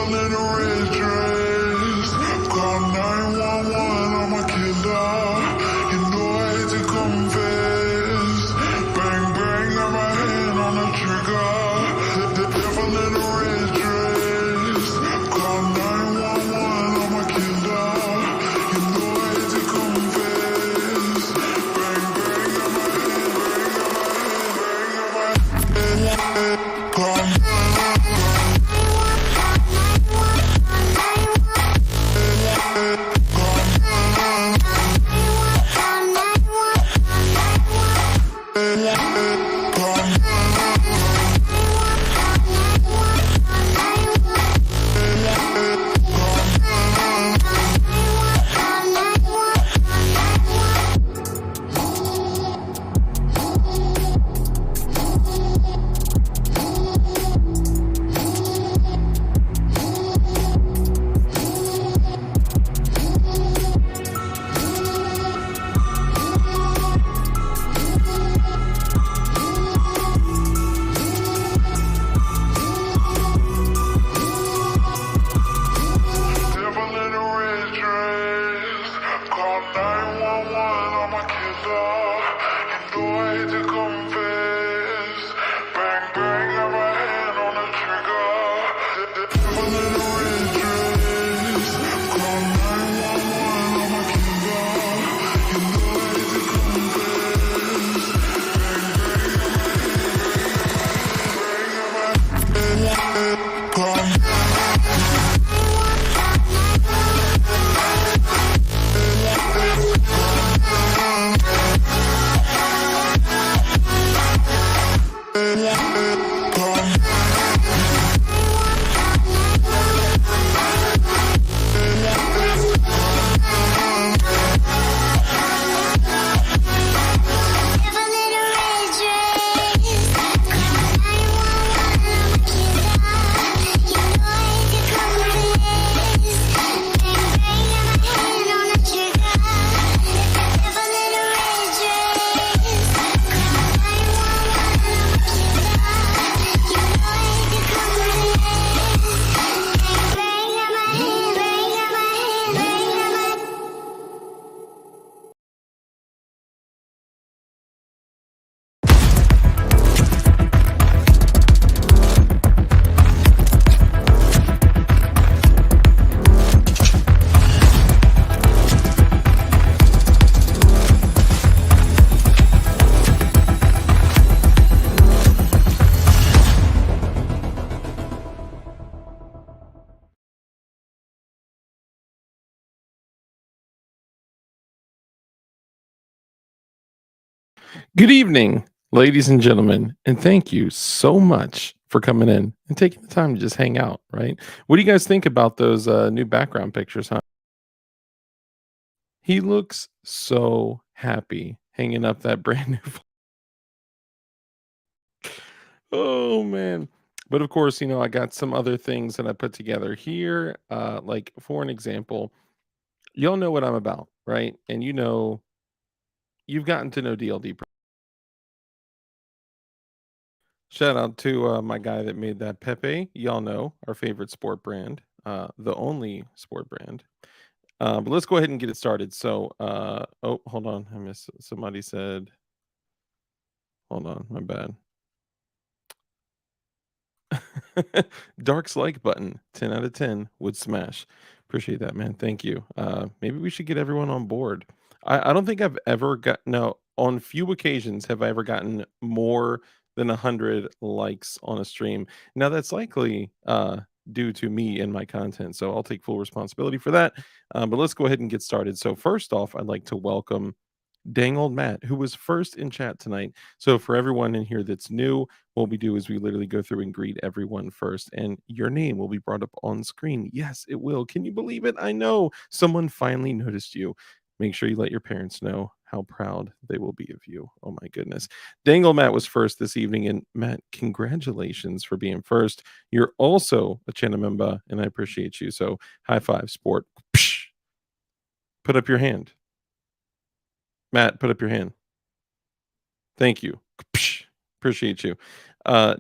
devil in a red dress. Call 911, I'm a killer. You know I hate to confess. Bang, bang, got my hand on the trigger. The devil in a red dress. Call 911, I'm a killer. You know I hate to confess. Bang, bang, got my hand. Call Good evening, ladies and gentlemen, and thank you so much for coming in and taking the time to just hang out, right? What do you guys think about those new background pictures, huh? He looks so happy hanging up that brand new Oh man. But of course, I got some other things that I put together here. Like for an example, y'all know what I'm about, right? And you've gotten to know DLD. Shout out to my guy that made that Pepe. Y'all know our favorite sport brand, the only sport brand. But let's go ahead and get it started. So, oh, hold on. I missed somebody said, hold on, my bad. Dark's like button, 10 out of 10 would smash. Appreciate that, man. Thank you. Maybe we should get everyone on board. I don't think I've ever got, no, on few occasions have I ever gotten more than 100 likes on a stream. Now, that's likely due to me and my content. So I'll take full responsibility for that. But let's go ahead and get started. So, first off, I'd like to welcome Dang Old Matt, who was first in chat tonight. So for everyone in here that's new, what we do is we literally go through and greet everyone first, and your name will be brought up on screen. Yes, it will. Can you believe it? I know someone finally noticed you. Make sure you let your parents know how proud they will be of you. Oh my goodness. Dangle Matt was first this evening, and Matt, congratulations for being first. You're also a channel member, and I appreciate you. So high five, sport. Psh. Put up your hand. Matt, put up your hand. Thank you. Psh. Appreciate you.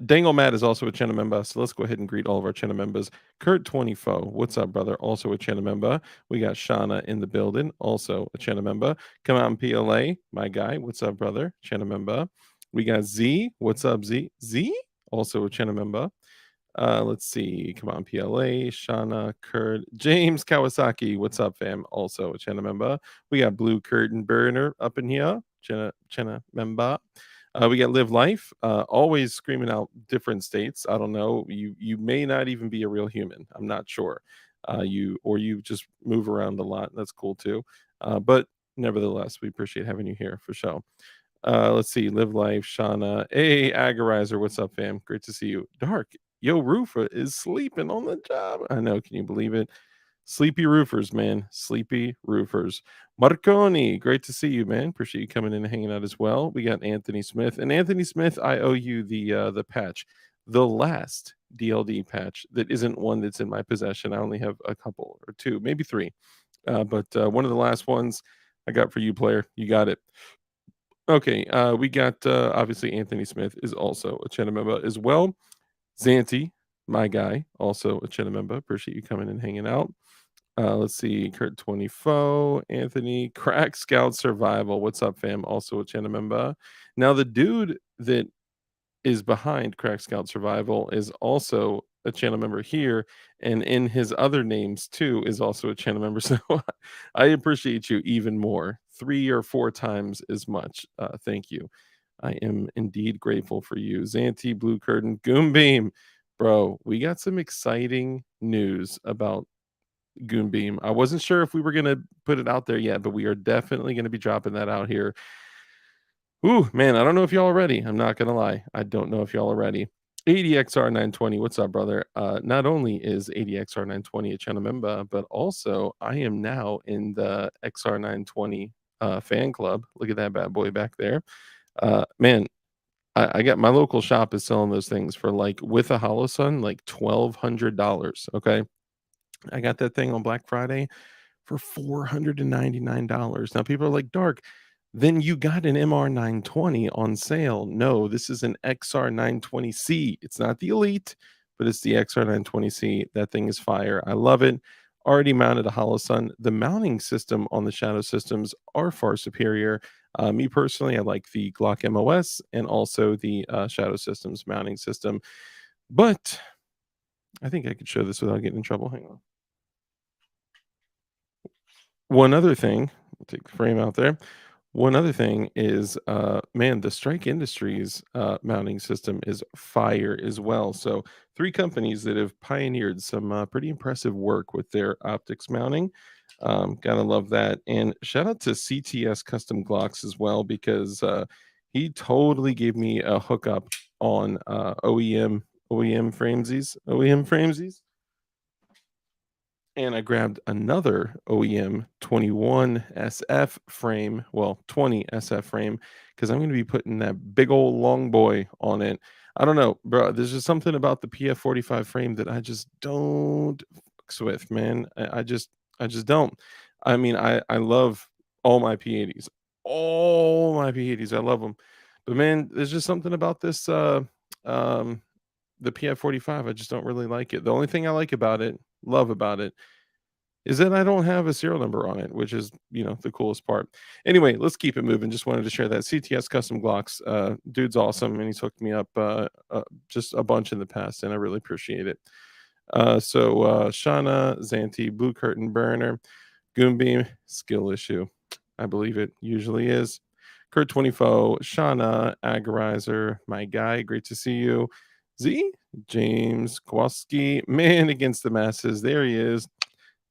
Dangle Matt is also a channel member, so let's go ahead and greet all of our channel members. Kurt 24, what's up, brother? Also a channel member. We got Shauna in the building, also a channel member. Come out in PLA, my guy. What's up, brother? Channel member. We got Z. What's up, Z? Z? Also a channel member. Let's see. Come on, PLA, Shauna, Kurt, James Kawasaki. What's up, fam? Also a channel member. We got Blue Curtain Burner up in here. Channel member. We got Live Life, always screaming out different states. I don't know. You may not even be a real human. I'm not sure. You just move around a lot. That's cool too. But nevertheless, we appreciate having you here for sure. Let's see. Live Life, Shauna. Hey, Agorizer, what's up, fam? Great to see you. Dark. Yo, Roofa is sleeping on the job. I know. Can you believe it? Sleepy roofers, man. Sleepy roofers. Marconi, great to see you, man. Appreciate you coming in and hanging out as well. We got Anthony Smith. And Anthony Smith, I owe you the patch. The last DLD patch that isn't one that's in my possession. I only have a couple or two, maybe three. But one of the last ones I got for you, player. You got it. Okay, we got obviously Anthony Smith is also a channel member as well. Zanti, my guy, also a channel member. Appreciate you coming and hanging out. Let's see, Kurt 24, Anthony, Crack Scout Survival. What's up, fam? Also a channel member. Now, the dude that is behind Crack Scout Survival is also a channel member here, and in his other names too is also a channel member. So I appreciate you even more, 3 or 4 times as much. Thank you. I am indeed grateful for you. Zanti, Blue Curtain, Goombeam. Bro, we got some exciting news about Goombeam. I wasn't sure if we were gonna put it out there yet, but we are definitely gonna be dropping that out here. Ooh, man, I don't know if y'all are ready. I'm not gonna lie. I don't know if y'all are ready. ADXR 920, what's up, brother? Not only is ADXR 920 a channel member, but also I am now in the XR 920 fan club. Look at that bad boy back there. Man, I got my local shop is selling those things for like with a Hollow Sun, like $1,200. Okay. I got that thing on Black Friday for $499. Now people are like, Dark, then you got an MR920 on sale. No, this is an XR920C. It's not the Elite, but it's the XR920C. That thing is fire. I love it. Already mounted a Hollow Sun. The mounting system on the Shadow systems are far superior. Me personally, I like the Glock MOS and also the Shadow Systems mounting system. But I think I could show this without getting in trouble. Hang on. One other thing, take the frame out there. One other thing is, man, the Strike Industries mounting system is fire as well. So, 3 companies that have pioneered some pretty impressive work with their optics mounting. Gotta love that. And shout out to CTS Custom Glocks as well, because he totally gave me a hookup on OEM framesies, and I grabbed another OEM 21 SF frame, well, 20 SF frame, because I'm going to be putting that big old long boy on it. I don't know, bro. There's just something about the PF45 frame that I just don't fucks with, man. I just don't. I mean, I love all my P80s, all my P80s. I love them, but man, there's just something about this. Um, the PF45, I just don't really like it. The only thing I like about it, love about it, is that I don't have a serial number on it, which is, the coolest part. Anyway, let's keep it moving. Just wanted to share that. CTS Custom Glocks, dude's awesome, and he's hooked me up just a bunch in the past, and I really appreciate it. Shauna, Zanti, Blue Curtain Burner, Goombeam, skill issue. I believe it usually is. Kurt 24, Shauna, Agorizer, my guy, great to see you. Z, James Kowalski, man against the masses. There he is.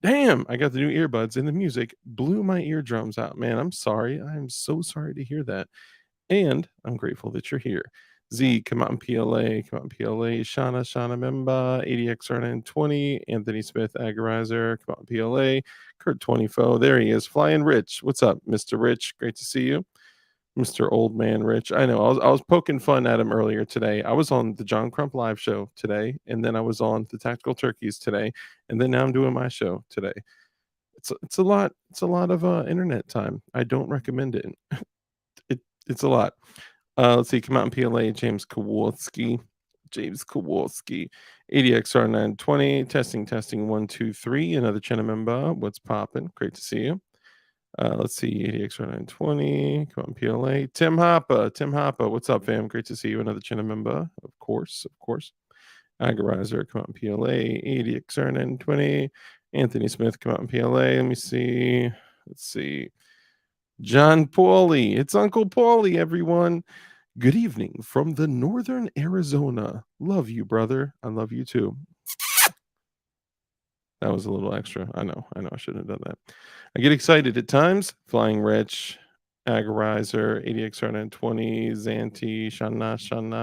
Damn, I got the new earbuds and the music blew my eardrums out, man. I'm sorry. I'm so sorry to hear that. And I'm grateful that you're here. Z, come out in PLA, come out in PLA. Shauna Memba, ADXR920, Anthony Smith, Agorizer, come out in PLA. Kurt 24, there he is. Flying Rich. What's up, Mr. Rich? Great to see you. Mr. Old Man Rich. I know. I was poking fun at him earlier today. I was on the John Crump live show today, and then I was on the Tactical Turkeys today, and then now I'm doing my show today. It's a lot. It's a lot of internet time. I don't recommend it. It's a lot. Let's see, come out in PLA, James Kowalski. James Kowalski. ADXR 920. Testing, testing. 1, 2, 3. Another channel member. What's popping? Great to see you. Let's see, ADXR 920. Come on, PLA. Tim Hoppa. Tim Hoppa. What's up, fam? Great to see you. Another channel member. Of course, of course. Agorizer. Come out in PLA. ADXR 920. Anthony Smith. Come out in PLA. Let me see. Let's see. John Pauly. It's Uncle Pauly, everyone. Good evening from the northern Arizona. Love you, brother. I love you too. That was a little extra. I know. I shouldn't have done that. I get excited at times. Flying Rich, Agorizer, ADXR 920, Zanti, Shana,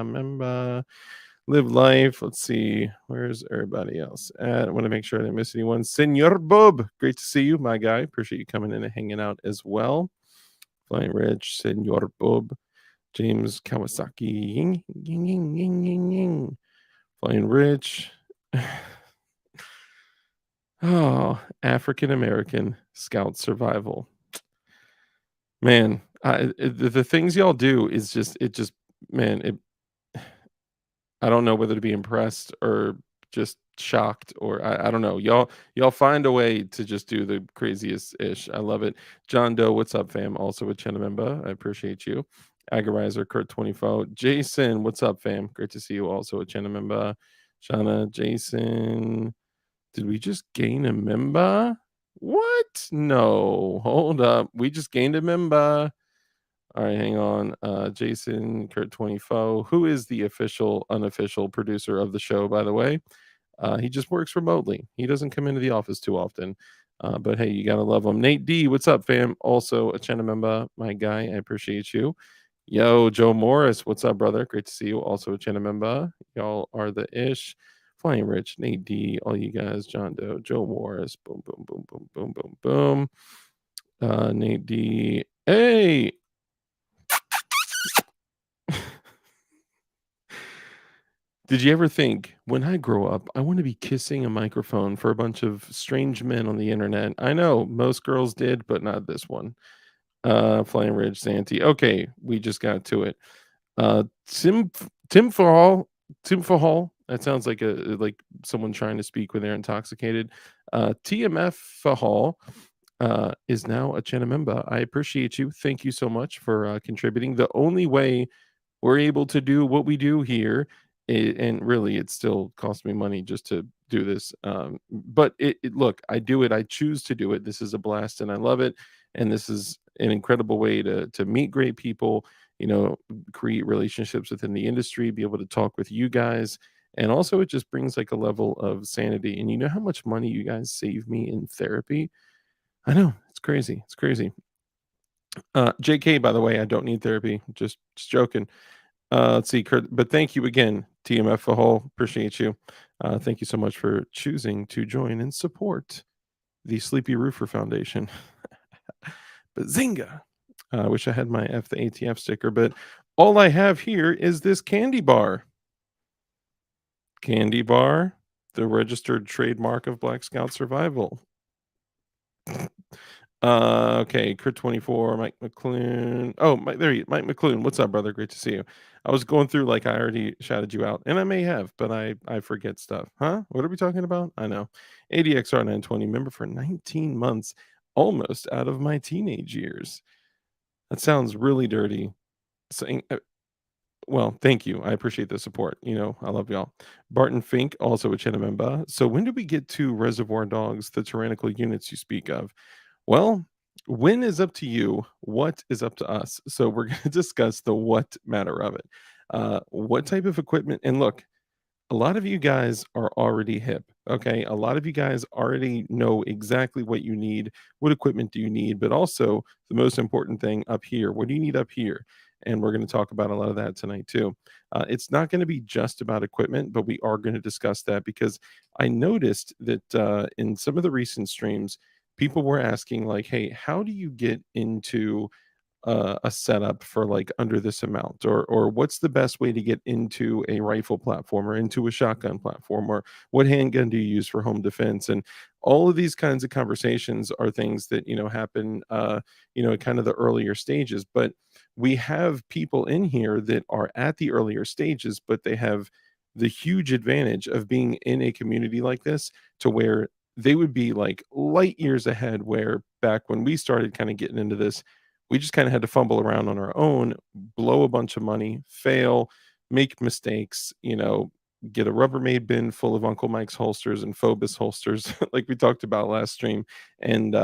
Memba, Live Life. Let's see. Where's everybody else at? I want to make sure I didn't miss anyone. Senor Bob. Great to see you, my guy. Appreciate you coming in and hanging out as well. Flying Rich, Senor Bob. James Kawasaki. Ying, ying, ying, ying, ying, ying. Flying Rich. Oh, African American Scout Survival. Man, the things y'all do is just man, I don't know whether to be impressed or just shocked or I don't know. Y'all find a way to just do the craziest ish. I love it. John Doe, what's up, fam? Also a Chenamemba. I appreciate you. Agorizer, Kurt 24. Jason, what's up, fam? Great to see you. Also a Chenamemba. Shauna, Jason. Did we just gain a member? What? No. Hold up. We just gained a member. All right, hang on. Jason Kurt 24, who is the official, unofficial producer of the show, by the way. He just works remotely. He doesn't come into the office too often. But hey, you gotta love him. Nate D, what's up, fam? Also a channel member, my guy. I appreciate you. Yo, Joe Morris, what's up, brother? Great to see you. Also a channel member. Y'all are the ish. Flying Rich, Nate D, all you guys, John Doe, Joe Morris, boom, boom, boom, boom, boom, boom, boom. Nate D. Hey, did you ever think, when I grow up, I want to be kissing a microphone for a bunch of strange men on the internet? I know most girls did, but not this one. Flying Ridge, Santee. Okay, we just got to it. Tim Fahal. Tim Fahal. That sounds like like someone trying to speak when they're intoxicated. TMF Fahal is now a channel member. I appreciate you. Thank you so much for contributing. The only way we're able to do what we do here, and really it still costs me money just to do this, but look, I do it, I choose to do it. This is a blast and I love it, and this is an incredible way to meet great people, create relationships within the industry, be able to talk with you guys, and also it just brings like a level of sanity. And you know how much money you guys save me in therapy? I know, it's crazy, it's crazy. JK, by the way, I don't need therapy, just joking. Let's see, Kurt, but thank you again, TMF Fahal. Appreciate you. Thank you so much for choosing to join and support the Sleepy Roofer Foundation. But Zinga, I wish I had my F the ATF sticker, but all I have here is this candy bar. Candy bar, the registered trademark of Black Scout Survival. Okay, Kurt 24, Mike McClune. Oh, Mike, Mike McClune. What's up, brother? Great to see you. I was going through like I already shouted you out, and I may have, but I forget stuff. Huh? What are we talking about? I know. ADXR 920, member for 19 months, almost out of my teenage years. That sounds really dirty. Saying, well, thank you. I appreciate the support. I love y'all. Barton Fink, also a Chinamemba. So when do we get to Reservoir Dogs, the tyrannical units you speak of? Well, when is up to you. What is up to us? So we're going to discuss the what matter of it. What type of equipment? And look, a lot of you guys are already hip. Okay. A lot of you guys already know exactly what you need. What equipment do you need? But also, the most important thing up here, what do you need up here? And we're going to talk about a lot of that tonight, too. It's not going to be just about equipment, but we are going to discuss that because I noticed that in some of the recent streams, people were asking, like, hey, how do you get into a setup for like under this amount, or what's the best way to get into a rifle platform or into a shotgun platform, or what handgun do you use for home defense? And all of these kinds of conversations are things that happen at kind of the earlier stages. But we have people in here that are at the earlier stages, but they have the huge advantage of being in a community like this, to where they would be like light years ahead, where back when we started kind of getting into this, we just kind of had to fumble around on our own, blow a bunch of money, fail, make mistakes, get a Rubbermaid bin full of Uncle Mike's holsters and Phobos holsters, like we talked about last stream. And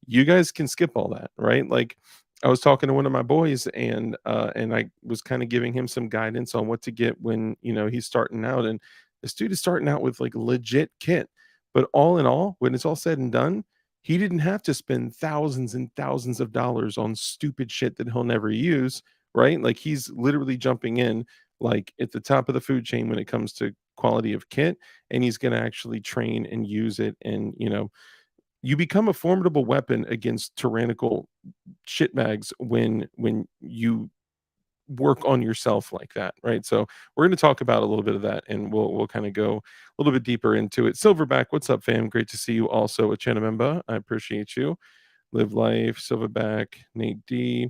you guys can skip all that, right? Like, I was talking to one of my boys, and I was kind of giving him some guidance on what to get when he's starting out, and this dude is starting out with like legit kit. But all in all, when it's all said and done, he didn't have to spend thousands and thousands of dollars on stupid shit that he'll never use, right? Like, he's literally jumping in like at the top of the food chain when it comes to quality of kit, and he's going to actually train and use it. And you become a formidable weapon against tyrannical shitbags when you work on yourself like that, right? So we're going to talk about a little bit of that, and we'll kind of go a little bit deeper into it. Silverback, what's up, fam? Great to see you. Also, a channel member, I appreciate you. Live Life, Silverback, Nate D.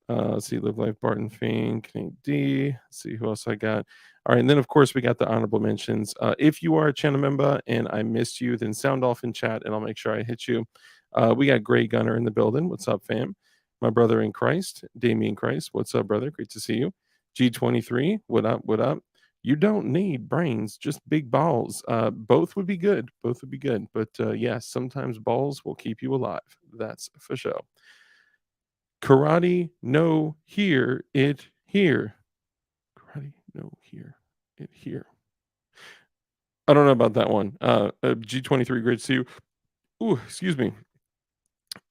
Let's see, Live Life, Barton Fink, Nate D. Let's see who else I got. All right, and then of course we got the honorable mentions. If you are a channel member and I missed you, then sound off in chat and I'll make sure I hit you. We got Gray Gunner in the building. What's up, fam? My brother in Christ, Damien Christ. What's up, brother? Great to see you. G23, what up? What up? You don't need brains, just big balls. Both would be good. Both would be good. But yes, sometimes balls will keep you alive. That's for sure. Karate, no, here, it here. Karate, no, here, it here. I don't know about that one. G23, great to see you. Ooh, excuse me.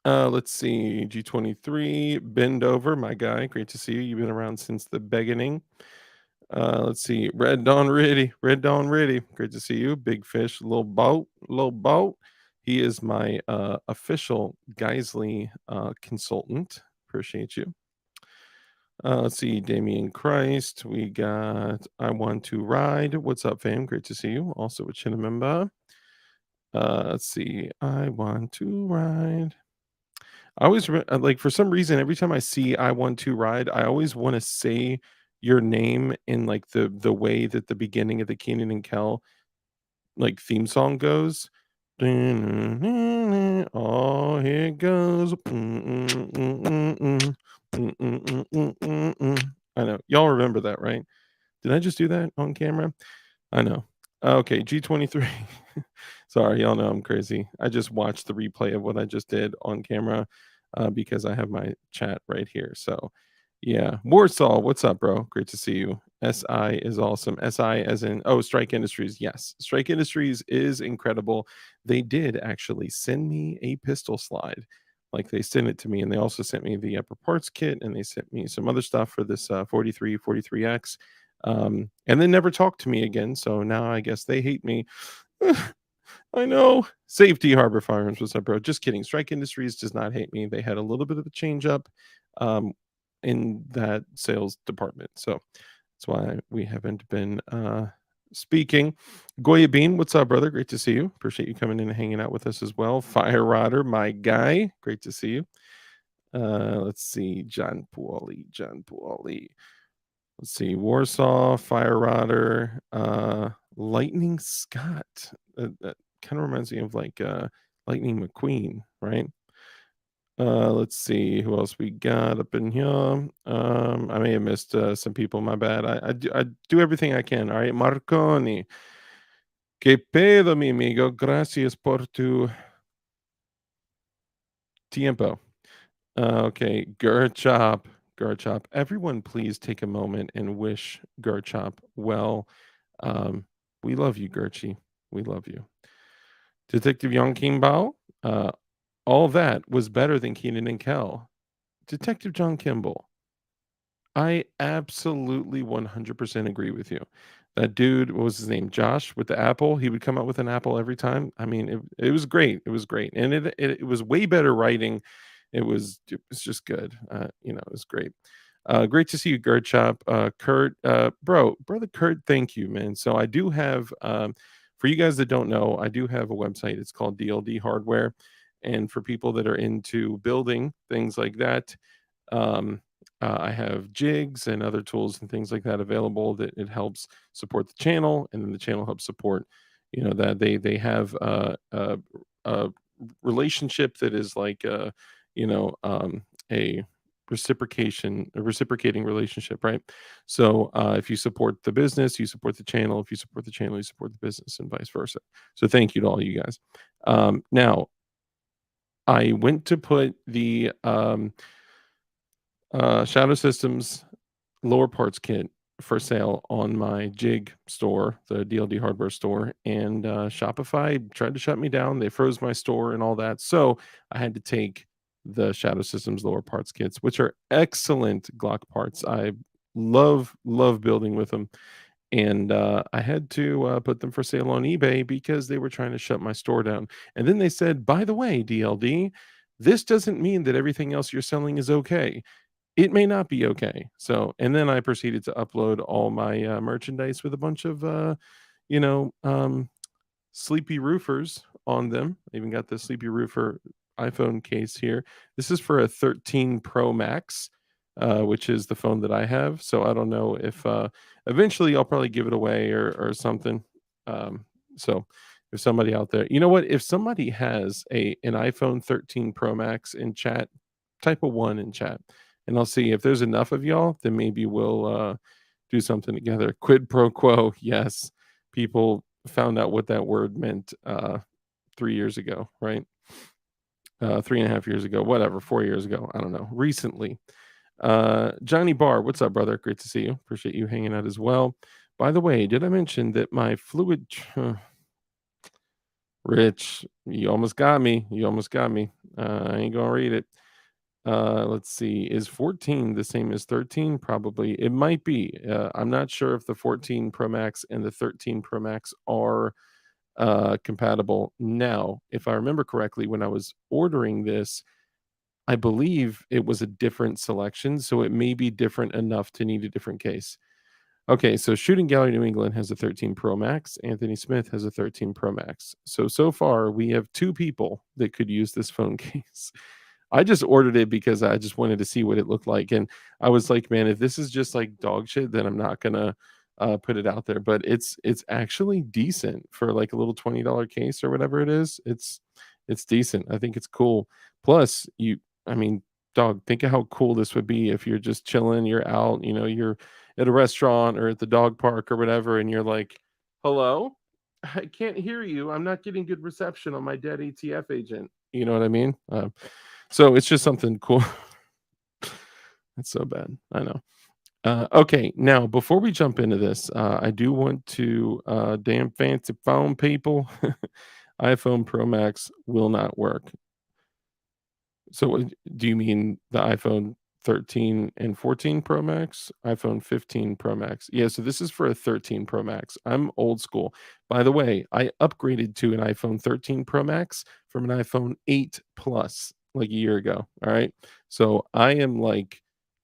Let's see. G23, bend over, my guy. Great to see you. You've been around since the beginning. Let's see. Red Dawn Ready. Red Dawn Ready. Great to see you. Big Fish, little boat, little boat. He is my official Geisley consultant. Appreciate you. Let's see, Damien Christ. We got I Want to Ride. What's up, fam? Great to see you. Also a China member. Let's see. I Want to Ride. I always like, for some reason, every time I see I Want to Ride, I always want to say your name in like the way that the beginning of the Keenan and Kel like theme song goes. Oh, here it goes. I know. Y'all remember that, right? Did I just do that on camera? I know. Okay, G23. Sorry, y'all know I'm crazy. I just watched the replay of what I just did on camera because I have my chat right here. So, yeah. Warsaw, what's up, bro? Great to see you. SI is awesome. SI as in, oh, Strike Industries. Yes. Strike Industries is incredible. They did actually send me a pistol slide. Like, they sent it to me, and they also sent me the upper parts kit, and they sent me some other stuff for this 43X. And then never talked to me again. So now I guess they hate me. I know. Safety Harbor Firearms, what's up, bro? Just kidding. Strike Industries does not hate me. They had a little bit of a change up in that sales department. So that's why we haven't been speaking. Goya Bean, what's up, brother? Great to see you. Appreciate you coming in and hanging out with us as well. Fire Rodder, my guy. Great to see you. Let's see. John Puoli. Let's see. Warsaw, Fire Rodder, Lightning Scott. That kind of reminds me of like Lightning McQueen, right? Let's see who else we got up in here. I may have missed some people. My bad. I do everything I can. All right, Marconi. Que pedo, mi amigo. Gracias por tu tiempo. Okay, Gerchop. Everyone, please take a moment and wish Gerchop well. We love you, Gerchie. We love you. Detective Young King Bao. All that was better than Keenan and Kel. Detective John Kimball. I absolutely 100% agree with you. That dude, what was his name? Josh with the apple. He would come out with an apple every time. I mean, it was great. It was great. And it was way better writing It's just good. It was great. Great to see you, Gerd Shop. Kurt, brother Kurt, thank you, man. So I do have, for you guys that don't know, I do have a website. It's called DLD Hardware, and for people that are into building things like that, um, I have jigs and other tools and things like that available. That it helps support the channel, and then the channel helps support, that they have a relationship that is like a reciprocating relationship, right? So if you support the business, you support the channel. If you support the channel, you support the business, and vice versa. So thank you to all you guys. Now I went to put the Shadow Systems lower parts kit for sale on my Jig store, the DLD hardware store, and Shopify tried to shut me down. They froze my store and all that. So I had to take the Shadow Systems lower parts kits, which are excellent Glock parts. I love building with them. And I had to put them for sale on eBay because they were trying to shut my store down. And then they said, by the way, DLD, this doesn't mean that everything else you're selling is okay. It may not be okay. So, and then I proceeded to upload all my merchandise with a bunch of, you know, um, Sleepy Roofers on them. I even got the Sleepy Roofer iPhone case here. This is for a 13 Pro Max, which is the phone that I have. So I don't know if eventually I'll probably give it away or something. So if somebody out there, you know what? If somebody has an iPhone 13 Pro Max in chat, type a one in chat, and I'll see if there's enough of y'all. Then maybe we'll do something together. Quid pro quo. Yes, people found out what that word meant 3 years ago, right? 3.5 years ago, whatever, 4 years ago. I don't know. Recently. Johnny Barr, what's up, brother? Great to see you. Appreciate you hanging out as well. By the way, did I mention that my fluid Rich, you almost got me. You almost got me. I ain't gonna read it. Let's see. Is 14 the same as 13? Probably. It might be. I'm not sure if the 14 Pro Max and the 13 Pro Max are compatible. Now, if I remember correctly, when I was ordering this, I believe it was a different selection, so it may be different enough to need a different case. Okay, so Shooting Gallery New England has a 13 Pro Max. Anthony Smith has a 13 Pro Max. So far, we have two people that could use this phone case. I just ordered it because I just wanted to see what it looked like, and I was like, "Man, if this is just like dog shit, then I'm not gonna put it out there." But it's actually decent for like a little $20 case or whatever it is. It's decent. I think it's cool. Plus, I mean, dog, think of how cool this would be if you're just chilling, you're out, you're at a restaurant or at the dog park or whatever, and you're like, "Hello, I can't hear you. I'm not getting good reception on my dead ATF agent." You know what I mean? So it's just something cool. That's so bad. I know. Okay, now before we jump into this, I do want to damn fancy phone people. iPhone Pro Max will not work. So do you mean the iPhone 13 and 14 Pro Max? iPhone 15 Pro Max. Yeah, so this is for a 13 Pro Max. I'm old school. By the way, I upgraded to an iPhone 13 Pro Max from an iPhone 8 Plus like a year ago. All right. So I am like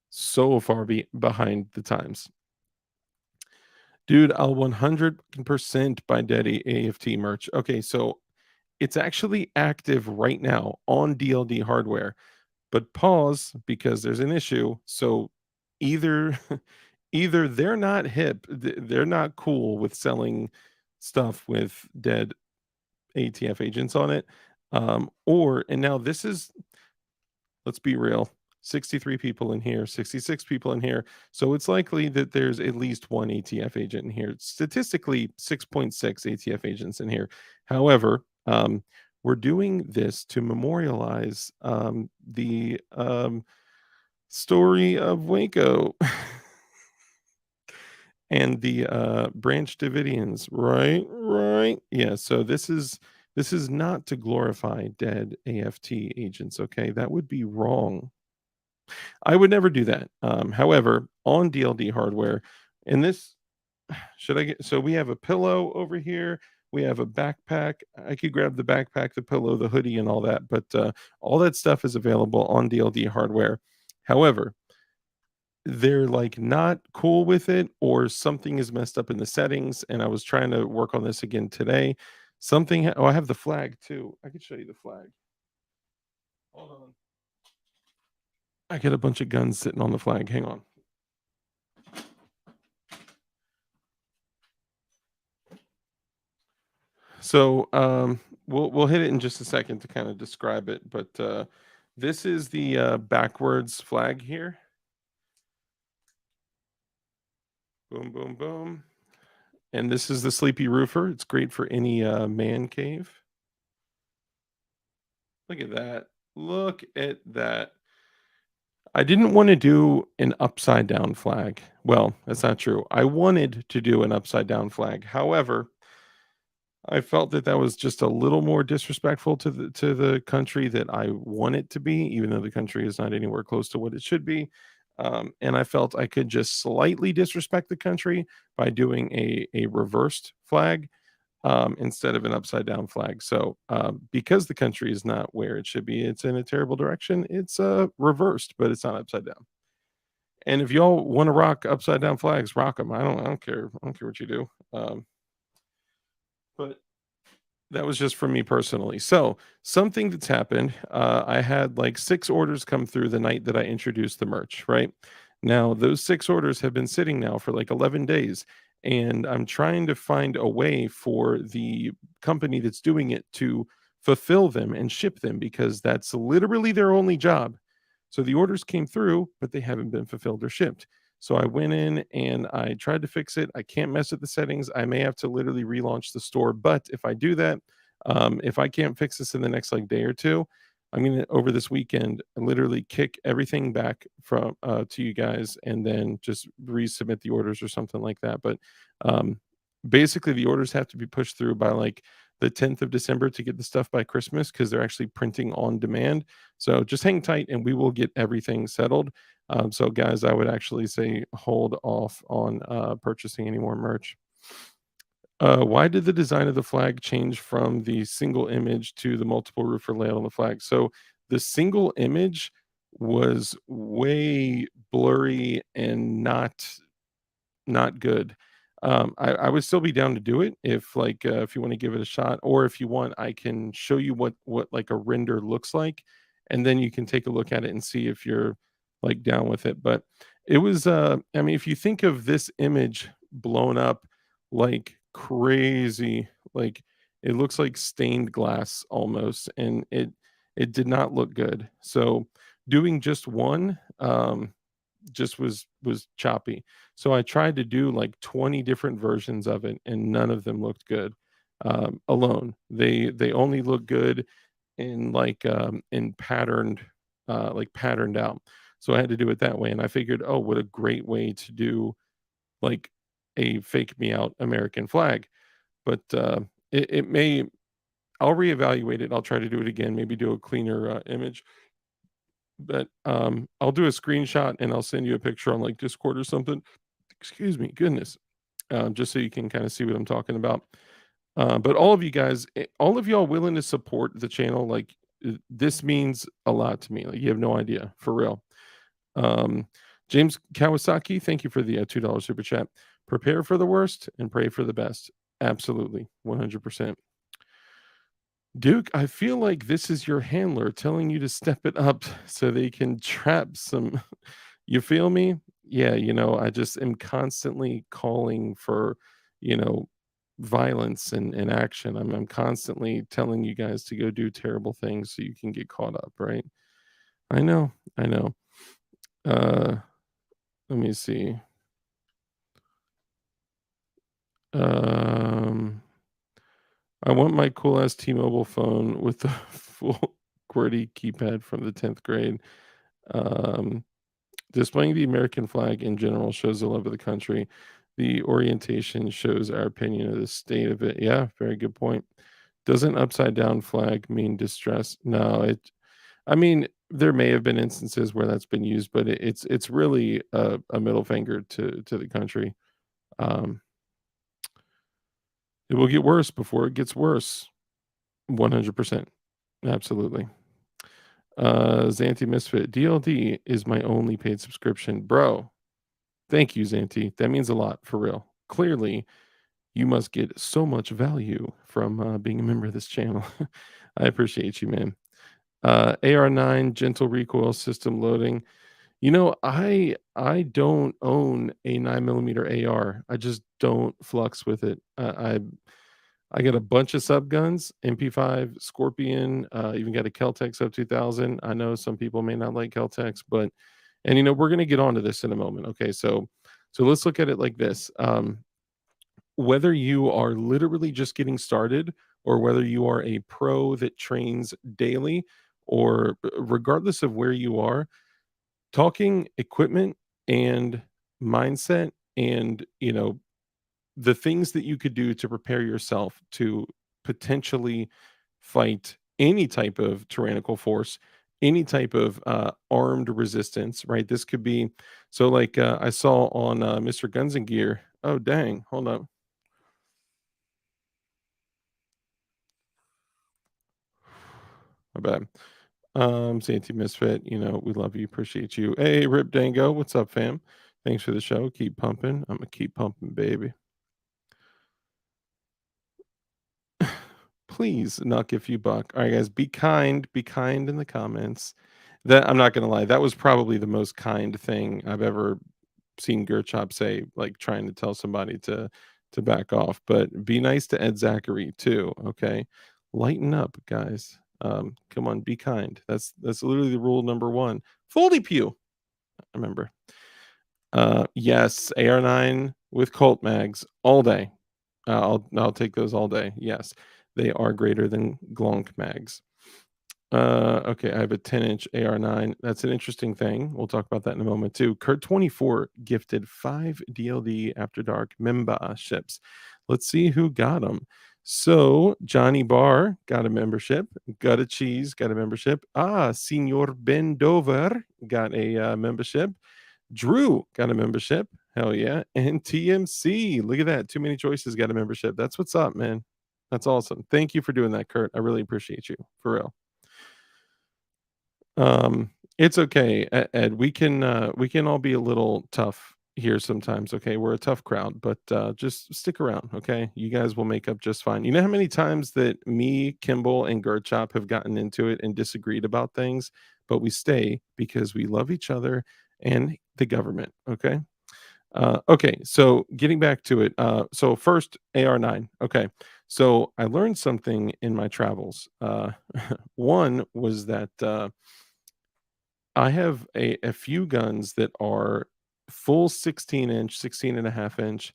so far behind the times. Dude, I'll 100% buy Dead AFT merch. Okay, so it's actually active right now on DLD hardware. But pause because there's an issue. So either either they're not hip, they're not cool with selling stuff with dead ATF agents on it. Or and now this is, let's be real, 63 people in here, 66 people in here. So it's likely that there's at least one ATF agent in here. Statistically, 6.6 ATF agents in here. However, we're doing this to memorialize the story of Waco and the Branch Davidians, right? Right. Yeah. So this is not to glorify dead AFT agents. Okay, that would be wrong. I would never do that. However, on DLD hardware, and this should I get? So we have a pillow over here. We have a backpack. I could grab the backpack, the pillow, the hoodie, and all that, but all that stuff is available on DLD hardware. However, they're like not cool with it, or something is messed up in the settings. And I was trying to work on this again today. Oh, I have the flag too. I could show you the flag. Hold on. I got a bunch of guns sitting on the flag. Hang on. So we'll hit it in just a second to kind of describe it, but this is the backwards flag here. Boom, boom, boom. And this is the sleepy roofer. It's great for any man cave. Look at that. Look at that. I didn't want to do an upside down flag. Well, that's not true. I wanted to do an upside down flag. However, I felt that that was just a little more disrespectful to the country that I want it to be, even though the country is not anywhere close to what it should be. And I felt I could just slightly disrespect the country by doing a reversed flag instead of an upside down flag. So because the country is not where it should be, it's in a terrible direction. It's reversed, but it's not upside down. And if y'all want to rock upside down flags, rock them. I don't care. I don't care what you do. But that was just for me personally. So, something that's happened, I had like 6 orders come through the night that I introduced the merch, right? Now, those 6 orders have been sitting now for like 11 days, and I'm trying to find a way for the company that's doing it to fulfill them and ship them, because that's literally their only job. So the orders came through, but they haven't been fulfilled or shipped. So I went in and I tried to fix it. I can't mess with the settings. I may have to literally relaunch the store. But if I do that, if I can't fix this in the next like day or two, I'm gonna over this weekend literally kick everything back from to you guys, and then just resubmit the orders or something like that. But um, basically, the orders have to be pushed through by like the 10th of December to get the stuff by Christmas, because they're actually printing on demand. So just hang tight and we will get everything settled. So, guys, I would actually say hold off on purchasing any more merch. Why did the design of the flag change from the single image to the multiple roofer layout on the flag? So, the single image was way blurry and not good. I would still be down to do it if like if you want to give it a shot, or if you want, I can show you what like a render looks like, and then you can take a look at it and see if you're like down with it. But it was I mean, if you think of this image blown up like crazy, like it looks like stained glass almost, and it did not look good. So doing just one just was choppy. So I tried to do like 20 different versions of it, and none of them looked good. Alone, they only look good in patterned like patterned out. So I had to do it that way, and I figured, oh, what a great way to do like a fake me out American flag. But it may I'll reevaluate it. I'll try to do it again. Maybe do a cleaner image, but I'll do a screenshot and I'll send you a picture on like Discord or something. Excuse me, goodness, just so you can kind of see what I'm talking about. But all of you guys, all of y'all willing to support the channel, like this means a lot to me. Like you have no idea, for real. Um, James Kawasaki, thank you for the $2 super chat. Prepare for the worst and pray for the best. Absolutely, 100%. Duke, I feel like this is your handler telling you to step it up so they can trap some. You feel me? Yeah, I just am constantly calling for, you know, violence and action. I'm constantly telling you guys to go do terrible things so you can get caught up, right? I know, I know. Uh, let me see. Um, I want my cool ass T-Mobile phone with the full QWERTY keypad from the 10th grade. Um, Displaying the American flag in general shows the love of the country. The orientation shows our opinion of the state of it. Yeah, very good point. Doesn't upside down flag mean distress? No, I mean, there may have been instances where that's been used, but it's really a middle finger to the country. Um, It will get worse before it gets worse. 100%. Absolutely. Xanthi Misfit, DLD is my only paid subscription. Bro, thank you, Xanthi. That means a lot for real. Clearly, you must get so much value from being a member of this channel. I appreciate you, man. AR9 gentle recoil system loading. You know, I don't own a 9 millimeter AR. I just don't flux with it. I got a bunch of sub guns, MP5, Scorpion, even got a Keltec Sub 2000. I know some people may not like Keltecs, but and you know we're gonna get onto this in a moment. Okay, so let's look at it like this. Whether you are literally just getting started, or whether you are a pro that trains daily, or regardless of where you are, talking equipment and mindset and the things that you could do to prepare yourself to potentially fight any type of tyrannical force, any type of armed resistance, right? This could be so like I saw on Mr. Guns and Gear. Oh dang, hold up. My bad. Santy Misfit, we love you, appreciate you. Hey, Rip Dango, what's up, fam? Thanks for the show. Keep pumping. I'm gonna keep pumping, baby. Please not give you buck. All right, guys, be kind in the comments. That I'm not gonna lie, that was probably the most kind thing I've ever seen Gerchop say, like trying to tell somebody to back off. But be nice to Ed Zachary too. Okay, lighten up, guys. Come on, be kind. That's literally the rule number one. Foldy pew. Remember. Yes, AR9 with Colt mags all day. I'll take those all day. Yes, they are greater than Glonk mags. Okay, I have a 10-inch AR9. That's an interesting thing. We'll talk about that in a moment too. Kurt24 gifted 5 DLD After Dark memberships. Let's see who got them. So Johnny Barr got a membership. Gutta Cheese got a membership. Senor Bendover got a membership. Drew got a membership. Hell yeah. And TMC. Look at that. Too many choices got a membership. That's what's up, man. That's awesome. Thank you for doing that, Kurt. I really appreciate you. For real. It's okay, Ed. We can all be a little tough here sometimes. Okay, we're a tough crowd, but just stick around. Okay, you guys will make up just fine. You know how many times that me, Kimball, and Gertchop have gotten into it and disagreed about things, but we stay because we love each other and the government. Okay. Okay, so getting back to it. So first, AR9. Okay, so I learned something in my travels. One was that. I have a few guns that are full 16-inch, 16 and a half inch,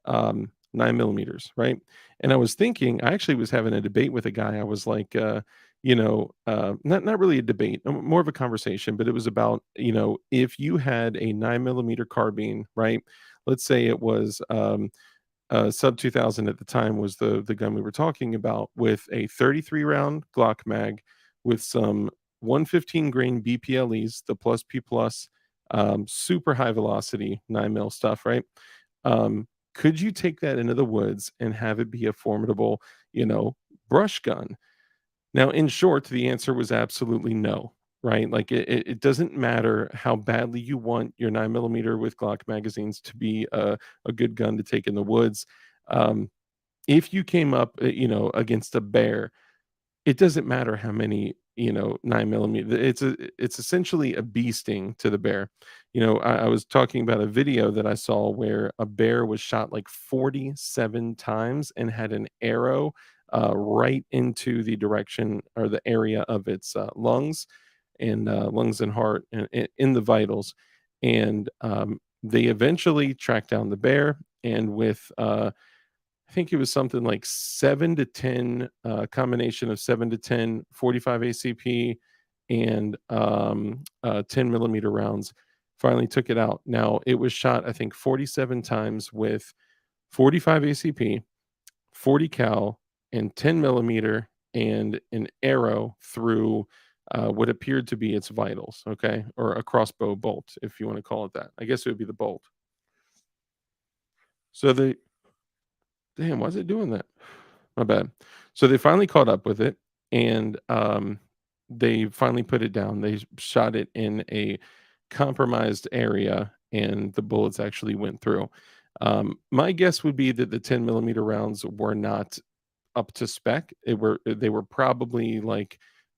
9 millimeters, right? And I was thinking, I actually was having a debate with a guy. I was like, not really a debate, more of a conversation, but it was about, if you had a 9 millimeter carbine, right? Let's say it was sub 2000 at the time was the gun we were talking about, with a 33 round Glock mag with some 115 grain BPLEs, the plus P plus, super high velocity 9 mil stuff, right? Could you take that into the woods and have it be a formidable, brush gun? Now, in short, the answer was absolutely no, right? Like it doesn't matter how badly you want your 9 millimeter with Glock magazines to be a good gun to take in the woods. Um, if you came up, against a bear, it doesn't matter how many, 9 millimeter. It's essentially a bee sting to the bear. I was talking about a video that I saw where a bear was shot like 47 times and had an arrow right into the direction or the area of its lungs and lungs and heart and in the vitals. And they eventually tracked down the bear, and with I think it was something like 7 to 10, combination of 7 to 10 45 ACP and 10 millimeter rounds. Finally took it out. Now it was shot, I think, 47 times with 45 ACP, 40 cal, and 10 millimeter, and an arrow through what appeared to be its vitals. Okay, or a crossbow bolt, if you want to call it that. I guess it would be the bolt. So the Damn, why is it doing that? My bad. So they finally caught up with it, and they finally put it down. They shot it in a compromised area, and the bullets actually went through. My guess would be that the 10 millimeter rounds were not up to spec. They were probably like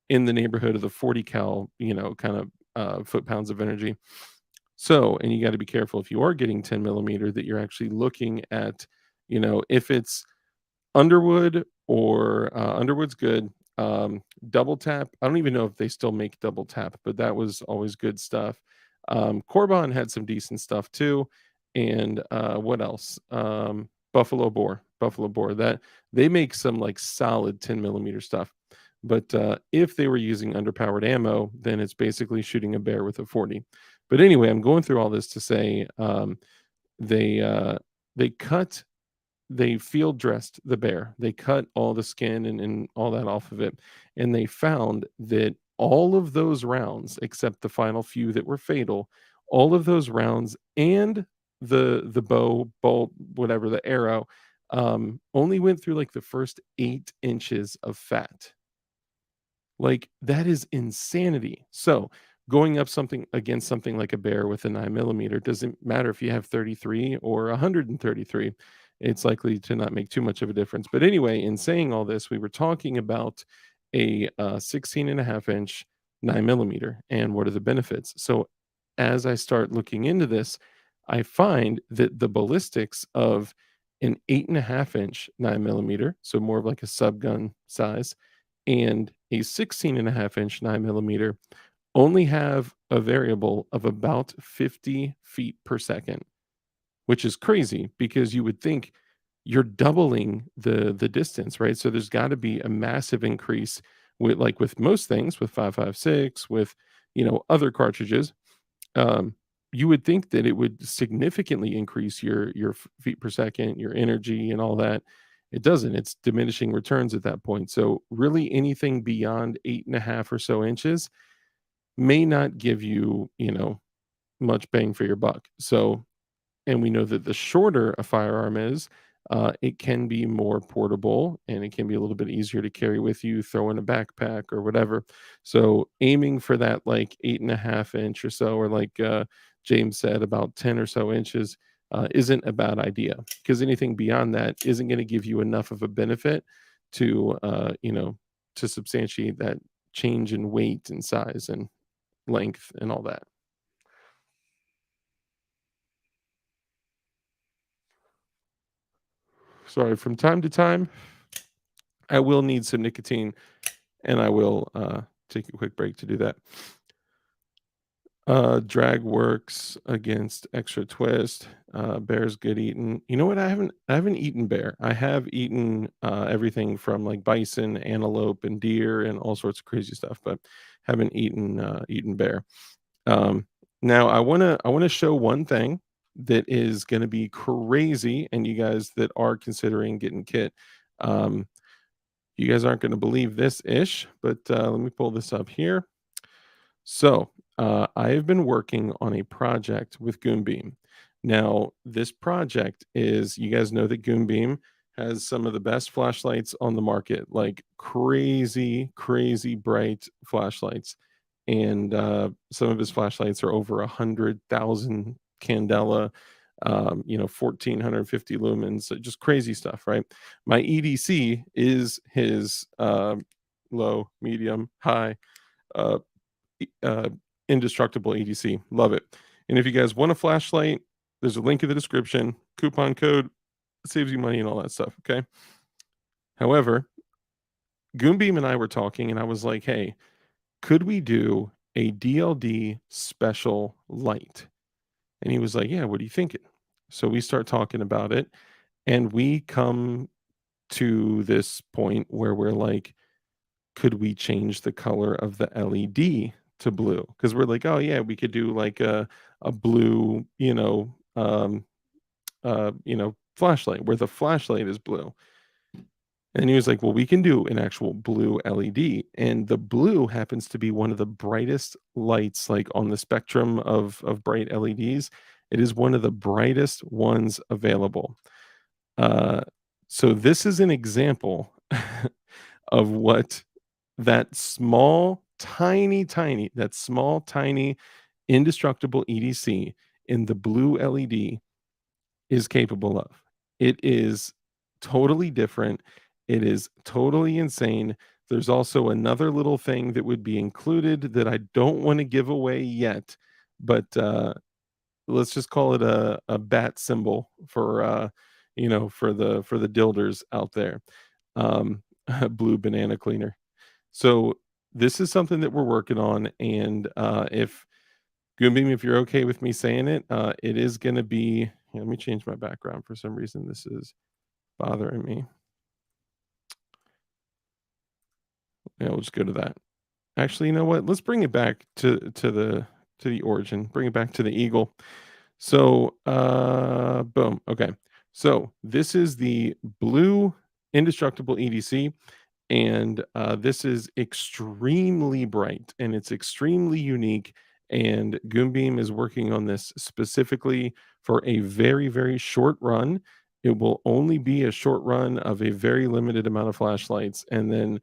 in the neighborhood of the 40 cal, kind of foot pounds of energy. So, and you got to be careful if you are getting 10 millimeter that you're actually looking at, if it's Underwood or Underwood's good. Double Tap, I don't even know if they still make Double Tap, but that was always good stuff. Corbon had some decent stuff too. And what else? Buffalo Bore. That they make some like solid 10 millimeter stuff. But if they were using underpowered ammo, then it's basically shooting a bear with a 40. But anyway, I'm going through all this to say they they cut they field dressed the bear. They cut all the skin and all that off of it. And they found that all of those rounds, except the final few that were fatal, all of those rounds and the bolt, whatever, the arrow, only went through like the first 8 inches of fat. Like, that is insanity. So, going up something against something like a bear with a 9 millimeter doesn't matter if you have 33 or 133. It's likely to not make too much of a difference. But anyway, in saying all this, we were talking about a 16 and a half inch 9 millimeter and what are the benefits. So, as I start looking into this, I find that the ballistics of an 8.5 inch 9 millimeter, so more of like a subgun size, and a 16 and a half inch 9 millimeter only have a variable of about 50 feet per second, which is crazy because you would think you're doubling the distance, right? So there's got to be a massive increase with most things, with 5.56, with other cartridges. um, you would think that it would significantly increase your feet per second, your energy, and all that. It doesn't. It's diminishing returns at that point. So really, anything beyond 8.5 or so inches may not give you much bang for your buck. So, and we know that the shorter a firearm is, it can be more portable and it can be a little bit easier to carry with you, throw in a backpack or whatever. So aiming for that like 8.5 inch or so, or like James said, about 10 or so inches, isn't a bad idea, because anything beyond that isn't going to give you enough of a benefit to to substantiate that change in weight and size and length and all that. Sorry, from time to time I will need some nicotine, and I will take a quick break to do that. Drag works against extra twist. Bear's good eating. You know what? I haven't eaten bear. I have eaten everything from like bison, antelope, and deer, and all sorts of crazy stuff, but haven't eaten bear. Um, Now I wanna show one thing that is gonna be crazy, and you guys that are considering getting kit, um, you guys aren't gonna believe this ish, but let me pull this up here. So, I have been working on a project with Goonbeam. Now, this project is, you guys know that Goonbeam has some of the best flashlights on the market, like crazy, crazy bright flashlights. And some of his flashlights are over 100,000 candela, 1,450 lumens, so just crazy stuff, right? My EDC is his low, medium, high. Uh, uh, Indestructible EDC. Love it. And if you guys want a flashlight, there's a link in the description. Coupon code saves you money and all that stuff. Okay. However, Goonbeam and I were talking, and I was like, hey, could we do a DLD special light? And he was like, yeah, what are you thinking? So we start talking about it, and we come to this point where we're like, could we change the color of the LED to blue? Because we're like, oh yeah, we could do like a blue, flashlight where the flashlight is blue. And he was like, well, we can do an actual blue LED. And the blue happens to be one of the brightest lights, like on the spectrum of bright LEDs. It is one of the brightest ones available. Uh, So this is an example of what that small, tiny, indestructible EDC in the blue LED is capable of. It is totally different. It is totally insane. There's also another little thing that would be included that I don't want to give away yet, but let's just call it a bat symbol for for the dilders out there. A blue banana cleaner. So this is something that we're working on, and if Goombeam, if you're okay with me saying it, it is gonna be here, let me change my background. For some reason, this is bothering me. Yeah, we'll just go to that. Actually, you know what? Let's bring it back to the origin. Bring it back to the eagle. So, boom. Okay. So this is the blue indestructible EDC, and this is extremely bright and it's extremely unique. And Goombeam is working on this specifically for a very short run. It will only be a short run of a very limited amount of flashlights, and then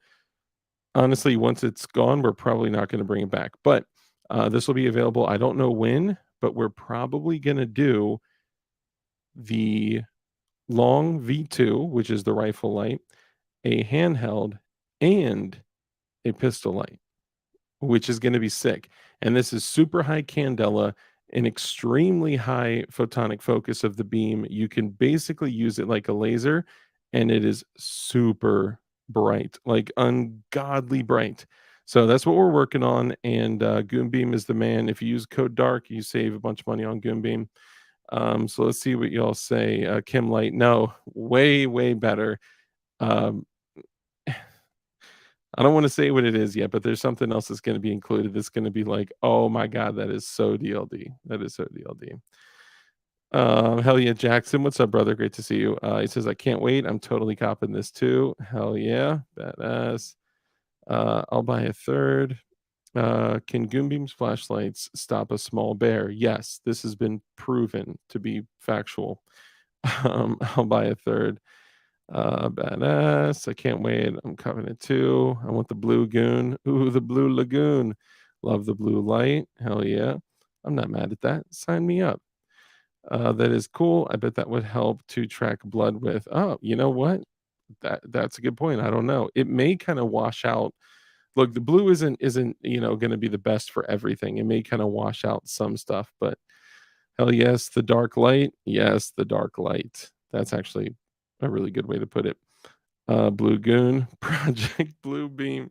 honestly, once it's gone, we're probably not going to bring it back. But this will be available. I don't know when, but we're probably going to do the long V2, which is the rifle light, a handheld, and a pistol light, which is gonna be sick. And this is super high candela, an extremely high photonic focus of the beam. You can basically use it like a laser, and it is super bright, like ungodly bright. So that's what we're working on, and Goombeam is the man. If you use code DARK, you save a bunch of money on Goombeam. So let's see what y'all say. Kim Light, no, way better. Um, I don't want to say what it is yet, but there's something else that's going to be included that's going to be like, oh my God, that is so DLD. That is so DLD. Hell yeah, Jackson. What's up, brother? Great to see you. He says, I can't wait. I'm totally copping this too. Hell yeah. Badass. I'll buy a third. Can Goombeam's flashlights stop a small bear? Yes, this has been proven to be factual. I'll buy a third. Badass. I can't wait. I'm covering it too. I want the blue goon. Ooh, the blue lagoon. Love the blue light. Hell yeah. I'm not mad at that. Sign me up. That is cool. I bet that would help to track blood with. Oh, you know what? That's a good point. I don't know. It may kind of wash out. Look, the blue isn't going to be the best for everything. It may kind of wash out some stuff, but hell yes, the dark light. Yes, the dark light. That's actually a really good way to put it. Blue Goon, Project Blue Beam.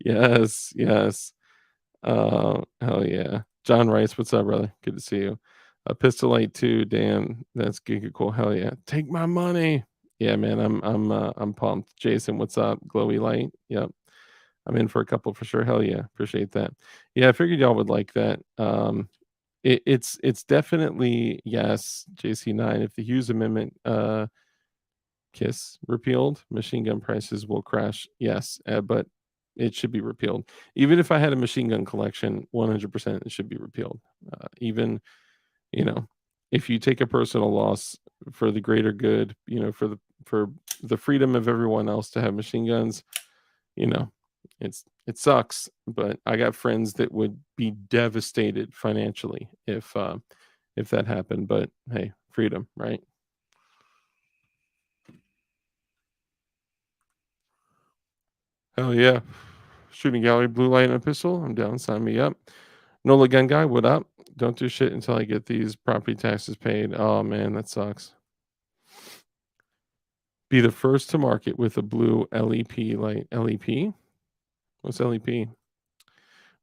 Yes. Hell yeah. John Rice, what's up, brother? Good to see you. Pistol Light 2, damn, that's giga cool. Hell yeah. Take my money. Yeah, man, I'm pumped. Jason, what's up? Glowy Light. Yep. I'm in for a couple for sure. Hell yeah. Appreciate that. Yeah, I figured y'all would like that. It's definitely yes, JC9. If the Hughes Amendment KISS repealed, machine gun prices will crash. Yes, but it should be repealed. Even if I had a machine gun collection, 100% it should be repealed. Even, you know, if you take a personal loss for the greater good, for the freedom of everyone else to have machine guns, you know, it sucks, but I got friends that would be devastated financially if that happened. But hey, freedom, right? Hell yeah. Shooting gallery, blue light, and a pistol. I'm down. Sign me up. Nola Gun Guy, what up? Don't do shit until I get these property taxes paid. Oh man, that sucks. Be the first to market with a blue LEP light. LEP? What's LEP?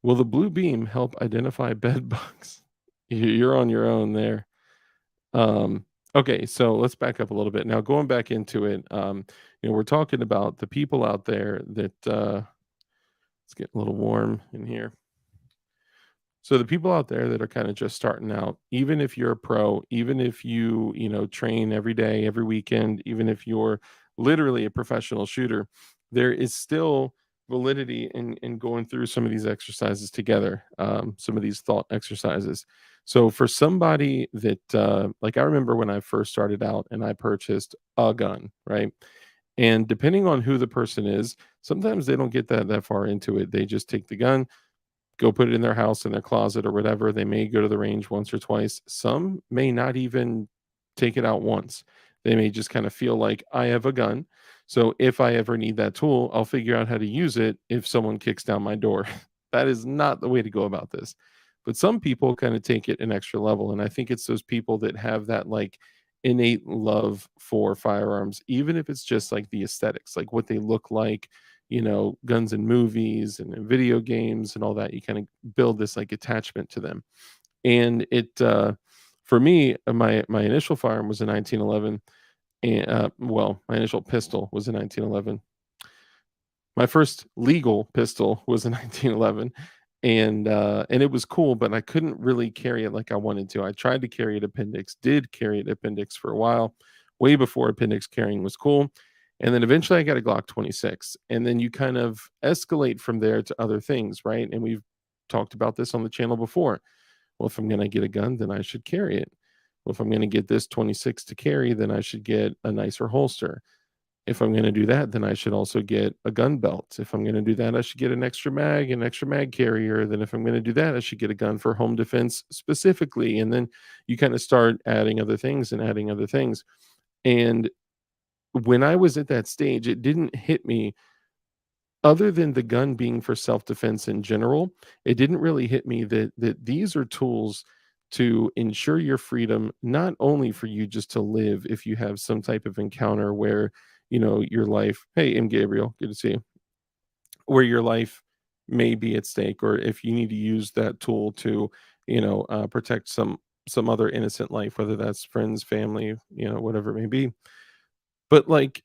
Will the blue beam help identify bed bugs? You're on your own there. Okay, so let's back up a little bit. Now going back into it, we're talking about the people out there that it's getting a little warm in here. So the people out there that are kind of just starting out, even if you're a pro, even if train every day, every weekend, even if you're literally a professional shooter, there is still validity in going through some of these exercises together, some of these thought exercises. So for somebody that, like I remember when I first started out and I purchased a gun, right? And depending on who the person is, sometimes they don't get that far into it. They just take the gun, go put it in their house, in their closet or whatever. They may go to the range once or twice. Some may not even take it out once. They may just kind of feel like I have a gun. So if I ever need that tool, I'll figure out how to use it if someone kicks down my door. That is not the way to go about this. But some people kind of take it an extra level. And I think it's those people that have that like innate love for firearms, even if it's just like the aesthetics, like what they look like, guns in movies and in video games and all that. You kind of build this like attachment to them. And for me, my initial firearm was a 1911, and well, my initial pistol was a 1911. My first legal pistol was a 1911, and it was cool, but I couldn't really carry it like I wanted to. I tried to carry it appendix, did carry it appendix for a while, way before appendix carrying was cool. And then eventually I got a Glock 26. And then you kind of escalate from there to other things, right? And we've talked about this on the channel before. Well, if I'm going to get a gun, then I should carry it. Well, if I'm going to get this 26 to carry, then I should get a nicer holster. If I'm gonna do that, then I should also get a gun belt. If I'm gonna do that, I should get an extra mag carrier. Then if I'm gonna do that, I should get a gun for home defense specifically. And then you kind of start adding other things and adding other things. And when I was at that stage, it didn't hit me, other than the gun being for self-defense in general, it didn't really hit me that these are tools to ensure your freedom, not only for you just to live if you have some type of encounter where, your life, hey, M. Gabriel, good to see you, where your life may be at stake, or if you need to use that tool to, protect some other innocent life, whether that's friends, family, whatever it may be. But like,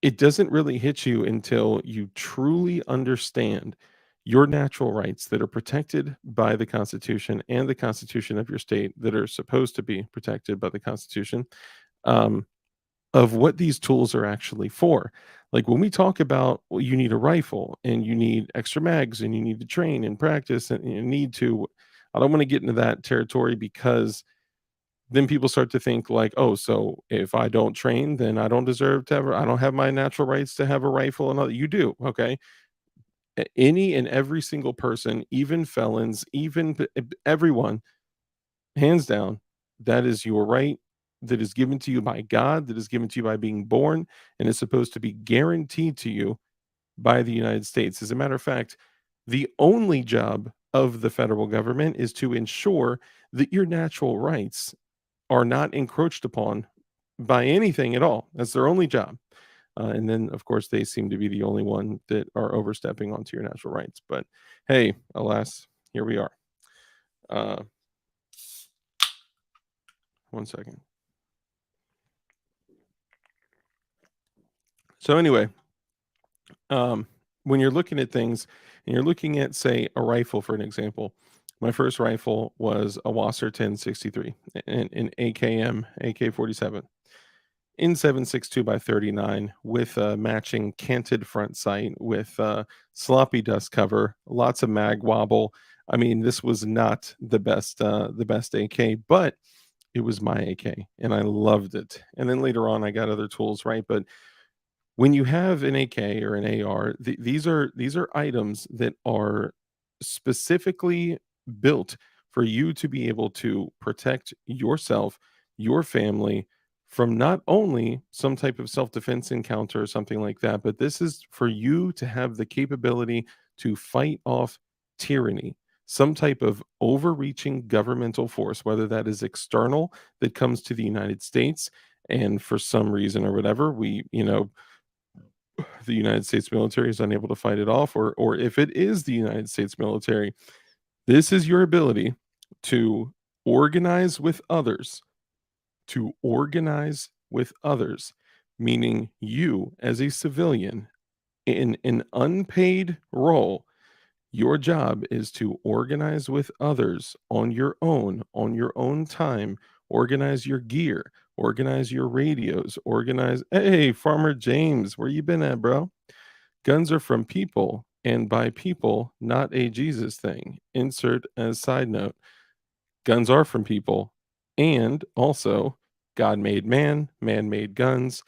it doesn't really hit you until you truly understand your natural rights that are protected by the Constitution and the Constitution of your state, that are supposed to be protected by the Constitution, um, of what these tools are actually for. Like when we talk about, well, you need a rifle and you need extra mags and you need to train and practice and you need to, I don't want to get into that territory, because then people start to think like, oh, so if I don't train, then I don't deserve to have, I don't have my natural rights to have a rifle and all that. You do. Okay. Any and every single person, even felons, even everyone, hands down, that is your right, that is given to you by God, that is given to you by being born, and is supposed to be guaranteed to you by the United States. As a matter of fact, the only job of the federal government is to ensure that your natural rights are not encroached upon by anything at all. That's their only job. And then, of course, they seem to be the only one that are overstepping onto your natural rights. But hey, alas, here we are. Uh, one second. So anyway, when you're looking at things and you're looking at, say, a rifle, for an example, my first rifle was a Wasser 1063, an AKM AK-47 in 7.62 by 39 with a matching canted front sight with sloppy dust cover, lots of mag wobble. I mean, this was not the best AK, but it was my AK and I loved it. And then later on, I got other tools, right? But when you have an AK or an AR, these are items that are specifically built for you to be able to protect yourself, your family, from not only some type of self-defense encounter or something like that, but this is for you to have the capability to fight off tyranny, some type of overreaching governmental force, whether that is external that comes to the United States, and for some reason or whatever, the United States military is unable to fight it off, or if it is the United States military, this is your ability to organize with others, meaning you as a civilian in an unpaid role. Your job is to organize with others on your own time, organize your gear, organize your radios, organize. Hey, Farmer James, where you been at, bro? Guns are from people and by people, not a Jesus thing. Insert as side note. Guns are from people and also God made man, man made guns.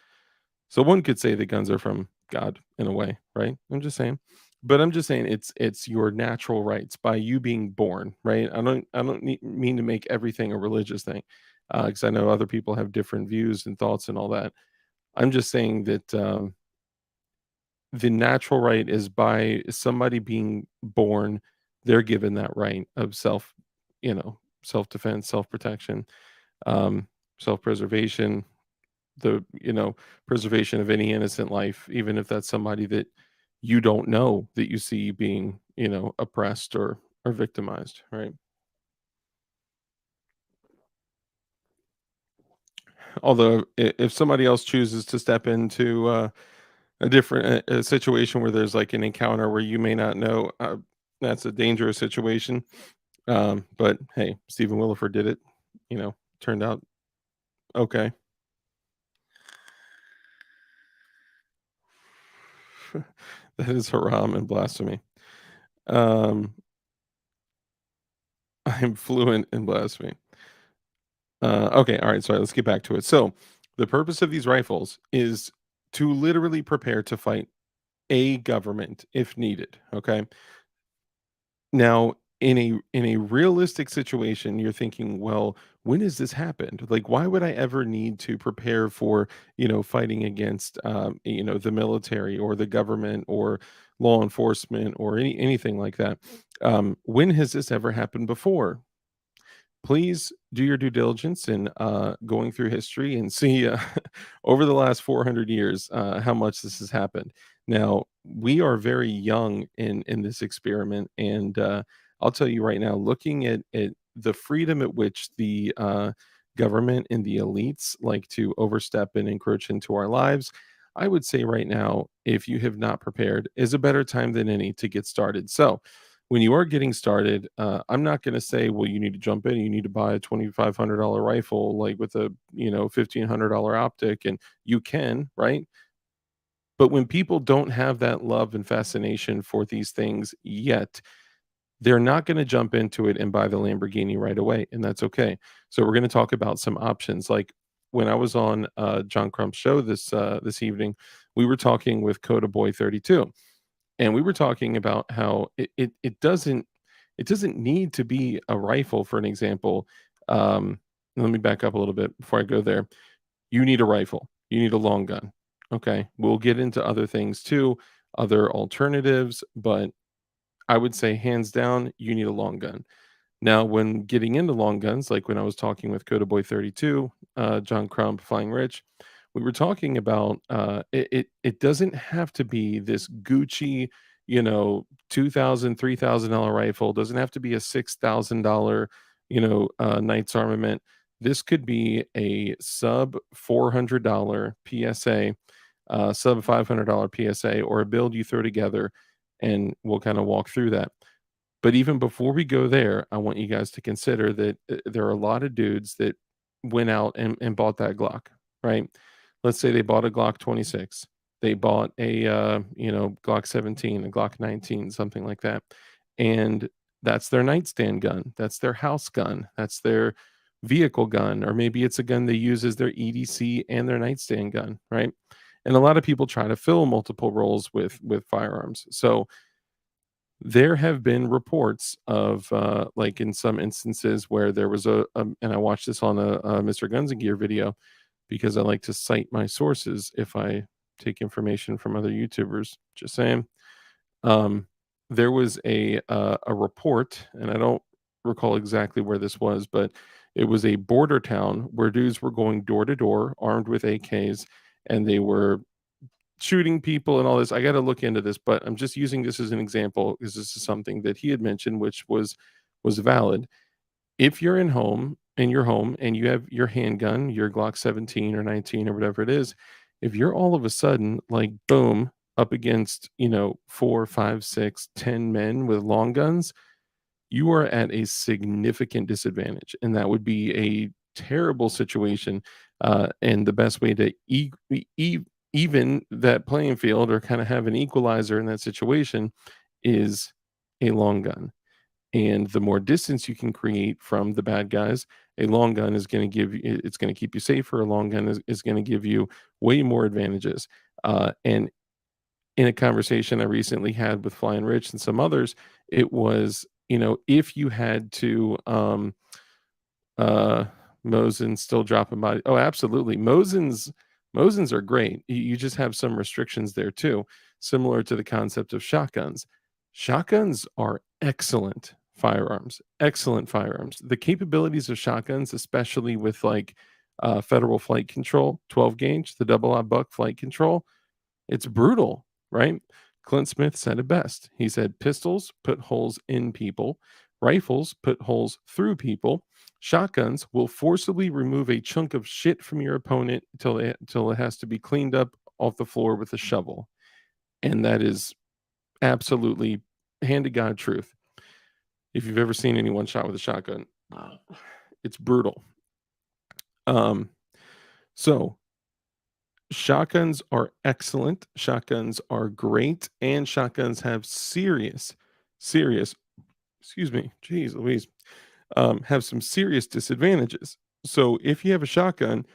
So one could say that guns are from God in a way, right? I'm just saying. But I'm just saying it's your natural rights by you being born, right? I don't mean to make everything a religious thing, because I know other people have different views and thoughts and all that. I'm just saying that the natural right is by somebody being born, they're given that right of self-defense, self-protection, um, self-preservation, the preservation of any innocent life, even if that's somebody that you don't know that you see being, oppressed or victimized, right? Although if somebody else chooses to step into a different a situation where there's like an encounter where you may not know, that's a dangerous situation. But hey, Stephen Williford did it, turned out okay. That is haram and blasphemy. Um, I'm fluent in blasphemy. Okay, all right, sorry, let's get back to it. So, the purpose of these rifles is to literally prepare to fight a government if needed, okay? Now, in a realistic situation, you're thinking, "Well, when has this happened? Like, why would I ever need to prepare for, fighting against, the military or the government or law enforcement or anything like that? When has this ever happened before?" Please do your due diligence in going through history and see over the last 400 years how much this has happened. Now we are very young in this experiment, and I'll tell you right now, looking at the freedom at which the government and the elites like to overstep and encroach into our lives, I would say right now, if you have not prepared, is a better time than any to get started. So when you are getting started, I'm not going to say, well, you need to jump in. You need to buy a $2,500 rifle, like with a $1,500 optic, and you can, right? But when people don't have that love and fascination for these things yet, they're not going to jump into it and buy the Lamborghini right away, and that's okay. So we're going to talk about some options. Like when I was on John Crump's show this evening, we were talking with Coda Boy 32, and we were talking about how it doesn't need to be a rifle, for an example. Let me back up a little bit before I go there. You need a rifle. You need a long gun. Okay. We'll get into other things too, other alternatives, but I would say hands down, you need a long gun. Now, when getting into long guns, like when I was talking with Coda Boy 32, John Crump, Flying Rich, we were talking about it doesn't have to be this Gucci, 2000, $3,000 rifle. Doesn't have to be a $6,000, Knight's armament. This could be a sub $400 PSA, sub $500 PSA, or a build you throw together, and we'll kind of walk through that. But even before we go there, I want you guys to consider that there are a lot of dudes that went out and bought that Glock, right? Let's say they bought a Glock 26. They bought a Glock 17, a Glock 19, something like that. And that's their nightstand gun. That's their house gun. That's their vehicle gun, or maybe it's a gun they use as their EDC and their nightstand gun, right? And a lot of people try to fill multiple roles with firearms. So there have been reports of, like, in some instances where there was and I watched this on a Mr. Guns and Gear video because I like to cite my sources if I take information from other YouTubers. Just saying. Um, there was a report, and I don't recall exactly where this was, but it was a border town where dudes were going door to door armed with AKs, and they were shooting people and all this. I got to look into this, but I'm just using this as an example because this is something that he had mentioned, which was valid. If you're in your home and you have your handgun, your Glock 17 or 19 or whatever it is, if you're all of a sudden like boom up against, 4, 5, 6, 10 men with long guns, you are at a significant disadvantage, and that would be a terrible situation. And the best way to even that playing field or kind of have an equalizer in that situation is a long gun. And the more distance you can create from the bad guys, a long gun is going to give you, it's going to keep you safer. A long gun is going to give you way more advantages. And in a conversation I recently had with Flying Rich and some others, it was, if you had to, uh, Mosin's still dropping by. Oh, absolutely. Mosins are great. You just have some restrictions there too, similar to the concept of shotguns. Shotguns are excellent firearms. Excellent firearms. The capabilities of shotguns, especially with like federal flight control, 12 gauge, the double aught buck flight control, it's brutal, right? Clint Smith said it best. He said, pistols put holes in people, rifles put holes through people, shotguns will forcibly remove a chunk of shit from your opponent until it has to be cleaned up off the floor with a shovel. And that is absolutely hand to God truth. If you've ever seen anyone shot with a shotgun, it's brutal. So shotguns are excellent. Shotguns are great, and shotguns have serious, excuse me, geez Louise, have some serious disadvantages. So if you have a shotgun,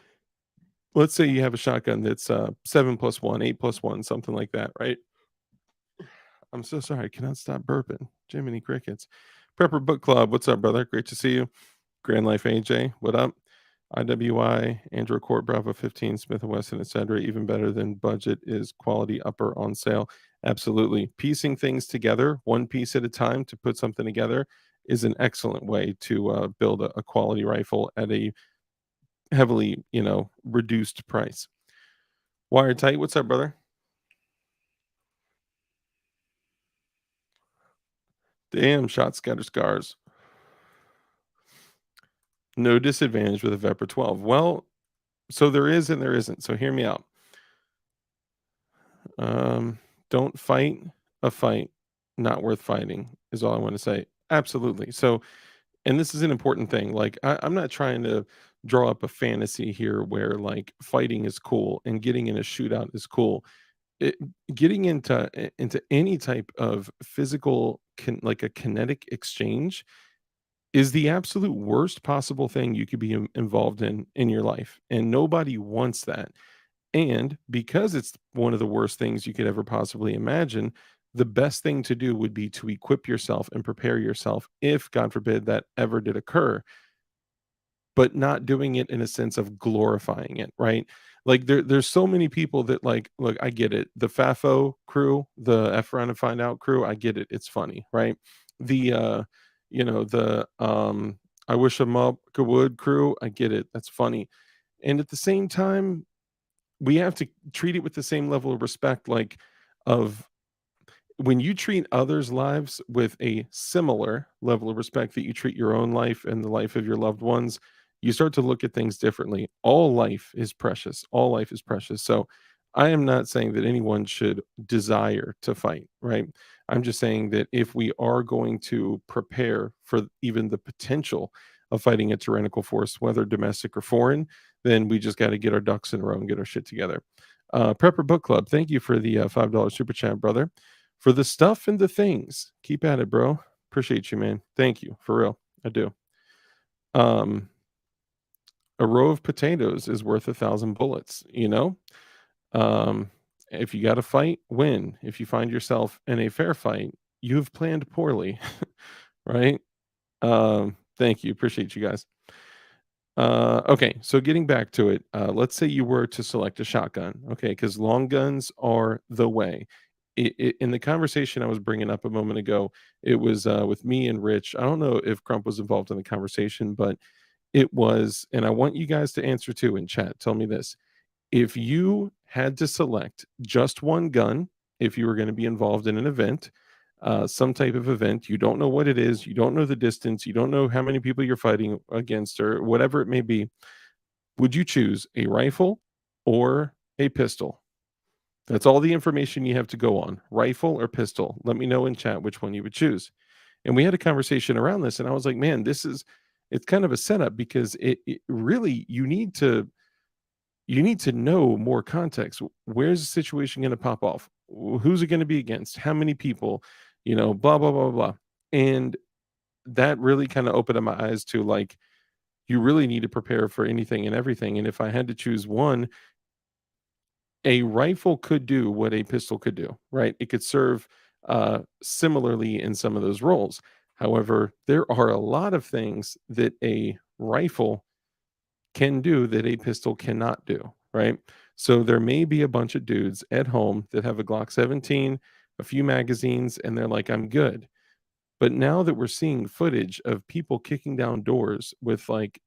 let's say you have a shotgun that's 7+1, 8+1, something like that, right? I'm so sorry, I cannot stop burping. Jiminy crickets. Prepper Book Club, what's up, brother? Great to see you. Grand Life AJ, what up? IWI, Andrew Court, Bravo 15, Smith & Wesson, etc. Even better than budget is quality upper on sale. Absolutely. Piecing things together, one piece at a time to put something together is an excellent way to build a quality rifle at a heavily, reduced price. Wired Tight, what's up, brother? Damn, shot scatter scars. No disadvantage with a Vepr 12. Well, so there is and there isn't. So hear me out. Don't fight a fight not worth fighting is all I want to say. Absolutely. So, and this is an important thing. Like, I'm not trying to draw up a fantasy here where like fighting is cool and getting in a shootout is cool. It, getting into any type of physical, like a kinetic exchange, is the absolute worst possible thing you could be involved in your life, and nobody wants that. And because it's one of the worst things you could ever possibly imagine, the best thing to do would be to equip yourself and prepare yourself if, God forbid, that ever did occur, but not doing it in a sense of glorifying it, right? Like there's so many people that like, look, I get it. The FAFO crew, the F around and find out crew, I get it. It's funny, right? The the I wish a mob would crew, I get it. That's funny. And at the same time, we have to treat it with the same level of respect, like of when you treat others' lives with a similar level of respect that you treat your own life and the life of your loved ones, you start to look at things differently. All life is precious. All life is precious. So I am not saying that anyone should desire to fight, right? I'm just saying that if we are going to prepare for even the potential of fighting a tyrannical force, whether domestic or foreign, then we just got to get our ducks in a row and get our shit together. Prepper Book Club, thank you for the $5 super chat, brother. For the stuff and the things, keep at it, bro. Appreciate you, man. Thank you, for real. I do. Um, a row of potatoes is worth 1,000 bullets, Um, if you got to fight, win. If you find yourself in a fair fight, you've planned poorly, right? Thank you. Appreciate you guys. Okay, so getting back to it, let's say you were to select a shotgun, okay, because long guns are the way. In the conversation I was bringing up a moment ago, it was with me and Rich. I don't know if Crump was involved in the conversation, but it was, and I want you guys to answer too in chat. Tell me this. If you had to select just one gun, if you were going to be involved in an event, some type of event, you don't know what it is, you don't know the distance, you don't know how many people you're fighting against, or whatever it may be, would you choose a rifle or a pistol? That's all the information you have to go on. Rifle or pistol. Let me know in chat which one you would choose. And we had a conversation around this, and I was like, man, it's kind of a setup because it really, you need to you need to know more context. Where's the situation going to pop off? Who's it going to be against? How many people? Blah blah blah blah. And that really kind of opened up my eyes to, like, you really need to prepare for anything and everything. And if I had to choose one, a rifle could do what a pistol could do, right? It could serve similarly in some of those roles. However, there are a lot of things that a rifle can do that a pistol cannot do, right? So there may be a bunch of dudes at home that have a Glock 17, a few magazines, and they're like, I'm good. But now that we're seeing footage of people kicking down doors with, like,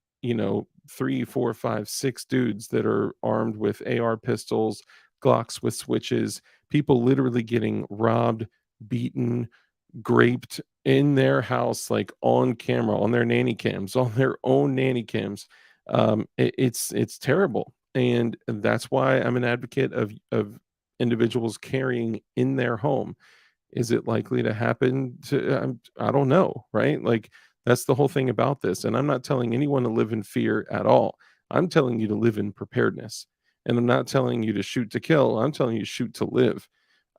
three, four, five, six dudes that are armed with AR pistols, Glocks with switches, people literally getting robbed, beaten, graped in their house, like on camera, on their nanny cams, on their own nanny cams. It's terrible, and that's why I'm an advocate of individuals carrying in their home. Is it likely to happen to I don't know, right? Like, that's the whole thing about this, and I'm not telling anyone to live in fear at all. I'm telling you to live in preparedness, and I'm not telling you to shoot to kill, I'm telling you to shoot to live.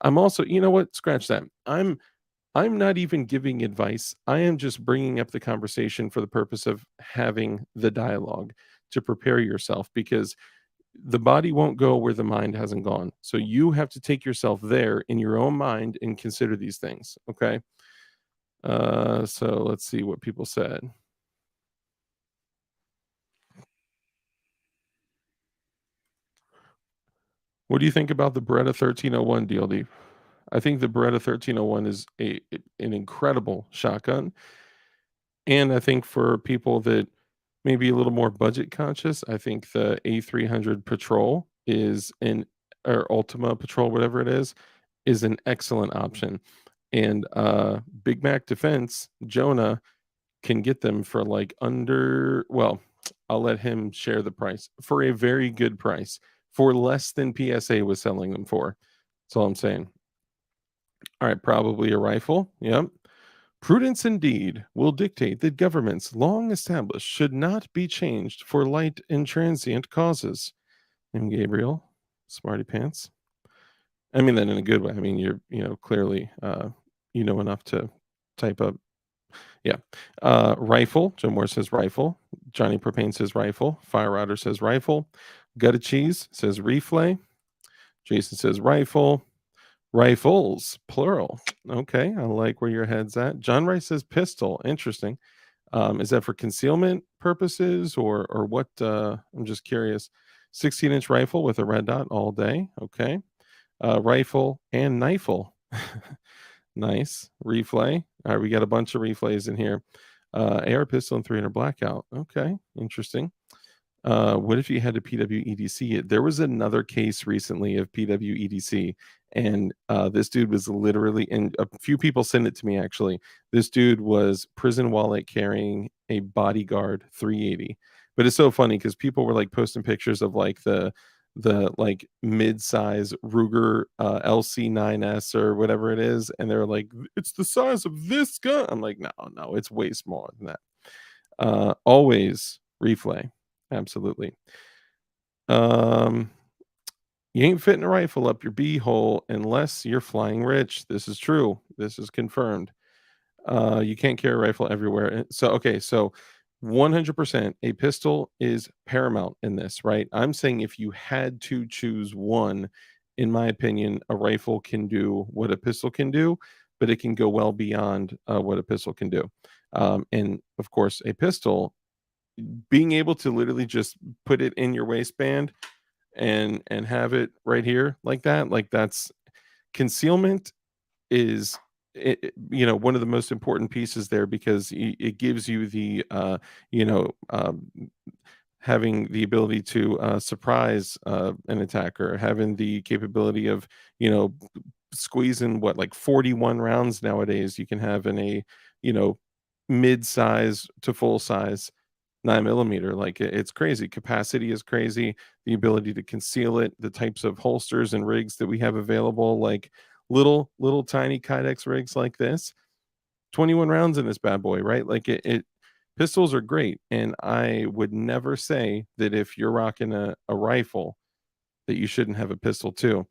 I'm also, you know what? Scratch that. I'm not even giving advice. I am just bringing up the conversation for the purpose of having the dialogue to prepare yourself, because the body won't go where the mind hasn't gone. So you have to take yourself there in your own mind and consider these things. Okay. So let's see what people said. What do you think about the Beretta 1301 DLD? I think the Beretta 1301 is an incredible shotgun. And I think for people that may be a little more budget conscious, I think the A300 Patrol is an or Ultima Patrol, whatever it is an excellent option. And Big Mac Defense, Jonah can get them for like under, well, I'll let him share the price for a very good price, for less than PSA was selling them for. That's all I'm saying. All right, probably a rifle. Yep. Prudence indeed will dictate that governments long established should not be changed for light and transient causes. And Gabriel, smarty pants. I mean that in a good way. I mean, you're, clearly, you know enough to type up. Yeah. Rifle. Joe Moore says rifle. Johnny Propane says rifle. Fire Router says rifle. Gutta Cheese says reflay. Jason says rifle. Rifles, plural. Okay, I like where your head's at. John Rice says pistol. Interesting. Is that for concealment purposes or what? I'm just curious. 16-inch rifle with a red dot all day. Okay. Rifle and knifle. Nice. Reflay. All right, we got a bunch of reflays in here. AR pistol and 300 blackout. Okay, interesting. What if you had to PWEDC it? There was another case recently of PWEDC, and this dude was literally, and a few people sent it to me actually. This dude was prison wallet carrying a bodyguard 380. But it's so funny because people were like posting pictures of like the like mid-size Ruger LC9S or whatever it is, and they're like, it's the size of this gun. I'm like, no, it's way smaller than that. Always reflay. Absolutely. You ain't fitting a rifle up your beehole unless you're flying rich. This is true. This is confirmed. You can't carry a rifle everywhere. So, okay, so 100% a pistol is paramount in this, right? I'm saying if you had to choose one, in my opinion, a rifle can do what a pistol can do, but it can go well beyond what a pistol can do. And of course, a pistol, being able to literally just put it in your waistband and have it right here like that, like that's concealment is one of the most important pieces there, because it gives you the you know having the ability to surprise an attacker, having the capability of squeezing what, like 41 rounds nowadays you can have in a you know mid-size to full size 9mm. Like it's crazy. Capacity is crazy. The ability to conceal it, the types of holsters and rigs that we have available, like little tiny Kydex rigs like this, 21 rounds in this bad boy, right? Like it pistols are great, and I would never say that if you're rocking a rifle that you shouldn't have a pistol too.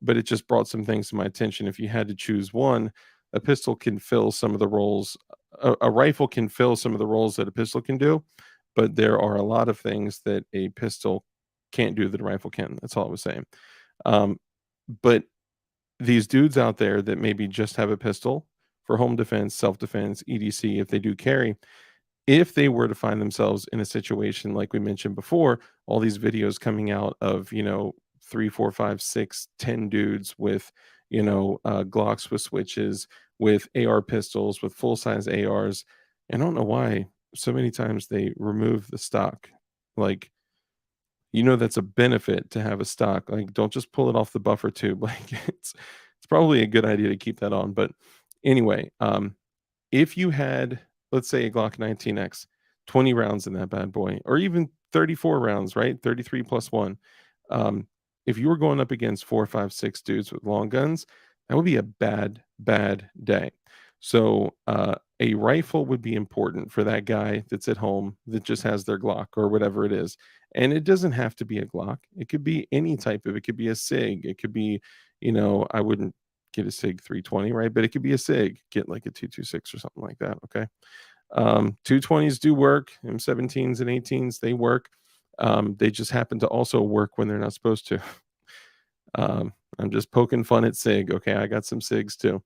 But it just brought some things to my attention. If you had to choose one, a pistol can fill some of the roles. A rifle can fill some of the roles that a pistol can do, but there are a lot of things that a pistol can't do that a rifle can. That's all I was saying. Um, but these dudes out there that maybe just have a pistol for home defense, self defense, EDC, if they do carry, if they were to find themselves in a situation like we mentioned before, all these videos coming out of, 3, 4, 5, 6, 10 dudes with, Glocks with switches, with AR pistols, with full size ARs. I don't know why so many times they remove the stock. Like, that's a benefit to have a stock. Like, don't just pull it off the buffer tube. Like, it's probably a good idea to keep that on. But anyway, if you had, let's say, a Glock 19X, 20 rounds in that bad boy, or even 34 rounds, right? 33 plus one. Um, if you were going up against 4, 5, 6 dudes with long guns, that would be a bad, bad day. So a rifle would be important for that guy that's at home that just has their Glock or whatever it is. And it doesn't have to be a Glock. It could be any type of, it could be a SIG. It could be, I wouldn't get a SIG 320, right? But it could be a SIG, get like a 226 or something like that. Okay. 220s do work, M17s and 18s, they work. They just happen to also work when they're not supposed to. I'm just poking fun at SIG. Okay. I got some SIGs too.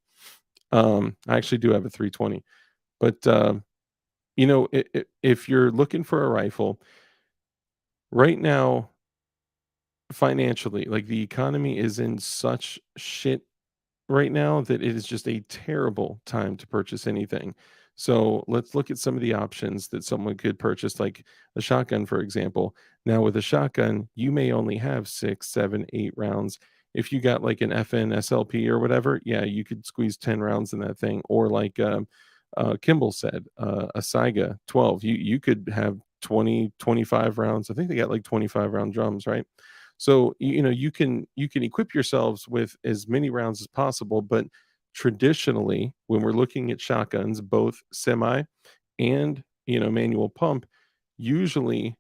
I actually do have a 320, but, if you're looking for a rifle right now, financially, like the economy is in such shit right now that it is just a terrible time to purchase anything. So let's look at some of the options that someone could purchase, like a shotgun, for example. Now, with a shotgun, you may only have 6, 7, 8 rounds. If you got like an FN SLP or whatever, yeah, you could squeeze 10 rounds in that thing. Or like Kimball said, a Saiga 12, you could have 20, 25 rounds. I think they got like 25 round drums, right? So you can equip yourselves with as many rounds as possible, but traditionally, when we're looking at shotguns, both semi and manual pump, usually,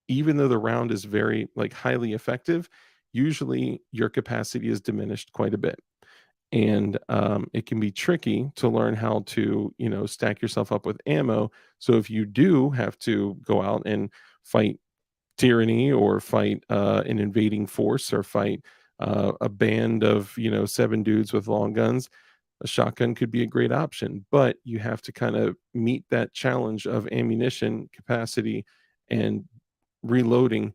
even though the round is very like highly effective, usually your capacity is diminished quite a bit. And it can be tricky to learn how to stack yourself up with ammo. So if you do have to go out and fight tyranny or fight an invading force or fight a band of 7 dudes with long guns, a shotgun could be a great option, but you have to kind of meet that challenge of ammunition capacity and reloading,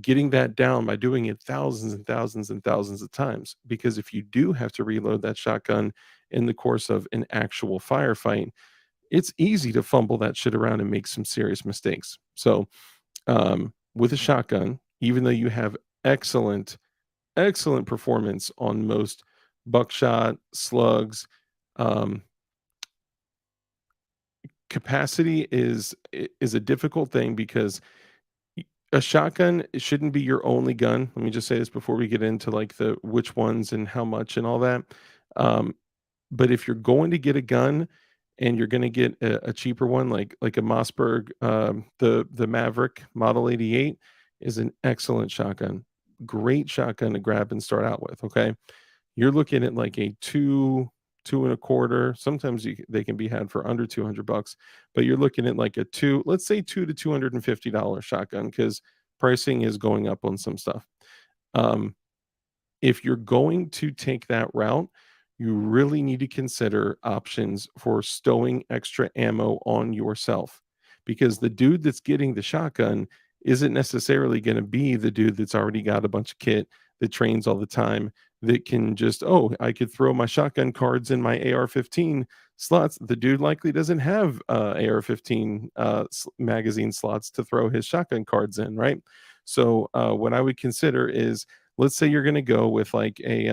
getting that down by doing it thousands and thousands and thousands of times. Because if you do have to reload that shotgun in the course of an actual firefight, it's easy to fumble that shit around and make some serious mistakes. So with a shotgun, even though you have excellent, excellent performance on most buckshot, slugs, um, capacity is a difficult thing because a shotgun shouldn't be your only gun. Let me just say this before we get into like the which ones and how much and all that. Um, but if you're going to get a gun and you're going to get a cheaper one, like a Mossberg, the Maverick Model 88 is an excellent shotgun, great shotgun to grab and start out with. Okay, you're looking at like a two and a quarter. Sometimes they can be had for under $200, but you're looking at like a two, let's say $200 to $250 shotgun because pricing is going up on some stuff. Um, if you're going to take that route, you really need to consider options for stowing extra ammo on yourself because the dude that's getting the shotgun isn't necessarily going to be the dude that's already got a bunch of kit that trains all the time that can just, oh, I could throw my shotgun cards in my AR-15 slots. The dude likely doesn't have AR-15 magazine slots to throw his shotgun cards in, right? So what I would consider is, let's say you're going to go with like a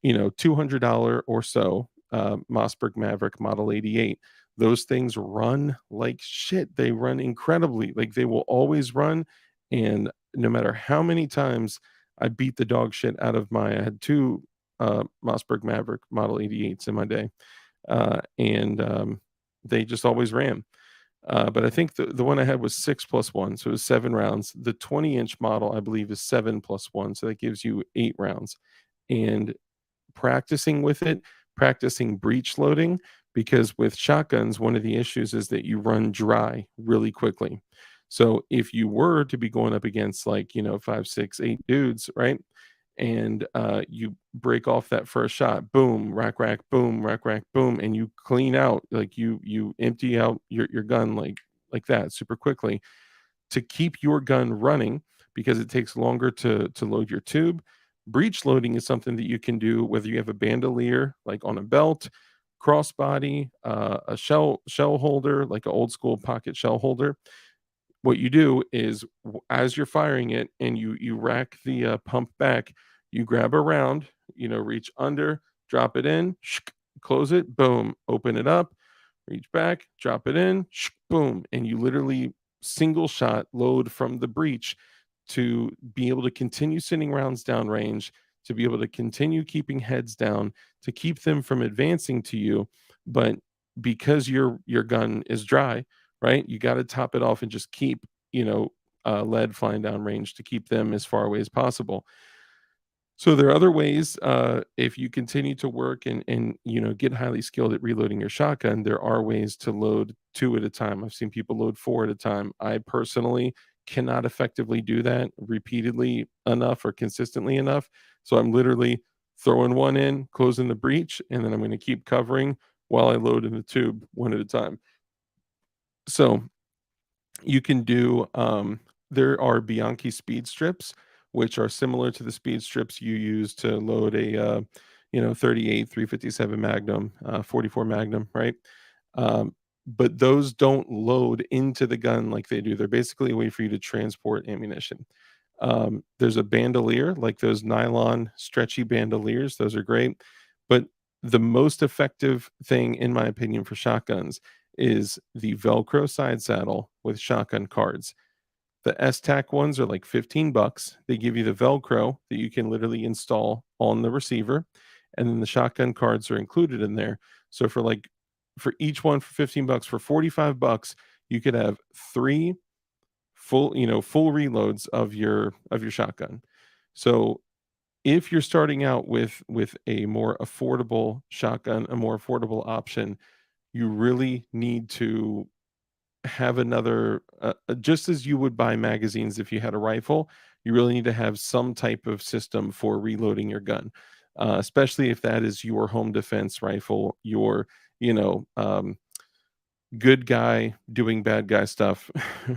$200 or so Mossberg Maverick Model 88. Those things run like shit. They run incredibly. Like they will always run. And no matter how many times I beat the dog shit out of I had 2 Mossberg Maverick Model 88s in my day. And they just always ran. But I think the one I had was 6 plus 1, so it was 7 rounds. The 20-inch model, I believe, is 7 plus 1, so that gives you 8 rounds. And practicing with it, practicing breech loading, because with shotguns, one of the issues is that you run dry really quickly. So if you were to be going up against, like, 5, 6, 8 dudes, right? And you break off that first shot, boom, boom, rack, boom, and you clean out, like you empty out your gun like that super quickly to keep your gun running because it takes longer to load your tube. Breech loading is something that you can do whether you have a bandolier like on a belt, crossbody, a shell holder, like an old school pocket shell holder. What you do is as you're firing it and you rack the pump back, you grab a round, reach under, drop it in, close it, boom, open it up, reach back, drop it in, boom, and you literally single shot load from the breech to be able to continue sending rounds downrange, to be able to continue keeping heads down, to keep them from advancing to you. But because your gun is dry, right? You got to top it off and just keep, lead flying down range to keep them as far away as possible. So there are other ways, if you continue to work and get highly skilled at reloading your shotgun, there are ways to load 2 at a time. I've seen people load 4 at a time. I personally cannot effectively do that repeatedly enough or consistently enough. So I'm literally throwing one in, closing the breech, and then I'm gonna keep covering while I load in the tube 1 at a time. So you can do there are Bianchi speed strips, which are similar to the speed strips you use to load a 38, 357 Magnum, 44 Magnum, right? But those don't load into the gun like they do. They're basically a way for you to transport ammunition. There's a bandolier, like those nylon stretchy bandoliers. Those are great. But the most effective thing, in my opinion, for shotguns is the Velcro side saddle with shotgun cards. The S-Tac ones are like 15 bucks. They give you the Velcro that you can literally install on the receiver, and then the shotgun cards are included in there. So for each one for 15 bucks, for 45 bucks, you could have 3 full reloads of your shotgun. So if you're starting out with a more affordable shotgun, a more affordable option, you really need to have another just as you would buy magazines if you had a rifle, you really need to have some type of system for reloading your gun, especially if that is your home defense rifle, your you know good guy doing bad guy stuff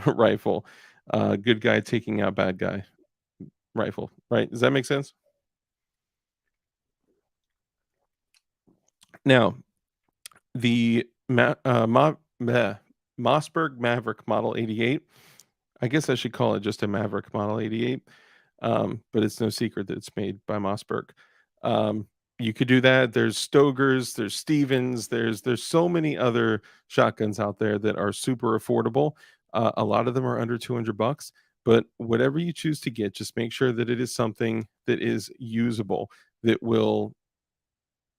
rifle, good guy taking out bad guy rifle, right? Does that make sense? Now, the Mossberg Maverick Model 88, I guess I should call it just a Maverick Model 88, but it's no secret that it's made by Mossberg. You could do that. There's Stogers, there's Stevens, there's so many other shotguns out there that are super affordable. A lot of them are under 200 bucks, but whatever you choose to get, just make sure that it is something that is usable, that will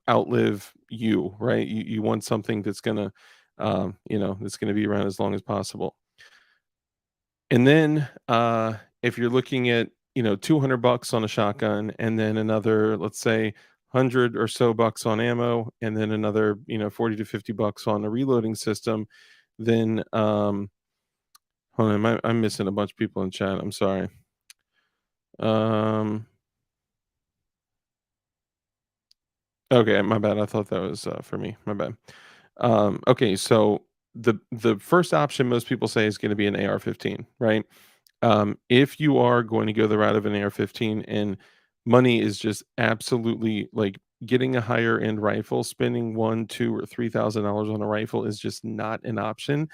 outlive you, right? You want something that's gonna, that's gonna be around as long as possible. And then, if you're looking at, 200 bucks on a shotgun and then another, let's say, 100 or so bucks on ammo, and then another, 40 to 50 bucks on a reloading system, then, hold on, I'm missing a bunch of people in chat. I'm sorry. Um, okay, my bad. I thought that was for me. My bad. Okay, so the first option most people say is going to be an AR-15, right? If you are going to go the route of an AR-15 and money is just absolutely like getting a higher end rifle, spending 1, 2, or $3,000 on a rifle is just not an option,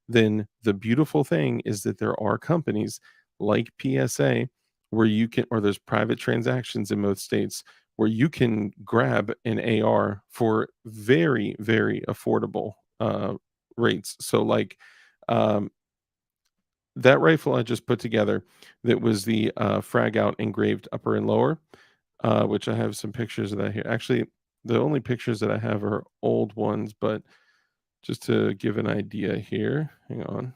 then the beautiful thing is that there are companies like PSA where you can, or there's private transactions in most states where you can grab an AR for very, very affordable rates. So like um, that rifle I just put together, that was the frag out engraved upper and lower, which I have some pictures of that here. Actually, the only pictures that I have are old ones, but Just to give an idea here. Hang on.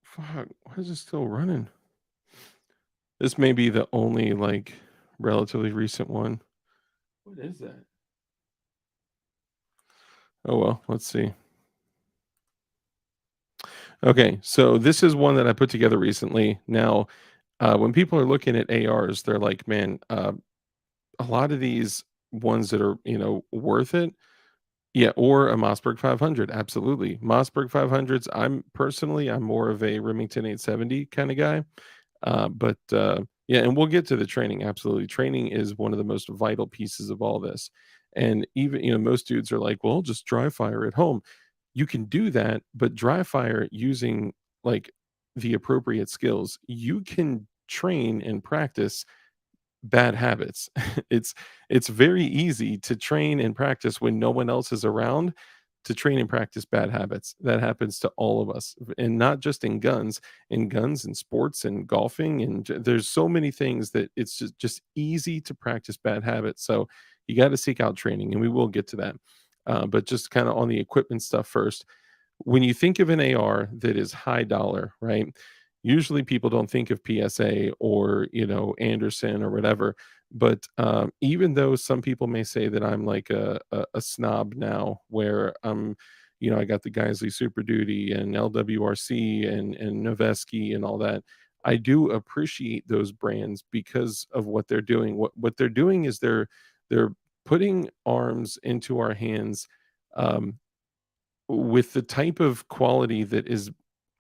Fuck, why is it still running? This may be the only, like, relatively recent one. What is that? Oh, well, let's see. Okay, so this is one that I put together recently. Now, when people are looking at ARs, they're like, "Man, a lot of these ones that are, worth it." Yeah, or a Mossberg 500, absolutely. Mossberg 500s, I'm more of a Remington 870 kinda guy. Yeah, and we'll get to the training. Absolutely, training is one of the most vital pieces of all this. And even most dudes are like, "Well, just dry fire at home." You can do that, but dry fire using like the appropriate skills, you can train and practice bad habits. It's it's very easy to train and practice when no one else is around to train and practice bad habits. That happens to all of us, and not just in guns and sports and golfing and there's so many things that it's just easy to practice bad habits. So you got to seek out training, and we will get to that. But just kind of on the equipment stuff first, when you think of an AR that is high dollar, right? Usually people don't think of PSA or, Anderson or whatever. But even though some people may say that I'm like a snob now, where I got the Geisley Super Duty and LWRC and Noveski and all that, I do appreciate those brands because of what they're doing. What they're doing is they're putting arms into our hands, um, with the type of quality that is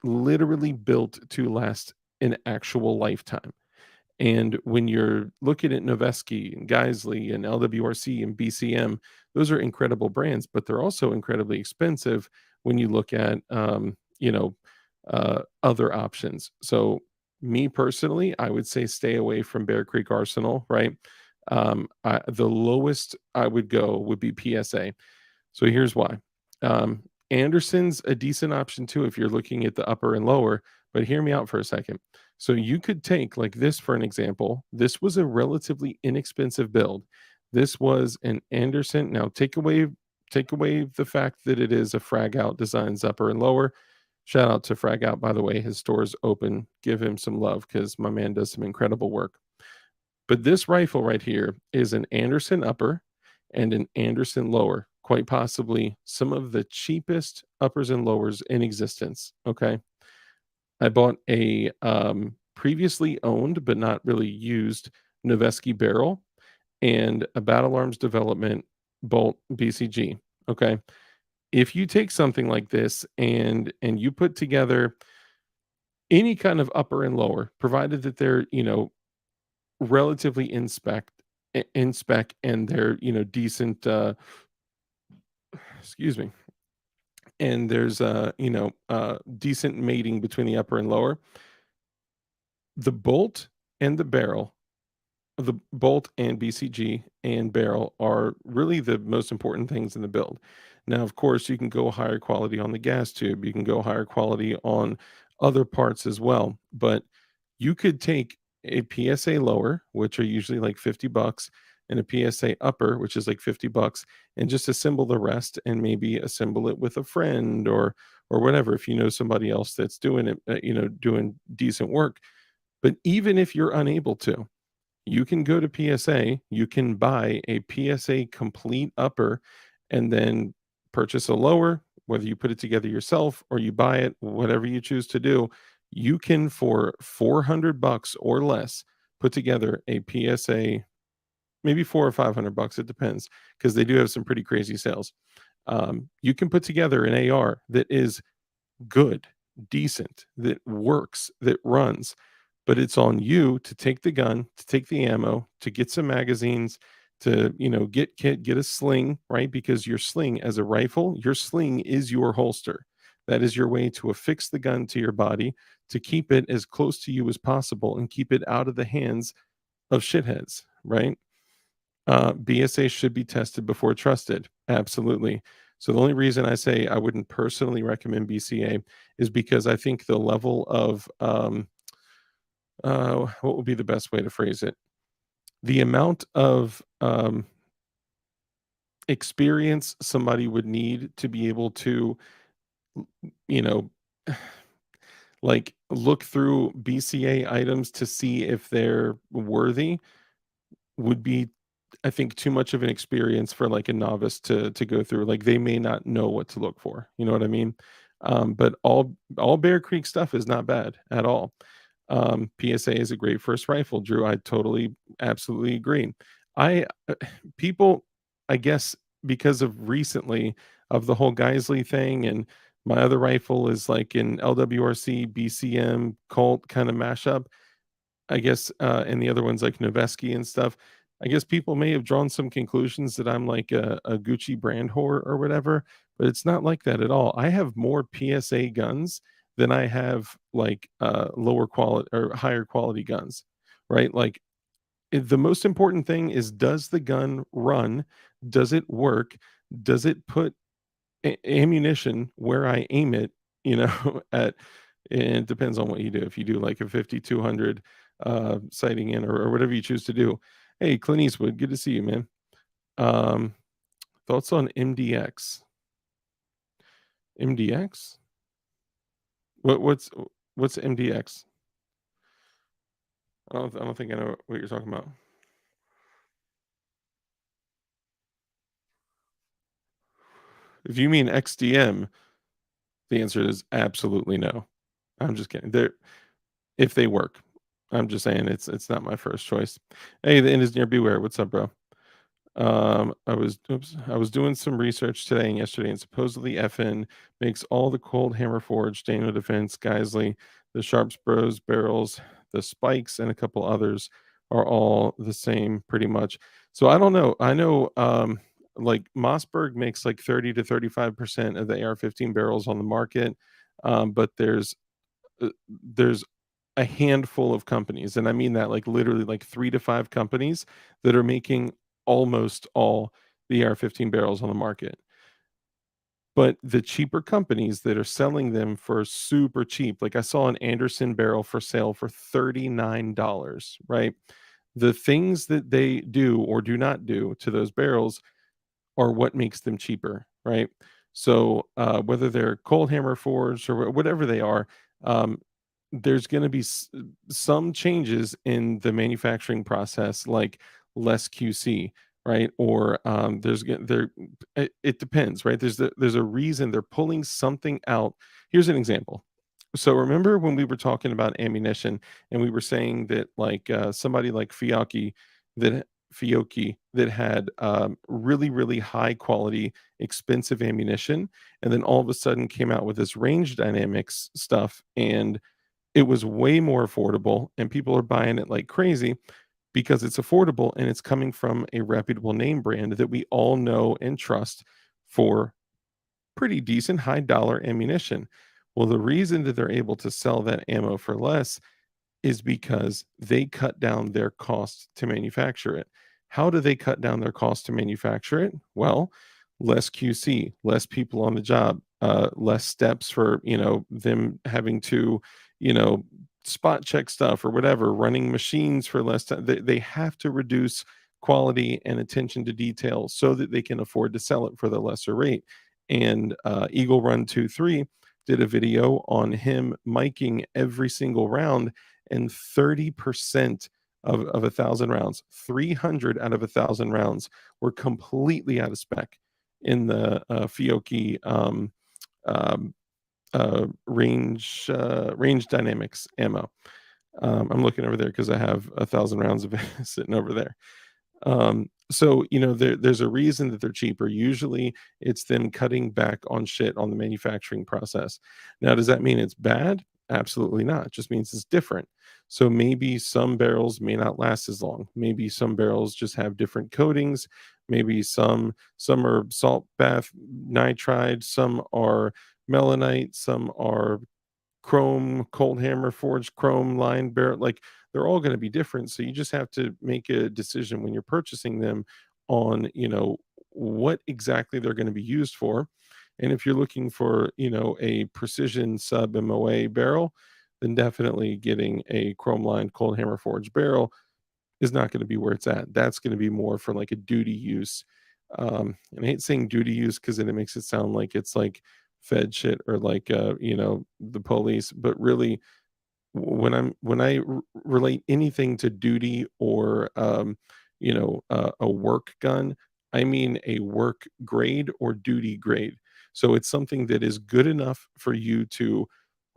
literally built to last an actual lifetime. And when you're looking at Noveski and Geisley and LWRC and BCM, those are incredible brands, but they're also incredibly expensive when you look at other options. So me personally, I would say stay away from Bear Creek Arsenal, right? The lowest I would go would be PSA. So here's why. Um, Anderson's a decent option too if you're looking at the upper and lower, but hear me out for a second. So you could take like this for an example. This was a relatively inexpensive build. This was an Anderson. Now take away the fact that it is a frag out designs upper and lower. Shout out to Frag Out, by the way. His store's open. Give him some love because my man does some incredible work. But this rifle right here is an Anderson upper and an Anderson lower, quite possibly some of the cheapest uppers and lowers in existence. Okay. I bought a previously owned but not really used Noveski barrel and a Battle Arms Development bolt BCG. Okay. If you take something like this and you put together any kind of upper and lower, provided that they're, relatively in spec and they're, decent, excuse me, and there's, decent mating between the upper and lower. The bolt and the barrel, the bolt and BCG and barrel are really the most important things in the build. Now, of course, you can go higher quality on the gas tube, you can go higher quality on other parts as well, but you could take a PSA lower, which are usually like 50 bucks, and a PSA upper, which is like 50 bucks, and just assemble the rest and maybe assemble it with a friend or whatever if you know somebody else that's doing it, doing decent work. But even if you're unable to, you can go to PSA, you can buy a PSA complete upper and then purchase a lower, whether you put it together yourself or you buy it, whatever you choose to do. You can for 400 bucks or less put together a PSA, maybe 4 or 500 bucks, it depends, because they do have some pretty crazy sales. You can put together an AR that is good, decent, that works, that runs. But it's on you to take the gun, to take the ammo, to get some magazines, to get a sling, right? Because your sling as a rifle, your sling is your holster. That is your way to affix the gun to your body, to keep it as close to you as possible and keep it out of the hands of shitheads, right? BSA should be tested before trusted. Absolutely. So the only reason I say I wouldn't personally recommend BCA is because I think the level of what would be the best way to phrase it? The amount of experience somebody would need to be able to, you know, like look through BCA items to see if they're worthy would be, I think, too much of an experience for like a novice to go through. Like they may not know what to look for. You know what I mean? But all Bear Creek stuff is not bad at all. PSA is a great first rifle, Drew. I totally, absolutely agree. I people, I guess, because of recently of the whole Geisley thing, and my other rifle is like an LWRC BCM Colt kind of mashup. I guess, and the other one's like Noveski and stuff. I guess people may have drawn some conclusions that I'm like a Gucci brand whore or whatever, but it's not like that at all. I have more PSA guns than I have like lower quality or higher quality guns, right? Like the most important thing is, does the gun run? Does it work? Does it put ammunition where I aim it, you know, at, and it depends on what you do. If you do like a 5200 sighting in, or whatever you choose to do. Hey, Clint Eastwood, good to see you, man. Um, thoughts on MDX? MDX? What's MDX? I don't think I know what you're talking about. If you mean XDM, the answer is absolutely no. I'm just kidding. They're, if they work. I'm just saying it's not my first choice. Hey, the engineer beware. What's up, bro? I was doing some research today and yesterday, and supposedly FN makes all the cold hammer forged, Dano Defense, Geisley, the Sharps Bros barrels, the spikes, and a couple others are all the same pretty much. So I don't know. I know like Mossberg makes like 30 to 35% of the AR-15 barrels on the market. But there's a handful of companies, and I mean that like literally like 3 to 5 companies that are making almost all the AR-15 barrels on the market. But the cheaper companies that are selling them for super cheap, like I saw an Anderson barrel for sale for $39, right? The things that they do or do not do to those barrels are what makes them cheaper, right? So whether they're cold hammer forged or whatever they are, um, there's going to be some changes in the manufacturing process, like less QC, right? Or there, it depends, right? There's a reason they're pulling something out. Here's an example. So remember when we were talking about ammunition, and we were saying that like somebody like Fiocchi that had really high quality, expensive ammunition, and then all of a sudden came out with this range dynamics stuff, and it was way more affordable, and people are buying it like crazy because it's affordable and it's coming from a reputable name brand that we all know and trust for pretty decent high dollar ammunition. Well, the reason that they're able to sell that ammo for less is because they cut down their cost to manufacture it. How do they cut down their cost to manufacture it? Well, less QC, less people on the job, less steps for, you know, them having to, you know, spot check stuff or whatever, running machines for less time. They have to reduce quality and attention to detail so that they can afford to sell it for the lesser rate. And Eagle Run 23 did a video on him miking every single round, and 30% of 1,000 rounds, 300 out of 1,000 rounds were completely out of spec in the Fiocchi um, range dynamics ammo. I'm looking over there because I have 1,000 rounds of it sitting over there. So you know, there's a reason that they're cheaper. Usually it's them cutting back on shit on the manufacturing process. Now, does that mean it's bad? Absolutely not. It just means it's different. So maybe some barrels may not last as long. Maybe some barrels just have different coatings. Maybe some are salt bath nitride, some are melanite, some are chrome, cold hammer forged chrome line barrel. Like they're all going to be different. So you just have to make a decision when you're purchasing them on, you know, what exactly they're going to be used for. And if you're looking for, you know, a precision sub MOA barrel, then definitely getting a chrome lined cold hammer forged barrel is not going to be where it's at. That's going to be more for like a duty use. And I hate saying duty use because then it makes it sound like it's like Fed shit or like the police. But really, when I relate anything to duty or a work gun, I mean a work grade or duty grade. So it's something that is good enough for you to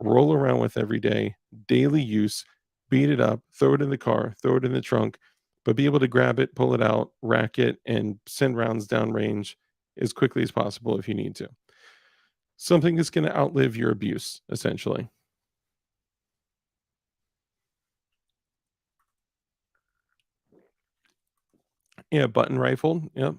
roll around with every day, daily use, beat it up, throw it in the car, throw it in the trunk, but be able to grab it, pull it out, rack it, and send rounds downrange as quickly as possible if you need to. Something that's going to outlive your abuse, essentially. Yeah, button rifle. Yep.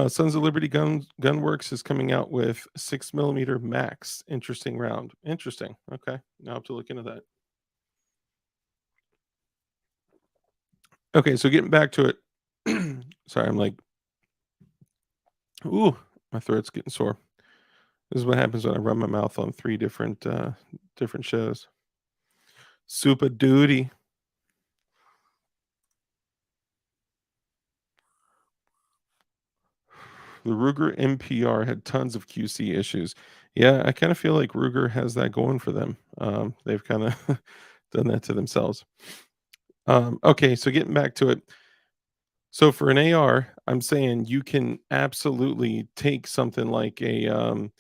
Sons of Liberty Gunworks is coming out with 6 millimeter max. Interesting round. Interesting. Okay, now I have to look into that. Okay, so getting back to it. Sorry, I'm like, ooh, my throat's getting sore. This is what happens when I run my mouth on three different shows. Super duty. The Ruger MPR had tons of QC issues. Yeah, I kind of feel like Ruger has that going for them. They've kind of done that to themselves. Okay, so getting back to it. So for an AR, I'm saying you can absolutely take something like an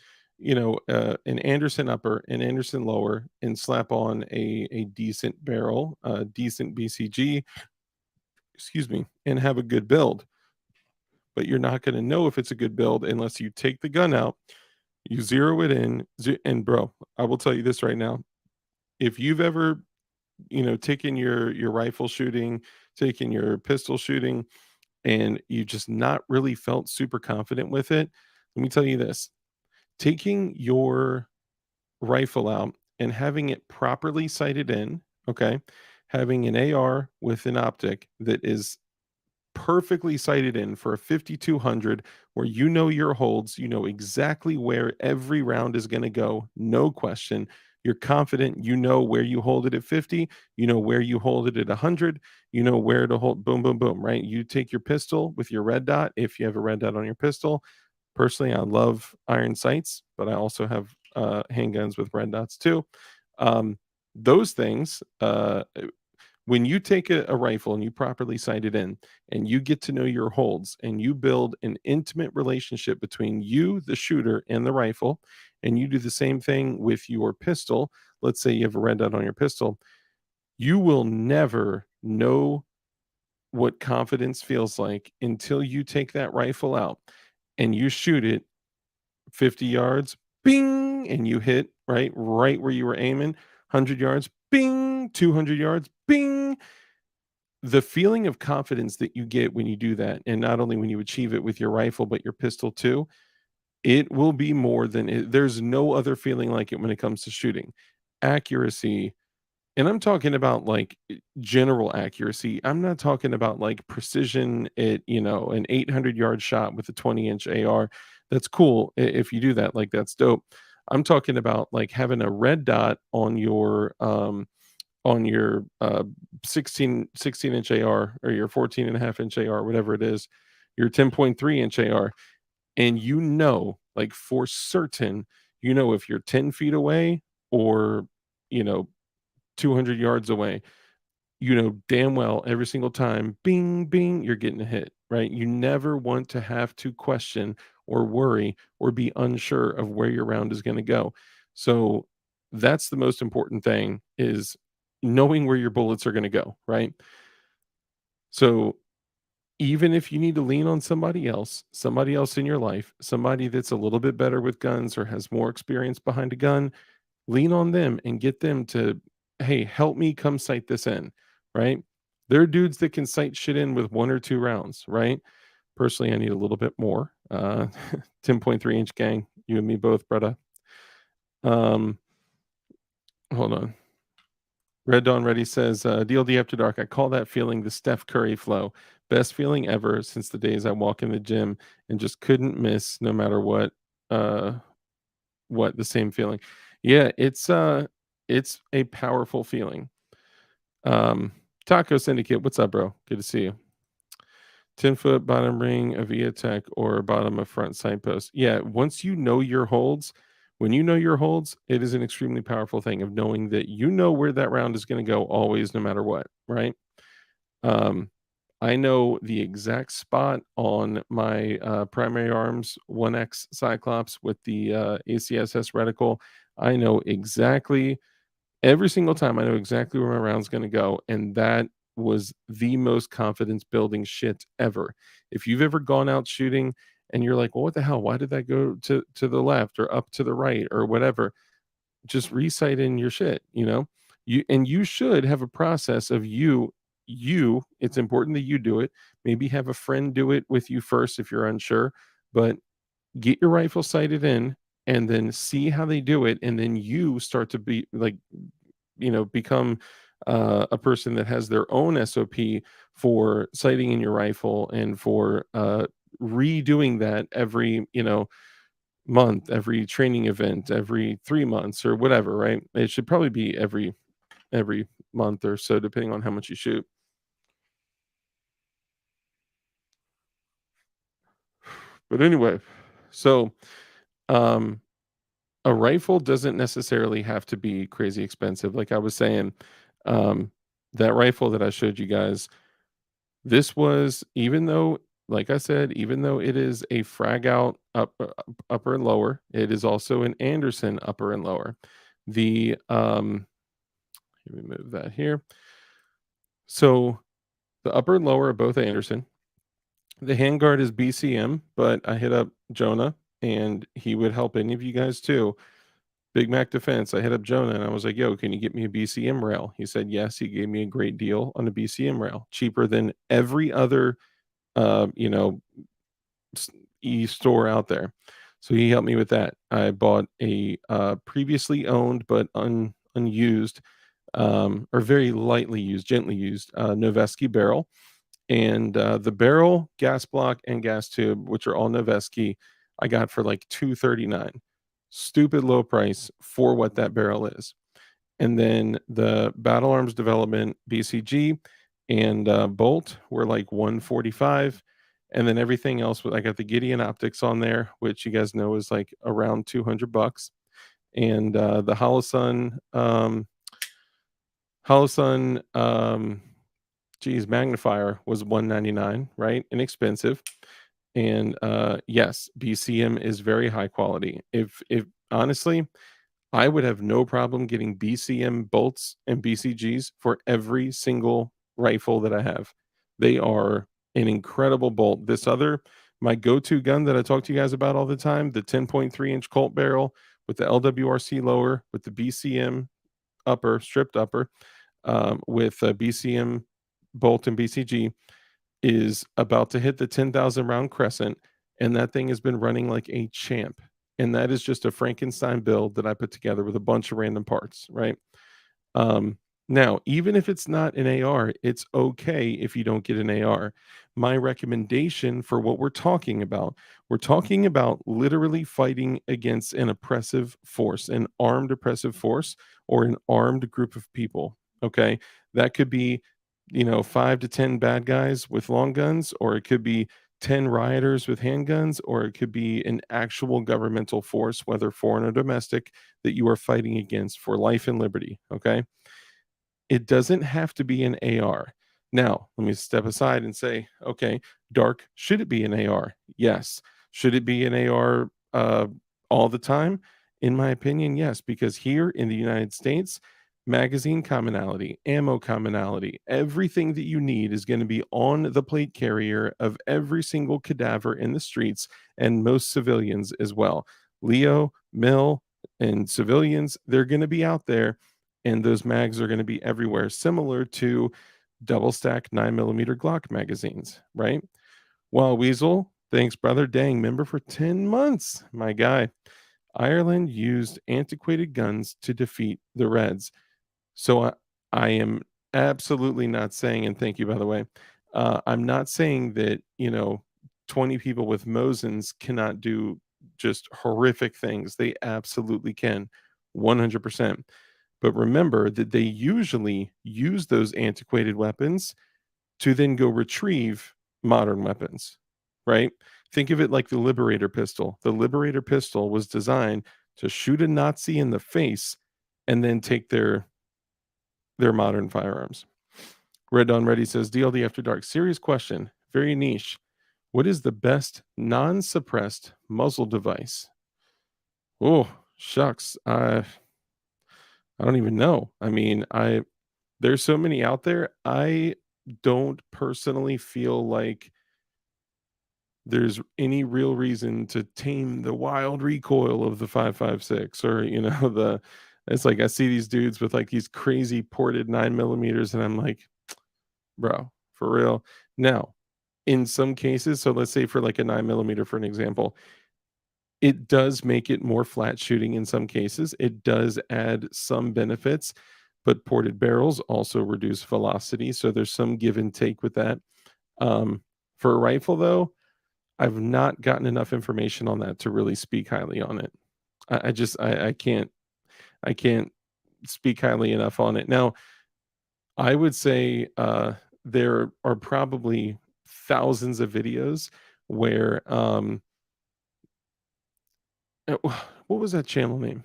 Anderson upper, an Anderson lower, and slap on a decent barrel, a decent BCG, excuse me, and have a good build. But you're not going to know if it's a good build unless you take the gun out, you zero it in, and bro, I will tell you this right now: if you've ever, taken your rifle shooting, taken your pistol shooting and you just not really felt super confident with it, let me tell you this: taking your rifle out and having it properly sighted in, okay, having an AR with an optic that is perfectly sighted in for a 5200 where you know your holds, you know exactly where every round is going to go, no question. You're confident, you know where you hold it at 50, you know where you hold it at 100, you know where to hold boom boom boom, right? You take your pistol with your red dot if you have a red dot on your pistol. Personally, I love iron sights, but I also have handguns with red dots too. Um, those things when you take a rifle and you properly sight it in and you get to know your holds and you build an intimate relationship between you, the shooter, and the rifle, and you do the same thing with your pistol, let's say you have a red dot on your pistol, you will never know what confidence feels like until you take that rifle out and you shoot it 50 yards, bing, and you hit right where you were aiming, 100 yards, bing, 200 yards, bing. The feeling of confidence that you get when you do that, and not only when you achieve it with your rifle, but your pistol too, it will be more than there's no other feeling like it when it comes to shooting. Accuracy, and I'm talking about like general accuracy. I'm not talking about like precision at, an 800-yard shot with a 20-inch AR. That's cool if you do that, like that's dope. I'm talking about like having a red dot on your 16-inch AR or your 14.5-inch AR, whatever it is, your 10.3-inch AR, and like for certain, if you're 10 feet away or, you know, 200 yards away, damn well every single time, bing, bing, you're getting a hit, right? You never want to have to question or worry or be unsure of where your round is going to go. So that's the most important thing is knowing where your bullets are going to go, right? So even if you need to lean on somebody else in your life, somebody that's a little bit better with guns or has more experience behind a gun, lean on them and get them to, hey, help me come sight this in, right? There are dudes that can sight shit in with 1 or 2 rounds, right? Personally, I need a little bit more. 10.3-inch gang, you and me both, brother. Um, hold on. Red Dawn Ready says, DLD After Dark, I call that feeling the Steph Curry flow. Best feeling ever since the days I walk in the gym and just couldn't miss no matter what the same feeling. Yeah, it's It's a powerful feeling. Um, Taco Syndicate, what's up, bro? Good to see you. 10-foot bottom ring, a Via Tech, or bottom of front signpost. Yeah, once you know your holds, when you know your holds, it is an extremely powerful thing of knowing that you know where that round is going to go always, no matter what, right? Um, I know the exact spot on my primary arms 1X Cyclops with the ACSS reticle. I know exactly every single time. I know exactly where my round's going to go, and that was the most confidence building shit ever. If you've ever gone out shooting and you're like, "Well, what the hell? Why did that go to the left or up to the right or whatever?" Just recite in your shit, you know? You should have a process of it's important that you do it. Maybe have a friend do it with you first if you're unsure, but get your rifle sighted in and then see how they do it, and then you start to be like, become a person that has their own SOP for sighting in your rifle and for redoing that every, month, every training event, every 3 months or whatever, right? It should probably be every month or so, depending on how much you shoot. But anyway, so um, a rifle doesn't necessarily have to be crazy expensive. Like I was saying, um, that rifle that I showed you guys, this was, even though, like I said, even though it is a frag out upper and lower, it is also an Anderson upper and lower. The Let me move that here. So the upper and lower are both Anderson. The handguard is BCM, but I hit up Jonah and he would help any of you guys too. Big Mac Defense. I hit up Jonah and I was like, yo, can you get me a BCM rail? He said yes. He gave me a great deal on a BCM rail, cheaper than every other uh, you know, e-store out there. So he helped me with that. I bought a previously owned but unused, or very lightly used, gently used Noveski barrel, and the barrel, gas block, and gas tube, which are all Noveski, I got for like 239. Stupid low price for what that barrel is. And then the Battle Arms Development BCG and Bolt were like 145. And then everything else, I got the Gideon optics on there, which you guys know is like around 200 bucks. And the Holosun, Holosun, geez, magnifier was 199, right? Inexpensive. And yes, BCM is very high quality. If honestly, I would have no problem getting BCM bolts and BCGs for every single rifle that I have. They are an incredible bolt. My go-to gun that I talk to you guys about all the time, the 10.3-inch Colt barrel with the LWRC lower, with the BCM upper, stripped upper, with BCM bolt and BCG, is about to hit the 10,000 round crescent, and that thing has been running like a champ. And that is just a Frankenstein build that I put together with a bunch of random parts, right? Now, even if it's not an AR, it's okay if you don't get an AR. My recommendation for what we're talking about literally fighting against an oppressive force, an armed oppressive force, or an armed group of people. Okay. That could be, 5 to 10 bad guys with long guns, or it could be 10 rioters with handguns, or it could be an actual governmental force, whether foreign or domestic, that you are fighting against for life and liberty. Okay, it doesn't have to be an AR. Now, let me step aside and say, okay, Dark, should it be an AR? Yes. Should it be an AR all the time? In my opinion, yes, because here in the United States, magazine commonality, ammo commonality, everything that you need is going to be on the plate carrier of every single cadaver in the streets and most civilians as well. Leo, Mill, and civilians, they're going to be out there, and those mags are going to be everywhere, similar to double stack 9mm Glock magazines, right? Well, Weasel, thanks, brother. Dang, member for 10 months, my guy. Ireland used antiquated guns to defeat the Reds. So I am absolutely not saying, and thank you, by the way, I'm not saying that, 20 people with Mosins cannot do just horrific things. They absolutely can, 100%. But remember that they usually use those antiquated weapons to then go retrieve modern weapons, right? Think of it like the Liberator pistol. The Liberator pistol was designed to shoot a Nazi in the face and then take their modern firearms. Red Dawn Ready says DLD After Dark. Serious question, very niche. What is the best non-suppressed muzzle device? Oh, shucks. I don't even know. I mean, there's so many out there. I don't personally feel like there's any real reason to tame the wild recoil of the 5.56 or, the it's like I see these dudes with like these crazy ported 9 millimeters and I'm like, bro, for real. Now, in some cases, so let's say for like a 9 millimeter, for an example, it does make it more flat shooting in some cases. It does add some benefits, but ported barrels also reduce velocity. So there's some give and take with that. For a rifle, though, I've not gotten enough information on that to really speak highly on it. I just I can't speak highly enough on it. Now, I would say there are probably thousands of videos where what was that channel name?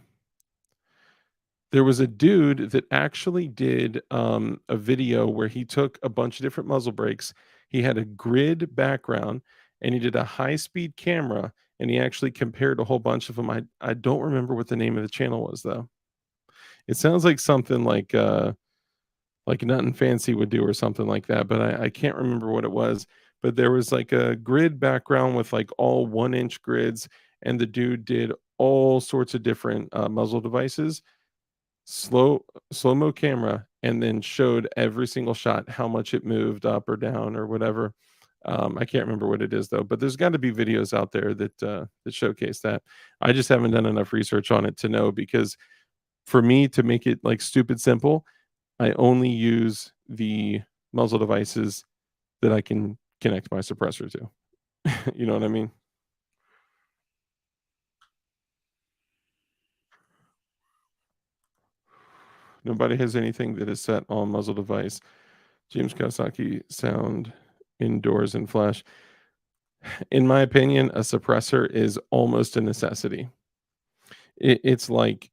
There was a dude that actually did a video where he took a bunch of different muzzle brakes. He had a grid background and he did a high speed camera and he actually compared a whole bunch of them. I don't remember what the name of the channel was though. It sounds like Nothing Fancy would do or something like that, but I can't remember what it was. But there was like a grid background with like all 1 inch grids, and the dude did all sorts of different muzzle devices, slow-mo camera, and then showed every single shot how much it moved up or down or whatever. I can't remember what it is though, but there's got to be videos out there that showcase that. I just haven't done enough research on it to know, because for me to make it like stupid simple, I only use the muzzle devices that I can connect my suppressor to. You know what I mean? Nobody has anything that is set on muzzle device. James Kawasaki sound indoors and flash. In my opinion, a suppressor is almost a necessity. It's like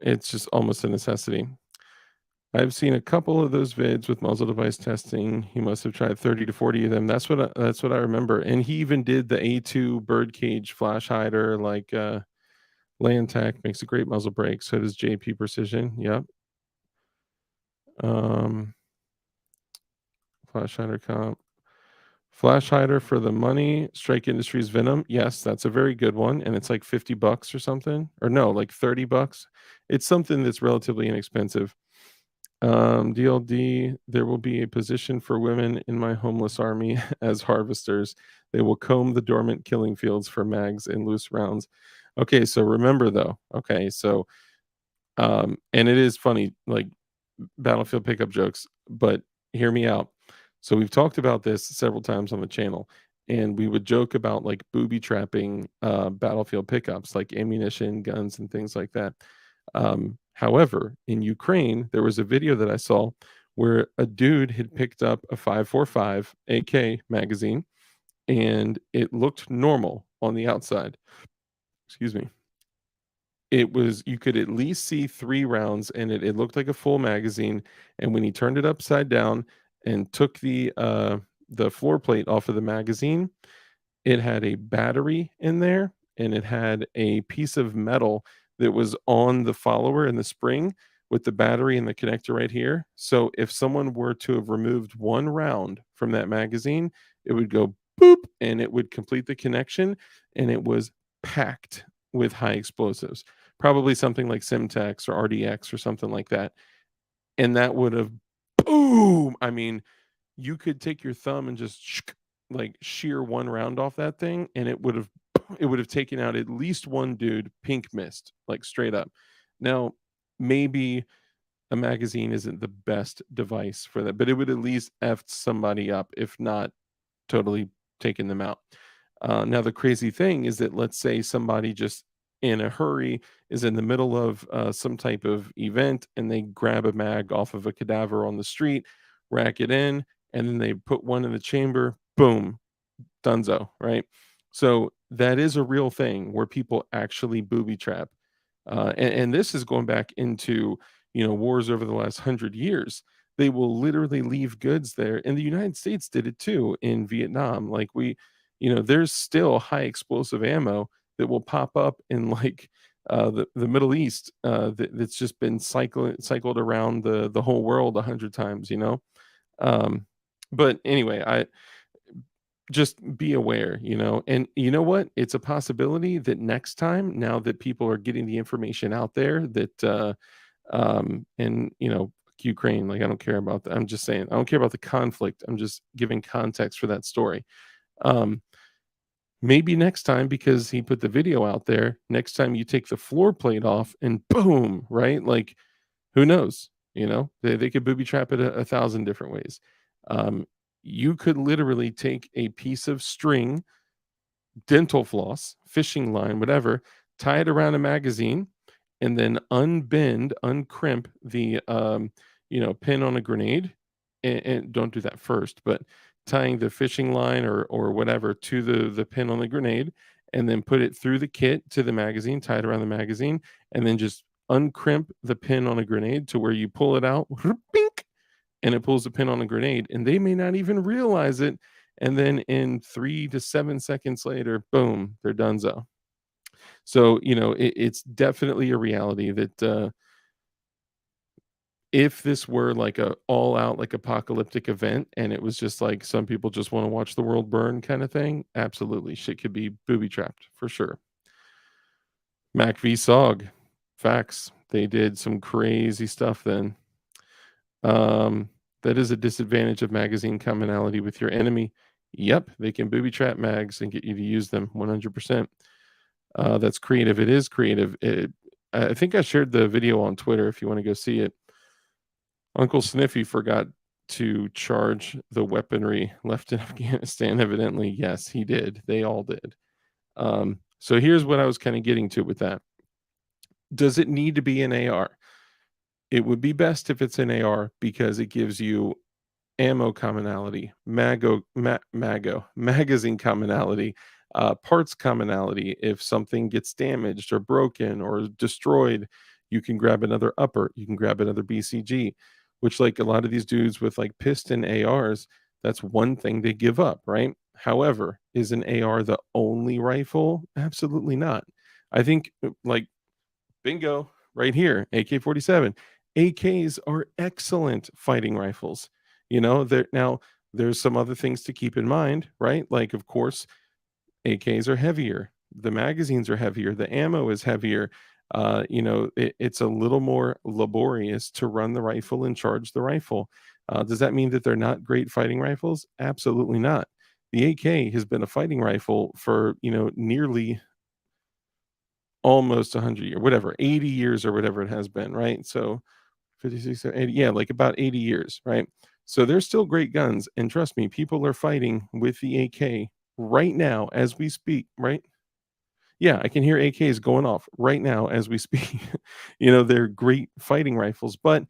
it's just almost a necessity. I've seen a couple of those vids with muzzle device testing. He must have tried 30 to 40 of them. That's what I remember. And he even did the A2 birdcage flash hider, like Landtech makes a great muzzle brake. So does JP Precision. Yep. Um, flash hider comp. Flash hider for the money. Strike Industries Venom. Yes, that's a very good one. And it's like $50 or something. Or no, like $30. It's something that's relatively inexpensive. DLD, there will be a position for women in my homeless army as harvesters. They will comb the dormant killing fields for mags and loose rounds. Okay, so remember though. Okay, so and it is funny, like battlefield pickup jokes, but hear me out. So we've talked about this several times on the channel, and we would joke about like booby trapping battlefield pickups, like ammunition, guns, and things like that. However, in Ukraine, there was a video that I saw where a dude had picked up a 5.45 AK magazine, and it looked normal on the outside. Excuse me. It was, you could at least see 3 rounds, and it looked like a full magazine. And when he turned it upside down and took the floor plate off of the magazine, it had a battery in there, and it had a piece of metal that was on the follower and the spring with the battery and the connector right here. So if someone were to have removed 1 round from that magazine, it would go boop and it would complete the connection, and it was packed with high explosives. Probably something like Simtex or RDX or something like that. And that would have boom. I mean, you could take your thumb and just like shear 1 round off that thing, and it would have taken out at least one dude, pink mist, like straight up. Now, maybe a magazine isn't the best device for that, but it would at least f somebody up, if not totally taken them out. Now, the crazy thing is that let's say somebody just in a hurry, is in the middle of some type of event, and they grab a mag off of a cadaver on the street, rack it in, and then they put one in the chamber. Boom, Dunzo, right? So that is a real thing where people actually booby trap, and this is going back into wars over the last 100 years. They will literally leave goods there, and the United States did it too in Vietnam. Like there's still high explosive ammo that will pop up in like the Middle East that's just been cycled around the whole world 100 times. Um, but anyway, I just be aware, and you know what? It's a possibility that next time, now that people are getting the information out there, that and Ukraine, like I don't care about that. I'm just saying I don't care about the conflict. I'm just giving context for that story. Um, Maybe next time, because he put the video out there, next time you take the floor plate off and boom, right? Like who knows? They could booby trap it a thousand different ways. Um, you could literally take a piece of string, dental floss, fishing line, whatever, tie it around a magazine, and then uncrimp the pin on a grenade. And don't do that first, but tying the fishing line or whatever to the pin on the grenade, and then put it through the kit to the magazine, tie it around the magazine, and then just uncrimp the pin on a grenade to where you pull it out, bink, and it pulls the pin on a grenade, and they may not even realize it. And then in 3 to 7 seconds later, boom, they're donezo. So, it's definitely a reality that if this were like a all out like apocalyptic event and it was just like some people just want to watch the world burn kind of thing, absolutely shit could be booby trapped for sure. Mac v Sog, facts. They did some crazy stuff then. Um, that is a disadvantage of magazine commonality with your enemy. Yep, they can booby trap mags and get you to use them 100%. That's creative. It is creative. I think I shared the video on Twitter if you want to go see it. Uncle Sniffy forgot to charge the weaponry left in Afghanistan. Evidently, yes, he did. They all did. So here's what I was kind of getting to with that. Does it need to be an AR? It would be best if it's an AR because it gives you ammo commonality, magazine commonality, parts commonality. If something gets damaged or broken or destroyed, you can grab another upper, you can grab another BCG, which like a lot of these dudes with like piston ARs, that's one thing they give up, right? However, is an AR the only rifle? Absolutely not. I think like bingo right here, AK-47. AKs are excellent fighting rifles. There now there's some other things to keep in mind, right? Like of course, AKs are heavier. The magazines are heavier. The ammo is heavier. It's a little more laborious to run the rifle and charge the rifle. Does that mean that they're not great fighting rifles? Absolutely not. The AK has been a fighting rifle for, nearly almost 100 years, whatever, 80 years or whatever it has been, right? So 56, 80, yeah, like about 80 years, right? So they're still great guns. And trust me, people are fighting with the AK right now as we speak, right? Yeah, I can hear AKs going off right now as we speak. They're great fighting rifles, but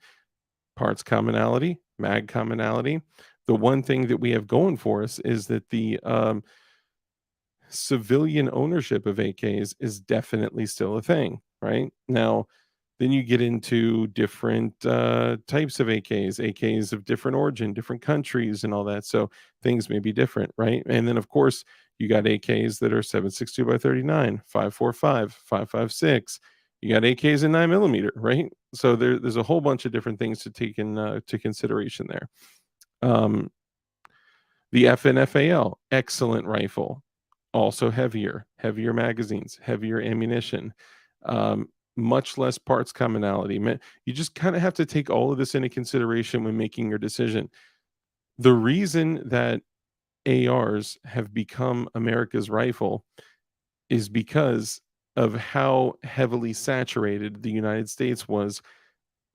parts commonality, mag commonality. The one thing that we have going for us is that the civilian ownership of AKs is definitely still a thing, right? Now, then you get into different types of AKs of different origin, different countries, and all that. So things may be different, right? And then, of course, you got AKs that are 7.62 by 39, 5.45, 5.56. You got AKs in 9mm, right? So there's a whole bunch of different things to take into consideration there. The FNFAL, excellent rifle, also heavier magazines, heavier ammunition, much less parts commonality. You just kind of have to take all of this into consideration when making your decision. The reason that ARs have become America's rifle is because of how heavily saturated the United States was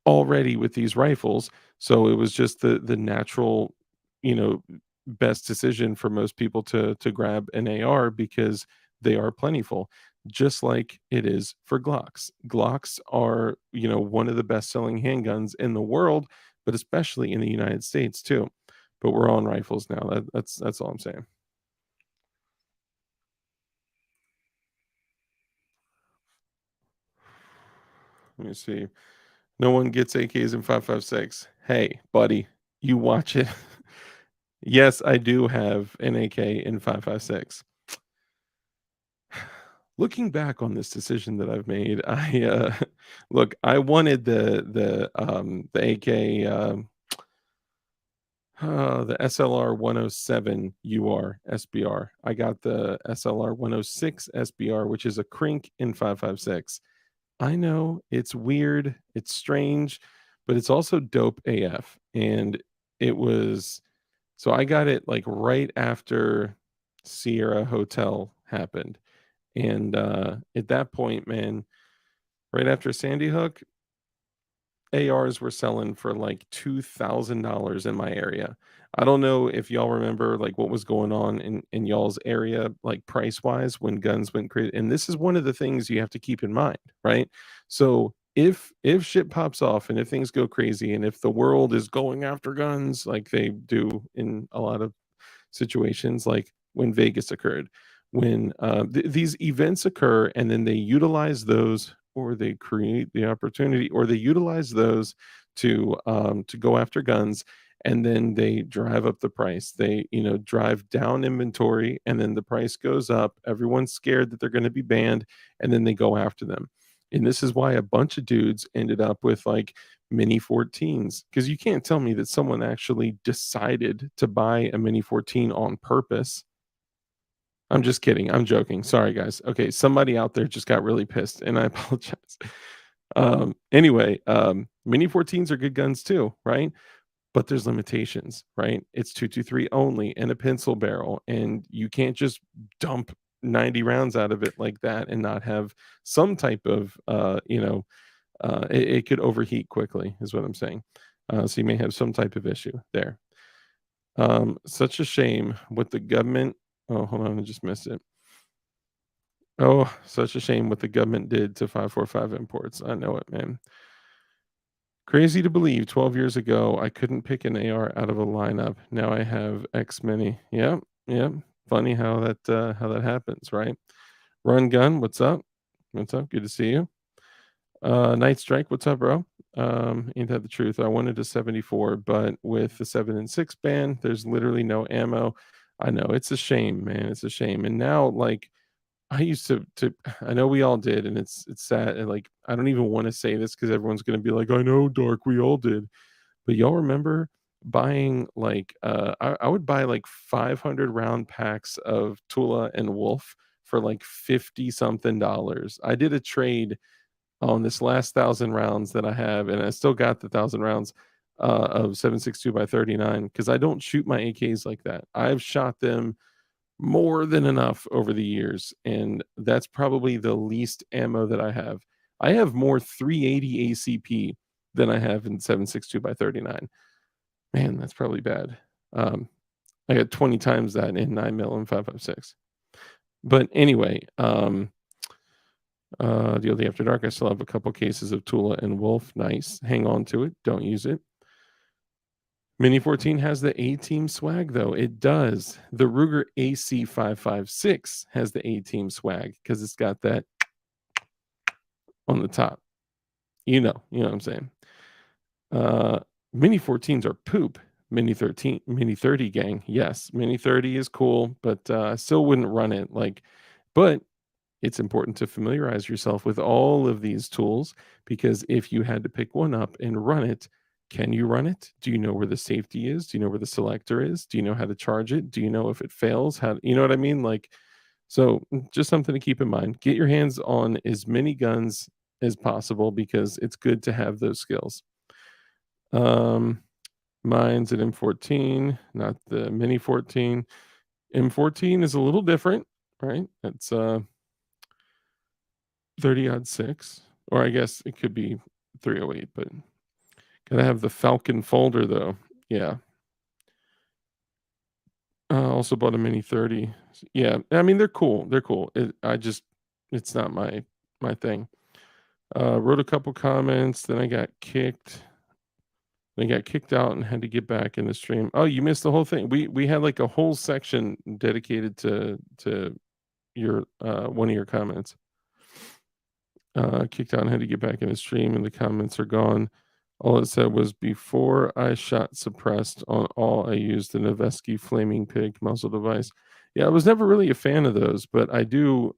already with these rifles. So it was just the natural, you know, best decision for most people to grab an AR because they are plentiful. just like it is for Glocks. Glocks are, one of the best-selling handguns in the world, but especially in the United States too. But we're on rifles now. That's all I'm saying. Let me see. No one gets AKs in 5.56. Hey, buddy, you watch it. Yes, I do have an AK in 5.56. Looking back on this decision that I've made, look, I wanted the AK, the SLR 107 UR SBR. I got the SLR 106 SBR, which is a crink in 5.56. I know it's weird, it's strange, but it's also dope AF. And it was so I got it like right after Sierra Hotel happened. And at that point, man, right after Sandy Hook, ARs were selling for like $2,000 in my area. I don't know if y'all remember like what was going on in y'all's area, like price wise when guns went crazy. And this is one of the things you have to keep in mind, right? So if shit pops off and if things go crazy and if the world is going after guns like they do in a lot of situations like when Vegas occurred, when these events occur and then they utilize those or they create the opportunity or they utilize those to go after guns and then they drive up the price. They, drive down inventory and then the price goes up. Everyone's scared that they're going to be banned and then they go after them. And this is why a bunch of dudes ended up with like Mini 14s because you can't tell me that someone actually decided to buy a Mini 14 on purpose. I'm just kidding. I'm joking. Sorry, guys. Okay, somebody out there just got really pissed, and I apologize. Anyway, Mini 14s are good guns too, right? But there's limitations, right? It's 223 only and a pencil barrel, and you can't just dump 90 rounds out of it like that and not have some type of, it could overheat quickly, is what I'm saying. So you may have some type of issue there. Such a shame what the government. Oh, hold on, I just missed it. Oh, such a shame what the government did to 545 imports. I know it, man. Crazy to believe 12 years ago I couldn't pick an AR out of a lineup. Now I have X many. Yep, yep. Funny how that happens, right? Run gun, what's up? What's up? Good to see you. Night Strike, what's up, bro? Ain't that the truth? I wanted a 74, but with the 7 and 6 ban, there's literally no ammo. I know it's a shame, man. It's a shame. And now, like, I used to I know we all did, and it's sad. And like, I don't even want to say this because everyone's gonna be like, I know, Dark, we all did. But y'all remember buying like I would buy like 500 round packs of Tula and Wolf for like 50 something dollars. I did a trade on this last 1,000 rounds that I have, and I still got the 1,000 rounds of 7.62 by 39 because I don't shoot my AKs like that. I've shot them more than enough over the years, and that's probably the least ammo that I have. I have more 380 ACP than I have in 7.62 by 39. Man, that's probably bad. I got 20 times that in 9 mil and 5.56. But anyway, DLD After Dark, I still have a couple cases of Tula and Wolf. Nice. Hang on to it. Don't use it. Mini 14 has the A Team swag, though. It does. The Ruger AC556 has the A Team swag because it's got that on the top. You know what I'm saying. Uh, Mini 14s are poop. Mini 13, Mini 30 gang. Yes, Mini 30 is cool, but I still wouldn't run it. But it's important to familiarize yourself with all of these tools because if you had to pick one up and run it, can you run it? Do you know where the safety is? Do you know where the selector is? Do you know how to charge it? Do you know if it fails? How you know what I mean? Just something to keep in mind. Get your hands on as many guns as possible because it's good to have those skills. Mine's an M14, not the Mini 14. M14 is a little different, right? It's 30-06, or I guess it could be 308, but gotta have the Falcon folder though. Yeah. Also bought a Mini 30. Yeah, I mean they're cool. They're cool. I just it's not my thing. Wrote a couple comments, then I got kicked. They got kicked out and had to get back in the stream. Oh, you missed the whole thing. We had like a whole section dedicated to your one of your comments. Kicked out and had to get back in the stream, and the comments are gone. All it said was, "Before I shot suppressed on all, I used the Noveski Flaming Pig muzzle device." Yeah, I was never really a fan of those, but I do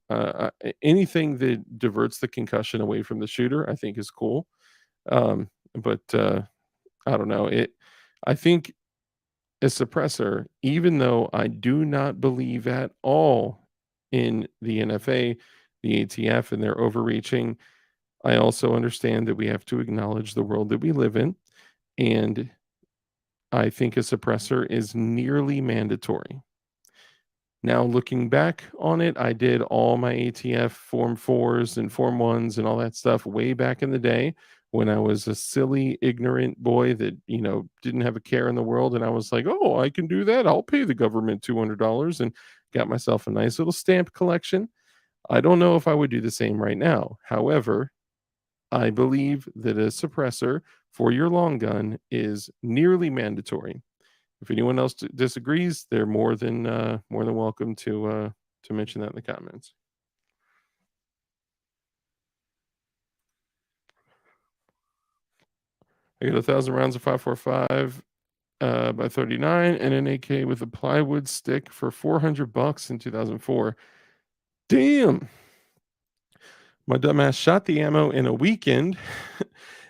anything that diverts the concussion away from the shooter, I think is cool. But I don't know. I think a suppressor, even though I do not believe at all in the NFA, the ATF, and their overreaching, I also understand that we have to acknowledge the world that we live in. And I think a suppressor is nearly mandatory. Now, looking back on it, I did all my ATF Form 4s and Form 1s and all that stuff way back in the day when I was a silly, ignorant boy that, didn't have a care in the world. And I was like, oh, I can do that. I'll pay the government $200 and got myself a nice little stamp collection. I don't know if I would do the same right now. However, I believe that a suppressor for your long gun is nearly mandatory. If anyone else disagrees, they're more than welcome to mention that in the comments. I got 1,000 rounds of 5.45 by 39 and an AK with a plywood stick for $400 in 2004. Damn. My dumbass shot the ammo in a weekend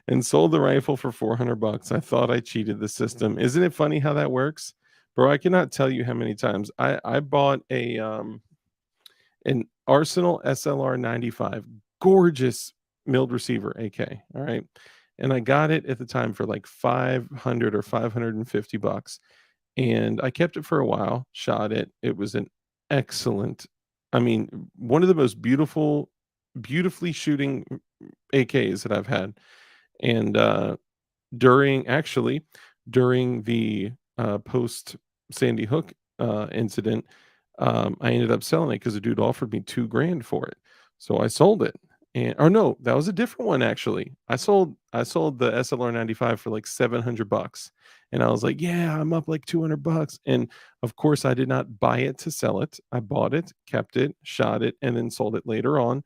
and sold the rifle for $400. I thought I cheated the system. Isn't it funny how that works? Bro, I cannot tell you how many times I bought an Arsenal SLR 95, gorgeous milled receiver AK, all right? And I got it at the time for like 500 or $550. And I kept it for a while, shot it. It was an excellent, I mean, one of the most beautifully shooting AKs that I've had. And during the post Sandy Hook incident, I ended up selling it because the dude offered me 2 grand for it. So I sold it. And or no, that was a different one actually. I sold the SLR 95 for like $700. And I was like, yeah, I'm up like $200. And of course, I did not buy it to sell it. I bought it, kept it, shot it, and then sold it later on.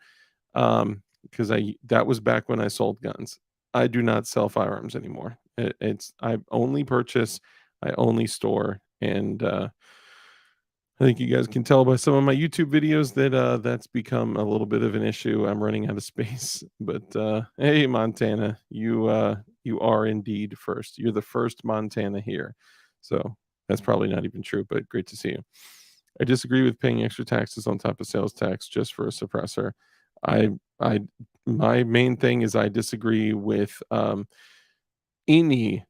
Because I that was back when I sold guns. I do not sell firearms anymore. I only purchase, I only store, and I think you guys can tell by some of my YouTube videos that that's become a little bit of an issue. I'm running out of space, but hey, Montana, you are indeed first. You're the first Montana here, so that's probably not even true, but great to see you. I disagree with paying extra taxes on top of sales tax just for a suppressor. I I my main thing is I disagree with any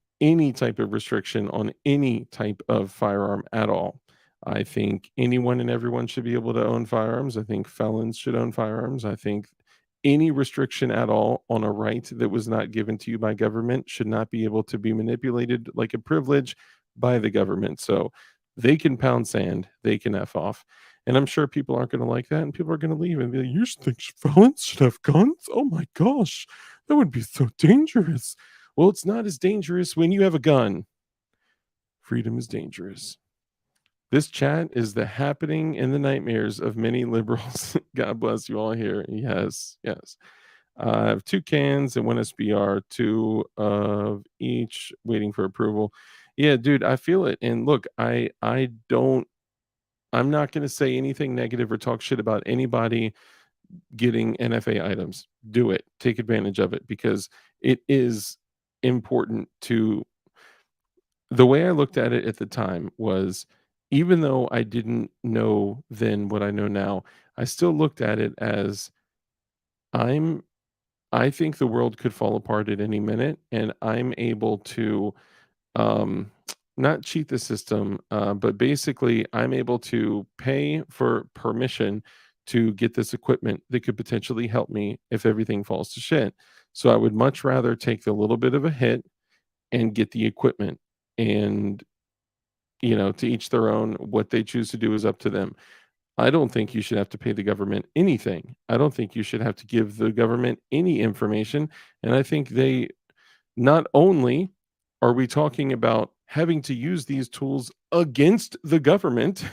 type of restriction on any type of firearm at all. I think anyone and everyone should be able to own firearms. I think felons should own firearms. I think any restriction at all on a right that was not given to you by government should not be able to be manipulated like a privilege by the government. So they can pound sand, they can F off. And I'm sure people aren't going to like that, and people are going to leave and be like, you think felons should have guns? Oh my gosh, that would be so dangerous. Well, it's not as dangerous when you have a gun. Freedom is dangerous. This chat is the happening and the nightmares of many liberals. God bless you all here. Yes, yes. I have 2 cans and 1 SBR, 2 of each waiting for approval. Yeah, dude, I feel it. And look, I'm not going to say anything negative or talk shit about anybody getting NFA items. Do it. Take advantage of it because it is important to the way I looked at it at the time was even though I didn't know then what I know now, I still looked at it as I'm I think the world could fall apart at any minute and I'm able to um not cheat the system, but basically I'm able to pay for permission to get this equipment that could potentially help me if everything falls to shit. So I would much rather take the little bit of a hit and get the equipment. And to each their own. What they choose to do is up to them. I don't think you should have to pay the government anything. I don't think you should have to give the government any information. And I think they not only are we talking about having to use these tools against the government,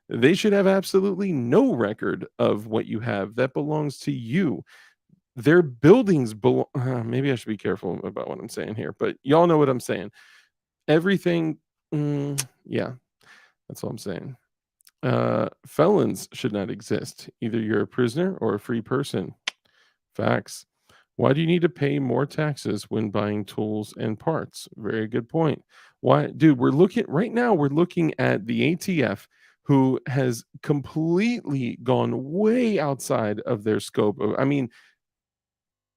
they should have absolutely no record of what you have that belongs to you. Their buildings belong. Maybe I should be careful about what I'm saying here, but y'all know what I'm saying. Everything. Yeah, that's all I'm saying. Felons should not exist. Either you're a prisoner or a free person. Facts. Why do you need to pay more taxes when buying tools and parts? Very good point. Why, dude, we're looking at the ATF, who has completely gone way outside of their scope of, I mean,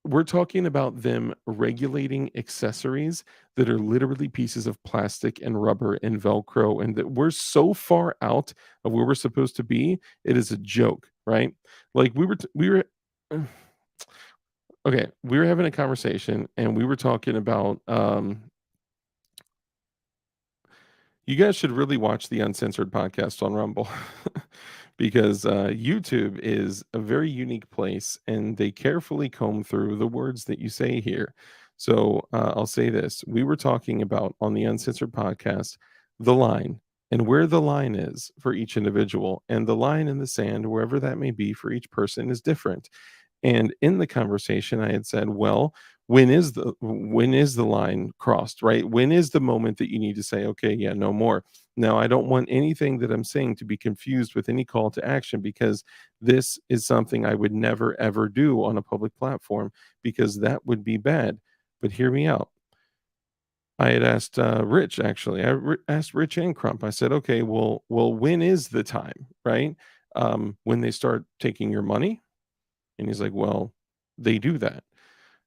we're talking about them regulating accessories that are literally pieces of plastic and rubber and Velcro, and that we're so far out of where we're supposed to be. It is a joke, right? Like we were okay, we were having a conversation and we were talking about you guys should really watch the Uncensored podcast on Rumble because YouTube is a very unique place and they carefully comb through the words that you say here. So I'll say this. We were talking about on the Uncensored podcast the line and where the line is for each individual. And the line in the sand, wherever that may be for each person, is different. And in the conversation, I had said, well, when is the line crossed, right? When is the moment that you need to say, okay, yeah, no more? Now, I don't want anything that I'm saying to be confused with any call to action, because this is something I would never ever do on a public platform, because that would be bad. But hear me out. I had asked Rich, actually. Asked Rich and Crump. I said, okay, well, when is the time, right? When they start taking your money? And he's like, well, they do that.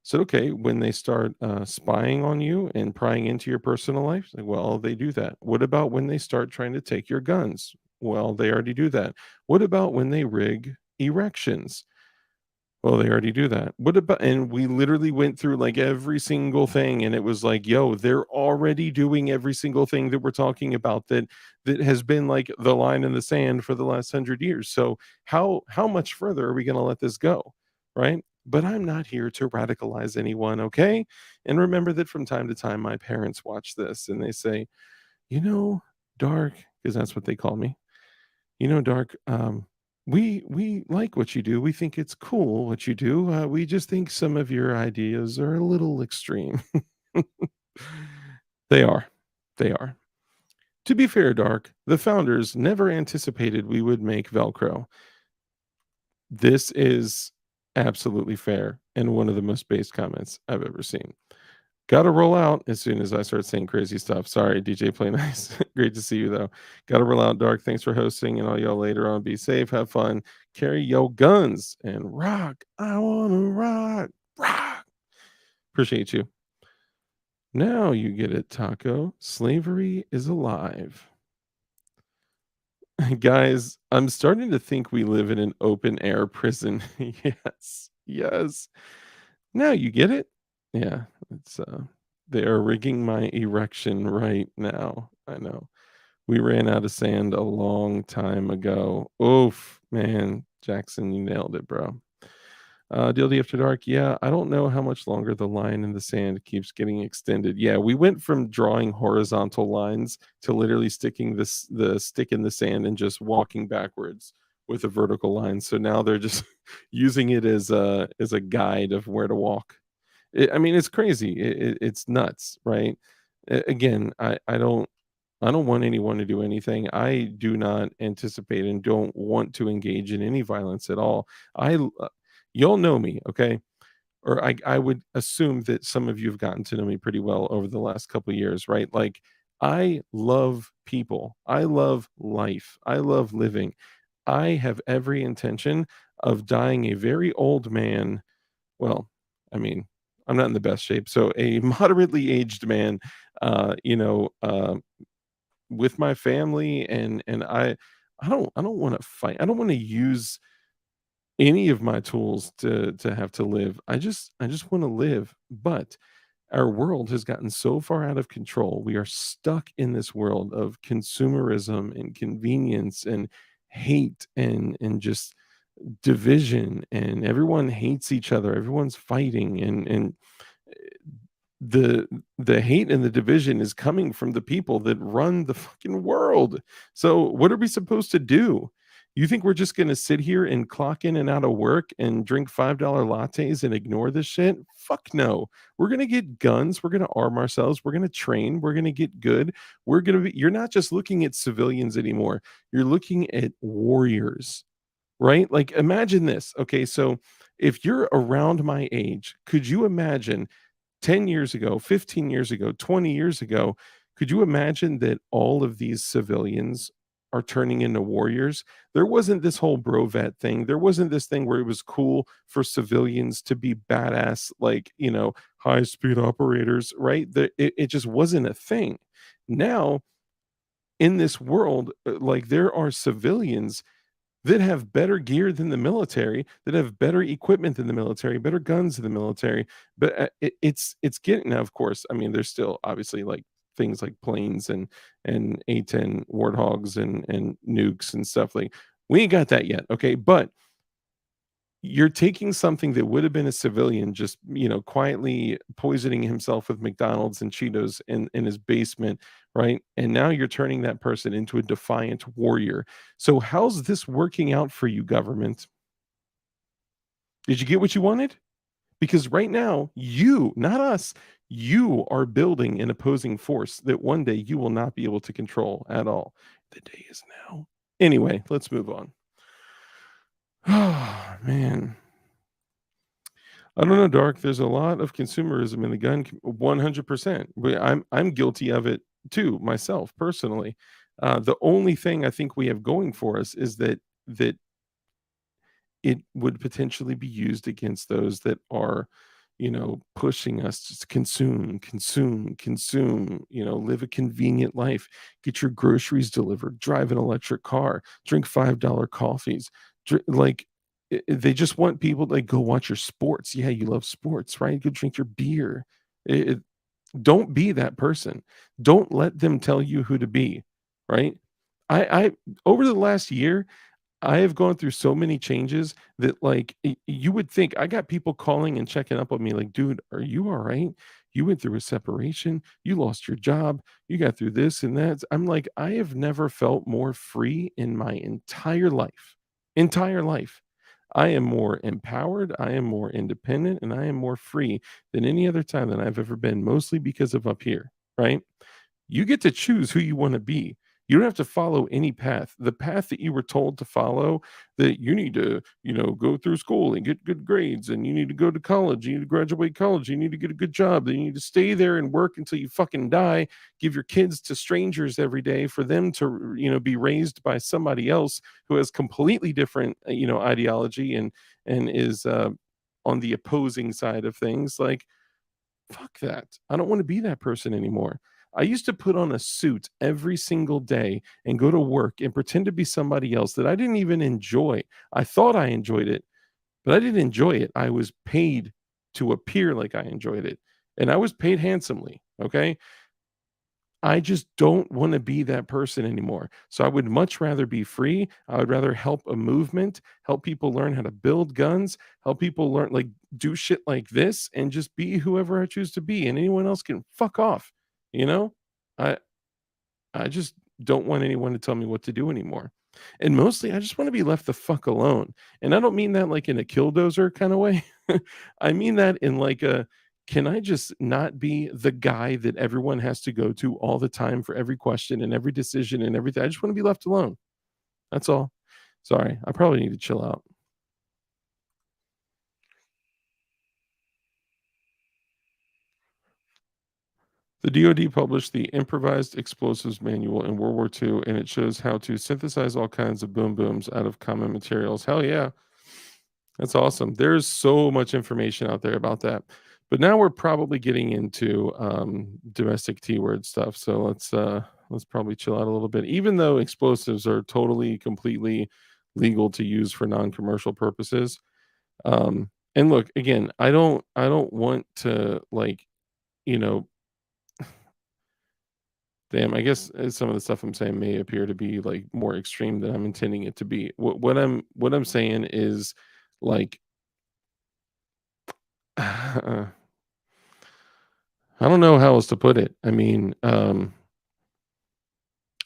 So, okay, when they start spying on you and prying into your personal life, like, well, they do that. What about when they start trying to take your guns? Well, they already do that. What about when they rig erections? Well, they already do that. What about, and we literally went through like every single thing, and it was like, yo, they're already doing every single thing that we're talking about, that has been like the line in the sand for the last 100 years. So how much further are we going to let this go, right? But I'm not here to radicalize anyone, okay? And remember that from time to time, my parents watch this and they say, you know, Dark, because that's what they call me. You know, Dark, we like what you do. We think it's cool what you do. We just think some of your ideas are a little extreme. They are. They are. To be fair, Dark, the founders never anticipated we would make Velcro. This is absolutely fair and one of the most based comments I've ever seen. Gotta roll out as soon as I start saying crazy stuff. Sorry, DJ Play Nice. Great to see you though. Gotta roll out, Dark. Thanks for hosting, and all y'all later on. Be safe, have fun, carry your guns, and rock. I wanna rock, rock. Appreciate you. Now you get it, Taco. Slavery is alive. Guys, I'm starting to think we live in an open air prison. Yes, yes. Now you get it? Yeah, it's they are rigging my erection right now. I know. We ran out of sand a long time ago. Oof, man. Jackson, you nailed it, bro. DLD After Dark. Yeah, I don't know how much longer the line in the sand keeps getting extended. Yeah, we went from drawing horizontal lines to literally sticking the stick in the sand and just walking backwards with a vertical line. So now they're just using it as a guide of where to walk. I mean, it's crazy. It's nuts, right? Again, I don't want anyone to do anything. I do not anticipate and don't want to engage in any violence at all. You'll know me, okay? Or I would assume that some of you have gotten to know me pretty well over the last couple of years, right? Like, I love people. I love life. I love living. I have every intention of dying a very old man. Well, I mean, I'm not in the best shape, so a moderately aged man, you know, with my family, and I don't want to fight. I don't want to use any of my tools to have to live. I just want to live. But our world has gotten so far out of control. We are stuck in this world of consumerism and convenience and hate and just division, and everyone hates each other, everyone's fighting, and the the hate and the division is coming from the people that run the fucking world. So what are we supposed to do? You think we're just gonna sit here and clock in and out of work and drink $5 lattes and ignore this shit? Fuck no. We're gonna get guns, we're gonna arm ourselves, we're gonna train, we're gonna get good. We're gonna be You're not just looking at civilians anymore, you're looking at warriors, right? Like, imagine this. Okay, so if you're around my age, could you imagine 10 years ago, 15 years ago, 20 years ago, could you imagine that all of these civilians are turning into warriors? There wasn't this whole bro vet thing. There wasn't this thing where it was cool for civilians to be badass, like, high speed operators, right? It just wasn't a thing. Now, in this world, like, there are civilians that have better gear than the military, that have better equipment than the military, better guns than the military. But it's getting now. Of course, I mean, there's still obviously like things like planes and A-10 warthogs and nukes and stuff. Like, we ain't got that yet, okay? But you're taking something that would have been a civilian just, quietly poisoning himself with McDonald's and Cheetos in his basement, right? And now you're turning that person into a defiant warrior. So how's this working out for you, government? Did you get what you wanted? Because right now, you, not us, you are building an opposing force that one day you will not be able to control at all. The day is now. Anyway, let's move on. Oh, man. I don't know, Dark. There's a lot of consumerism in the 100%. But I'm guilty of it too, myself personally. The only thing I think we have going for us is that it would potentially be used against those that are, pushing us to consume, consume, consume, live a convenient life, get your groceries delivered, drive an electric car, drink $5 coffees. Like, they just want people to, like, go watch your sports. Yeah, you love sports, right? Go drink your beer. Don't be that person. Don't let them tell you who to be, right? I Over the last year, I have gone through so many changes that, like, you would think I got people calling and checking up on me like, "Dude, are you all right? You went through a separation, you lost your job, you got through this and that." I'm like, I have never felt more free in my entire life. Entire life. I am more empowered, I am more independent, and I am more free than any other time that I've ever been, mostly because of up here, right? You get to choose who you wanna be. You don't have to follow any path. The path that you were told to follow, that you need to, go through school and get good grades, and you need to go to college, you need to graduate college, you need to get a good job, then you need to stay there and work until you fucking die, give your kids to strangers every day for them to, be raised by somebody else who has completely different, ideology and is, on the opposing side of things. Like, fuck that. I don't want to be that person anymore. I used to put on a suit every single day and go to work and pretend to be somebody else that I didn't even enjoy. I thought I enjoyed it, but I didn't enjoy it. I was paid to appear like I enjoyed it, and I was paid handsomely. Okay. I just don't wanna be that person anymore. So I would much rather be free. I would rather help a movement, help people learn how to build guns, help people learn, like, do shit like this, and just be whoever I choose to be, and anyone else can fuck off, you know? I I just don't want anyone to tell me what to do anymore. And mostly, I just wanna be left the fuck alone. And I don't mean that like in a killdozer kinda way. I mean that in like a, can I just not be the guy that everyone has to go to all the time for every question and every decision and everything? I just wanna be left alone. That's all. Sorry, I probably need to chill out. The DoD published the Improvised Explosives Manual in World War II, and it shows how to synthesize all kinds of boom booms out of common materials. Hell yeah. That's awesome. There's so much information out there about that. But now we're probably getting into domestic T-word stuff. So let's probably chill out a little bit. Even though explosives are totally, completely legal to use for non-commercial purposes. And look, again, I don't want to, like, you know, Damn, I guess some of the stuff I'm saying may appear to be like more extreme than I'm intending it to be. What I'm saying is like I don't know how else to put it. I mean,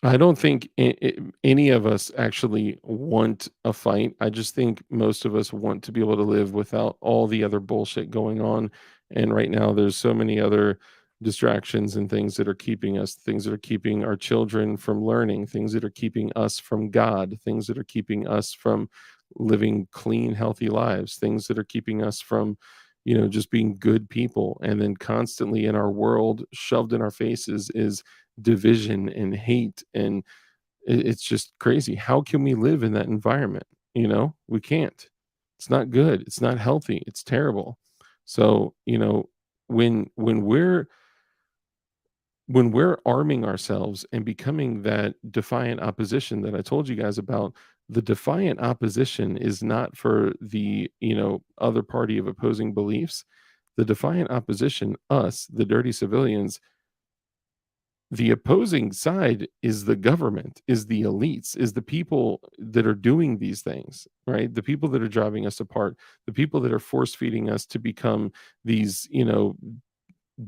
I don't think any of us actually want a fight. I just think most of us want to be able to live without all the other bullshit going on. And right now, there's so many other distractions and things that are keeping us, things that are keeping our children from learning, things that are keeping us from God, things that are keeping us from living clean, healthy lives, things that are keeping us from, just being good people. And then constantly in our world, shoved in our faces is division and hate, and it's just crazy. How can we live in that environment? We can't. It's not good, it's not healthy, it's terrible. So when we're arming ourselves and becoming that defiant opposition that I told you guys about, the defiant opposition is not for the other party of opposing beliefs. The defiant opposition, us, the dirty civilians, the opposing side is the government, is the elites, is the people that are doing these things, right? The people that are driving us apart, the people that are force feeding us to become these,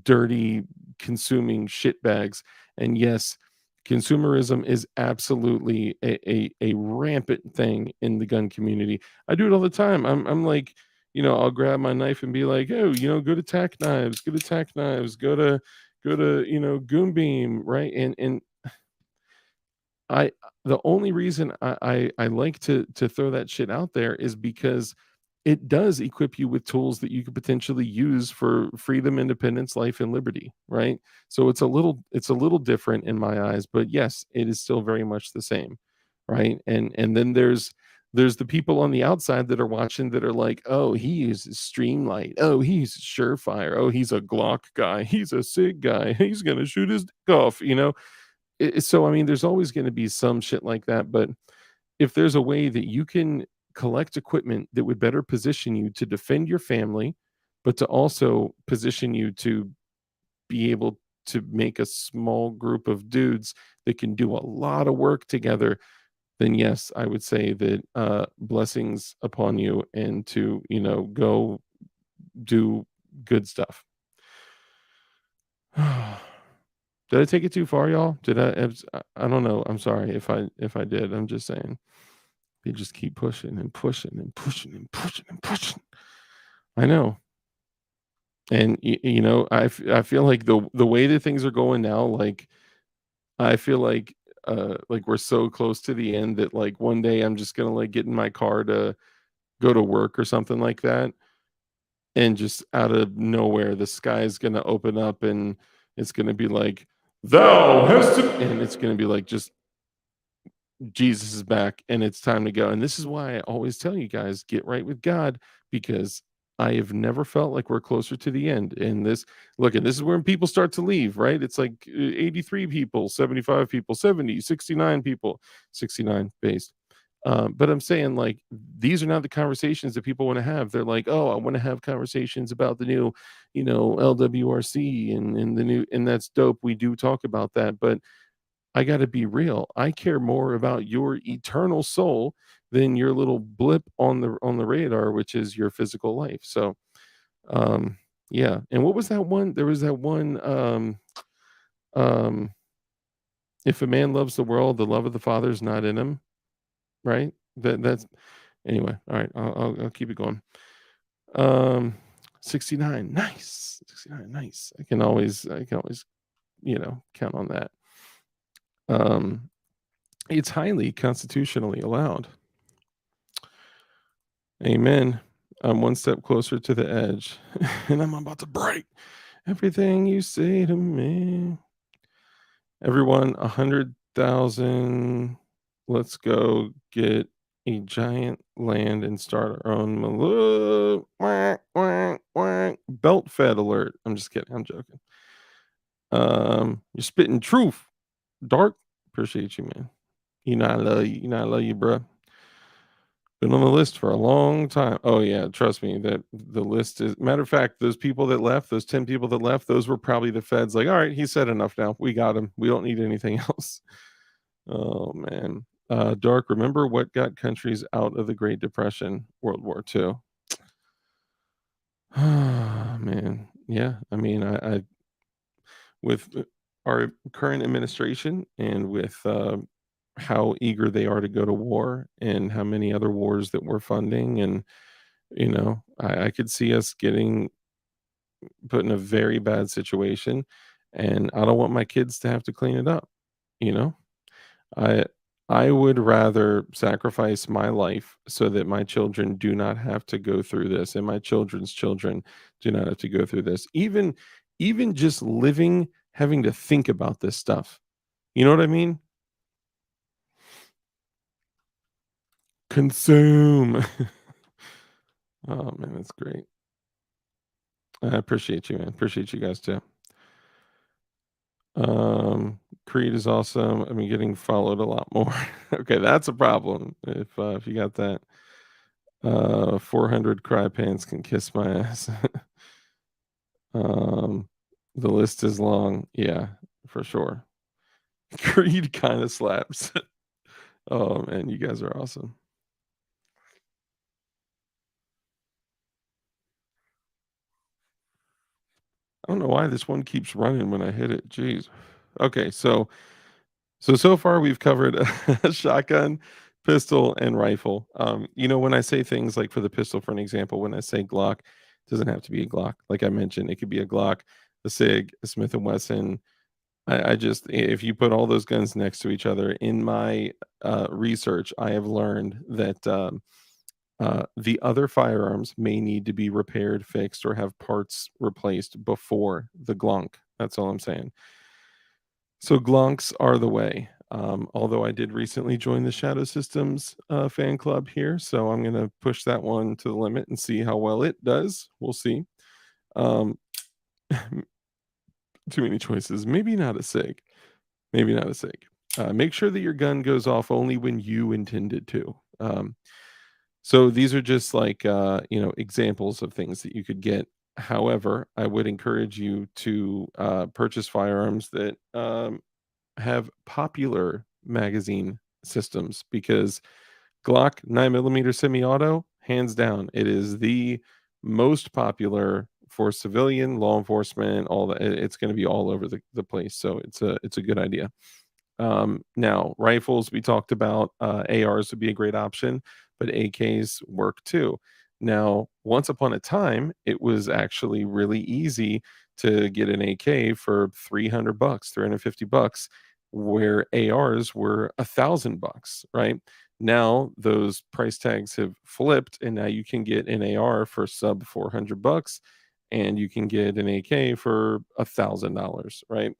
dirty consuming shitbags. And yes, consumerism is absolutely a rampant thing in the gun community. I do it all the time. I'm like, I'll grab my knife and be like, oh, go to Tack Knives, go to Goon Beam, right? And I the only reason I like to throw that shit out there is because it does equip you with tools that you could potentially use for freedom, independence, life, and liberty, right? So it's a little different in my eyes, but yes, it is still very much the same, right? And then there's the people on the outside that are watching that are like, oh, he uses Streamlight, oh, he's Surefire, oh, he's a Glock guy, he's a SIG guy, he's gonna shoot his dick off, so I mean, there's always going to be some shit like that, but if there's a way that you can collect equipment that would better position you to defend your family, but to also position you to be able to make a small group of dudes that can do a lot of work together, then yes, I would say that blessings upon you, and to go do good stuff. Did I take it too far, y'all? Did I don't know. I'm sorry if I did. I'm just saying. They just keep pushing and pushing and pushing and pushing and pushing. I know. And I feel like the way that things are going now, like I feel like we're so close to the end that like one day I'm just gonna like get in my car to go to work or something like that, and just out of nowhere the sky is gonna open up and it's gonna be like, thou hast to, and it's gonna be like just Jesus is back and it's time to go. And this is why I always tell you guys, get right with God, because I have never felt like we're closer to the end. And this is when people start to leave, right? It's like 83 people, 75 people, 70, 69 people, 69 based. But I'm saying, like, these are not the conversations that people want to have. They're like, oh, I want to have conversations about the new, LWRC and the new, and that's dope. We do talk about that, but I got to be real. I care more about your eternal soul than your little blip on the radar, which is your physical life. So, yeah. And what was that one? There was that one. Um, if a man loves the world, the love of the Father is not in him. Right. That's anyway. All right. I'll keep it going. Um, 69. Nice. 69. Nice. I can always count on that. Um, it's highly constitutionally allowed. Amen. I'm one step closer to the edge, and I'm about to break everything you say to me. Everyone, 100,000. Let's go get a giant land and start our own belt fed alert. I'm just kidding. I'm joking. You're spitting truth. Dark. Appreciate you, man. I love you. I love you, bro. Been on the list for a long time. Oh, yeah, trust me, that the list is matter of fact, those people that left, those 10 people that left, those were probably the feds like, "Alright, he said enough now. We got him. We don't need anything else." Oh, man. Dark, remember what got countries out of the Great Depression? World War II. Man. Yeah, I mean, I with our current administration and with, how eager they are to go to war and how many other wars that we're funding and, I could see us getting put in a very bad situation, and I don't want my kids to have to clean it up, you know? I I would rather sacrifice my life so that my children do not have to go through this, and my children's children do not have to go through this. Even just living, having to think about this stuff. You know what I mean? Consume. Oh, man, that's great. I appreciate you, man. Appreciate you guys too. Creed is awesome. I mean, getting followed a lot more. Okay, that's a problem. If you got that, 400 cry pants can kiss my ass. um, the list is long. Yeah, for sure. Creed kind of slaps. Oh man, you guys are awesome. I don't know why this one keeps running when I hit it. Jeez. Okay, so far we've covered a shotgun, pistol, and rifle. When I say things like for the pistol, for an example, when I say Glock, it doesn't have to be a Glock. Like I mentioned, it could be a Glock, a Sig, a Smith and Wesson. I just if you put all those guns next to each other in my research, I have learned that the other firearms may need to be repaired, fixed, or have parts replaced before the Glonk. That's all I'm saying. So Glonks are the way. Although I did recently join the Shadow Systems fan club here, so I'm gonna push that one to the limit and see how well it does. We'll see. Um, too many choices. Maybe not a Sig. Maybe not a Sig. Make sure that your gun goes off only when you intend it to. So these are just like examples of things that you could get. However, I would encourage you to purchase firearms that have popular magazine systems because Glock 9mm semi-auto, hands down, it is the most popular for civilian, law enforcement, all that. It's going to be all over the place. So it's a good idea. Now, rifles we talked about, ARs would be a great option, but AKs work too. Now, once upon a time, it was actually really easy to get an AK for 300 bucks, 350 bucks, where ARs were $1,000, right? Now those price tags have flipped, and now you can get an AR for sub 400 bucks, and you can get an AK for $1,000, right?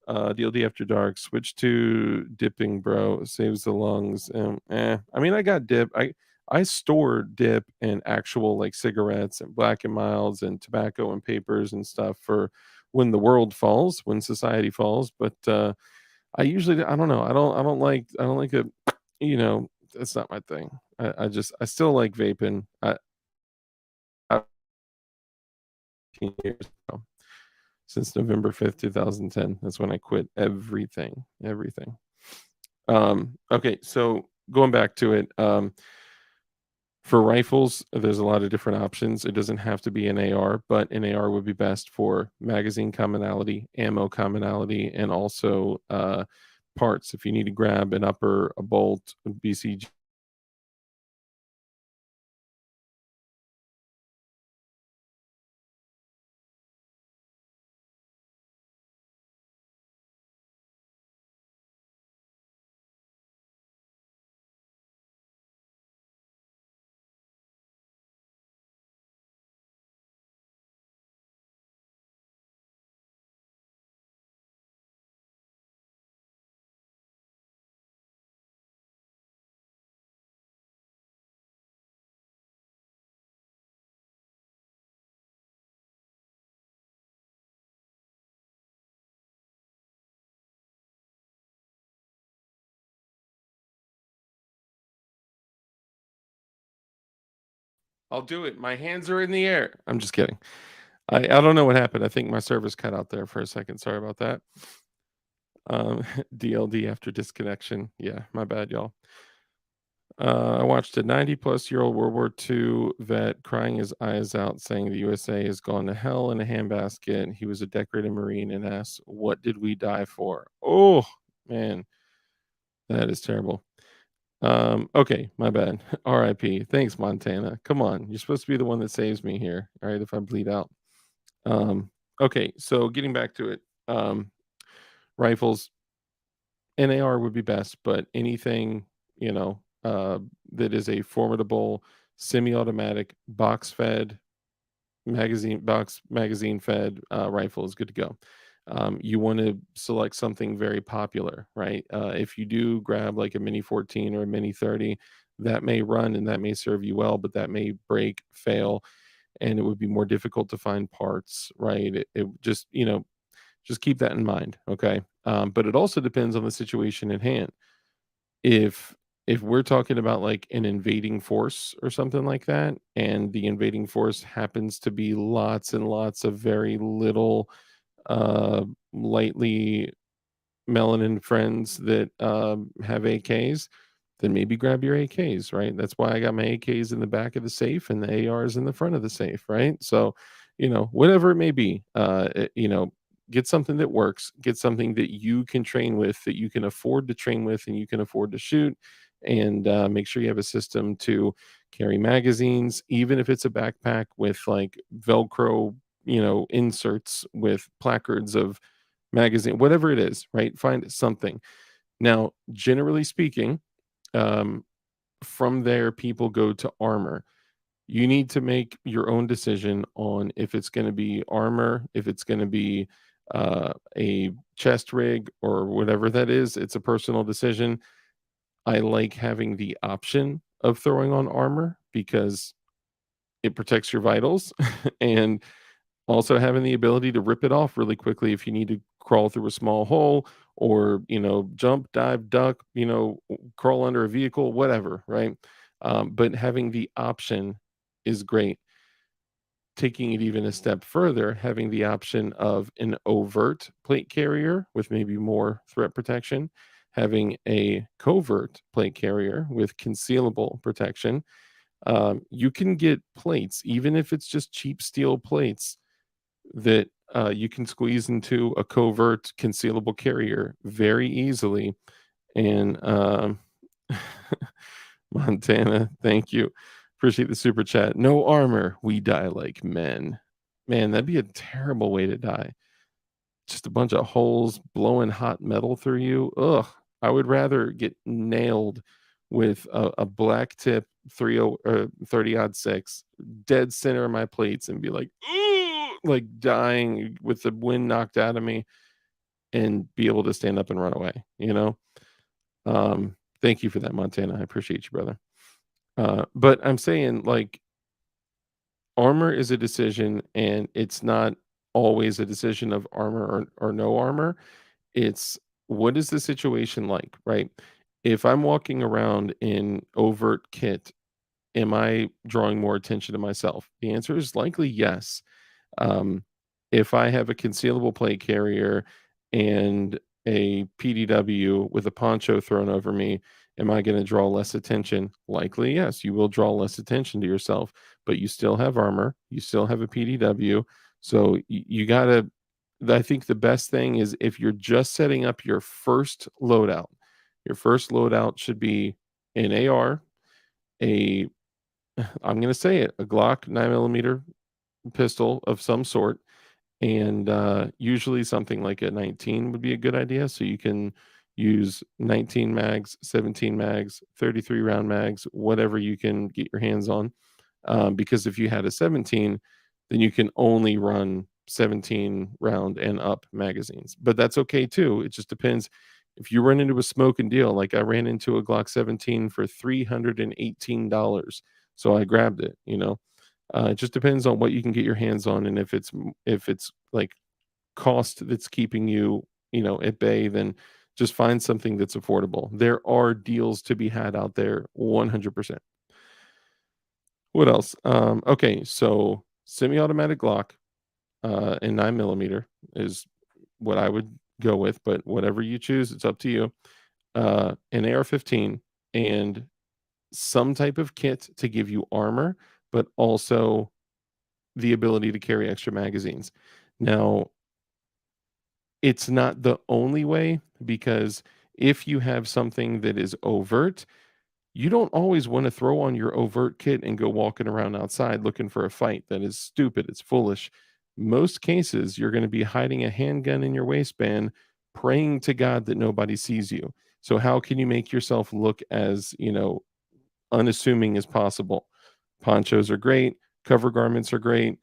DLD After Dark, switch to dipping, bro. Saves the lungs. I mean, I got dip. I store dip and actual like cigarettes and black and milds and tobacco and papers and stuff for when the world falls, when society falls. But I usually I don't know. I don't like it. That's not my thing. I still like vaping. I 15 years ago, since November 5th, 2010. That's when I quit everything. Everything. Okay, so going back to it, for rifles, there's a lot of different options. It doesn't have to be an AR, but an AR would be best for magazine commonality, ammo commonality, and also parts. If you need to grab an upper, a bolt, a BCG I'll do it. My hands are in the air. I'm just kidding. I don't know what happened. I think my service cut out there for a second. Sorry about that. DLD after disconnection. Yeah, my bad, y'all. I watched a 90-plus-year-old World War II vet crying his eyes out, saying the USA has gone to hell in a handbasket. He was a decorated Marine and asked, "What did we die for?" Oh, man, that is terrible. Okay, my bad. RIP. Thanks, Montana. Come on, you're supposed to be the one that saves me here, all right, if I bleed out. Um, okay, so getting back to it, rifles, NAR would be best, but anything, you know, that is a formidable semi-automatic box-fed magazine-fed rifle is good to go. You want to select something very popular, right? If you do grab like a Mini 14 or a Mini 30, that may run and that may serve you well, but that may break, fail, and it would be more difficult to find parts, right? It just, just keep that in mind, okay? But it also depends on the situation at hand. If if we're talking about like an invading force or something like that, and the invading force happens to be lots and lots of very little lightly melanin friends that have AKs, then maybe grab your AKs, right? That's why I got my AKs in the back of the safe and the ARs in the front of the safe, right? So, whatever it may be, get something that works, get something that you can train with, that you can afford to train with, and you can afford to shoot. And make sure you have a system to carry magazines, even if it's a backpack with like Velcro, inserts with placards of magazine, whatever it is, right? Find something. Now, generally speaking, um, from there, people go to armor. You need to make your own decision on if it's going to be armor, if it's going to be a chest rig, or whatever that is. It's a personal decision. I like having the option of throwing on armor because it protects your vitals and also having the ability to rip it off really quickly if you need to crawl through a small hole, or, jump, dive, duck, crawl under a vehicle, whatever, right? But having the option is great. Taking it even a step further, having the option of an overt plate carrier with maybe more threat protection, having a covert plate carrier with concealable protection. You can get plates, even if it's just cheap steel plates, that you can squeeze into a covert concealable carrier very easily. And Montana, thank you. Appreciate the super chat. No armor, we die like men. Man, that'd be a terrible way to die. Just a bunch of holes blowing hot metal through you. Ugh. I would rather get nailed with a black tip 30-06 dead center of my plates and be like, ooh, like dying with the wind knocked out of me, and be able to stand up and run away. Thank you for that, Montana. I appreciate you, brother. But I'm saying, like, armor is a decision, and it's not always a decision of armor or no armor. It's, what is the situation like, right? If I'm walking around in overt kit, am I drawing more attention to myself? The answer is likely yes. Um, if I have a concealable plate carrier and a PDW with a poncho thrown over me, am I going to draw less attention? Likely, yes. You will draw less attention to yourself, but you still have armor. You still have a PDW. So you got to, I think the best thing is, if you're just setting up your first loadout should be an AR, a, I'm going to say it, a Glock 9mm pistol of some sort, and usually something like a 19 would be a good idea. So you can use 19 mags, 17 mags, 33 round mags, whatever you can get your hands on. Because if you had a 17, then you can only run 17 round and up magazines. But that's okay too. It just depends. If you run into a smoke and deal, like I ran into a Glock 17 for $318, so I grabbed it. It just depends on what you can get your hands on, and if it's like cost that's keeping you, at bay, then just find something that's affordable. There are deals to be had out there, 100%. What else? Okay, so semi-automatic Glock, and 9 millimeter is what I would go with, but whatever you choose, it's up to you. An AR-15 and some type of kit to give you armor, but also the ability to carry extra magazines. Now, it's not the only way because if you have something that is overt, you don't always want to throw on your overt kit and go walking around outside looking for a fight. That is stupid. It's foolish. Most cases, you're going to be hiding a handgun in your waistband, praying to God that nobody sees you. So, how can you make yourself look as, unassuming as possible? Ponchos are great, cover garments are great.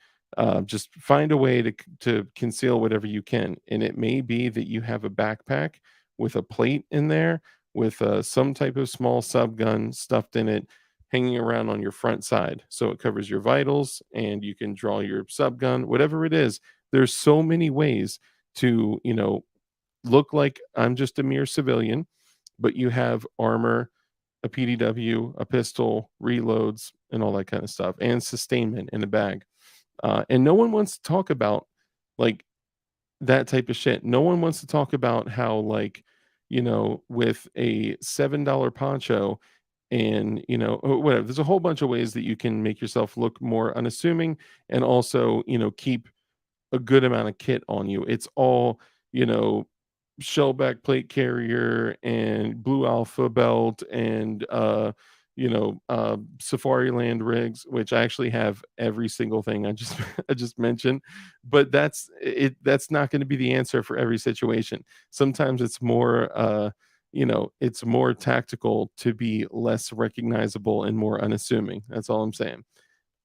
Just find a way to conceal whatever you can, and it may be that you have a backpack with a plate in there with some type of small sub gun stuffed in it, hanging around on your front side, so it covers your vitals, and you can draw your sub gun, whatever it is. There's so many ways to look like I'm just a mere civilian, but you have armor, a PDW, a pistol, reloads, and all that kind of stuff, and sustainment in a bag. And no one wants to talk about like that type of shit. No one wants to talk about how with a $7 poncho and or whatever. There's a whole bunch of ways that you can make yourself look more unassuming and also keep a good amount of kit on you. It's all, you know, shellback plate carrier and blue alpha belt and safari land rigs, which I actually have every single thing I just I just mentioned. But that's not going to be the answer for every situation. Sometimes it's more it's more tactical to be less recognizable and more unassuming. That's all I'm saying.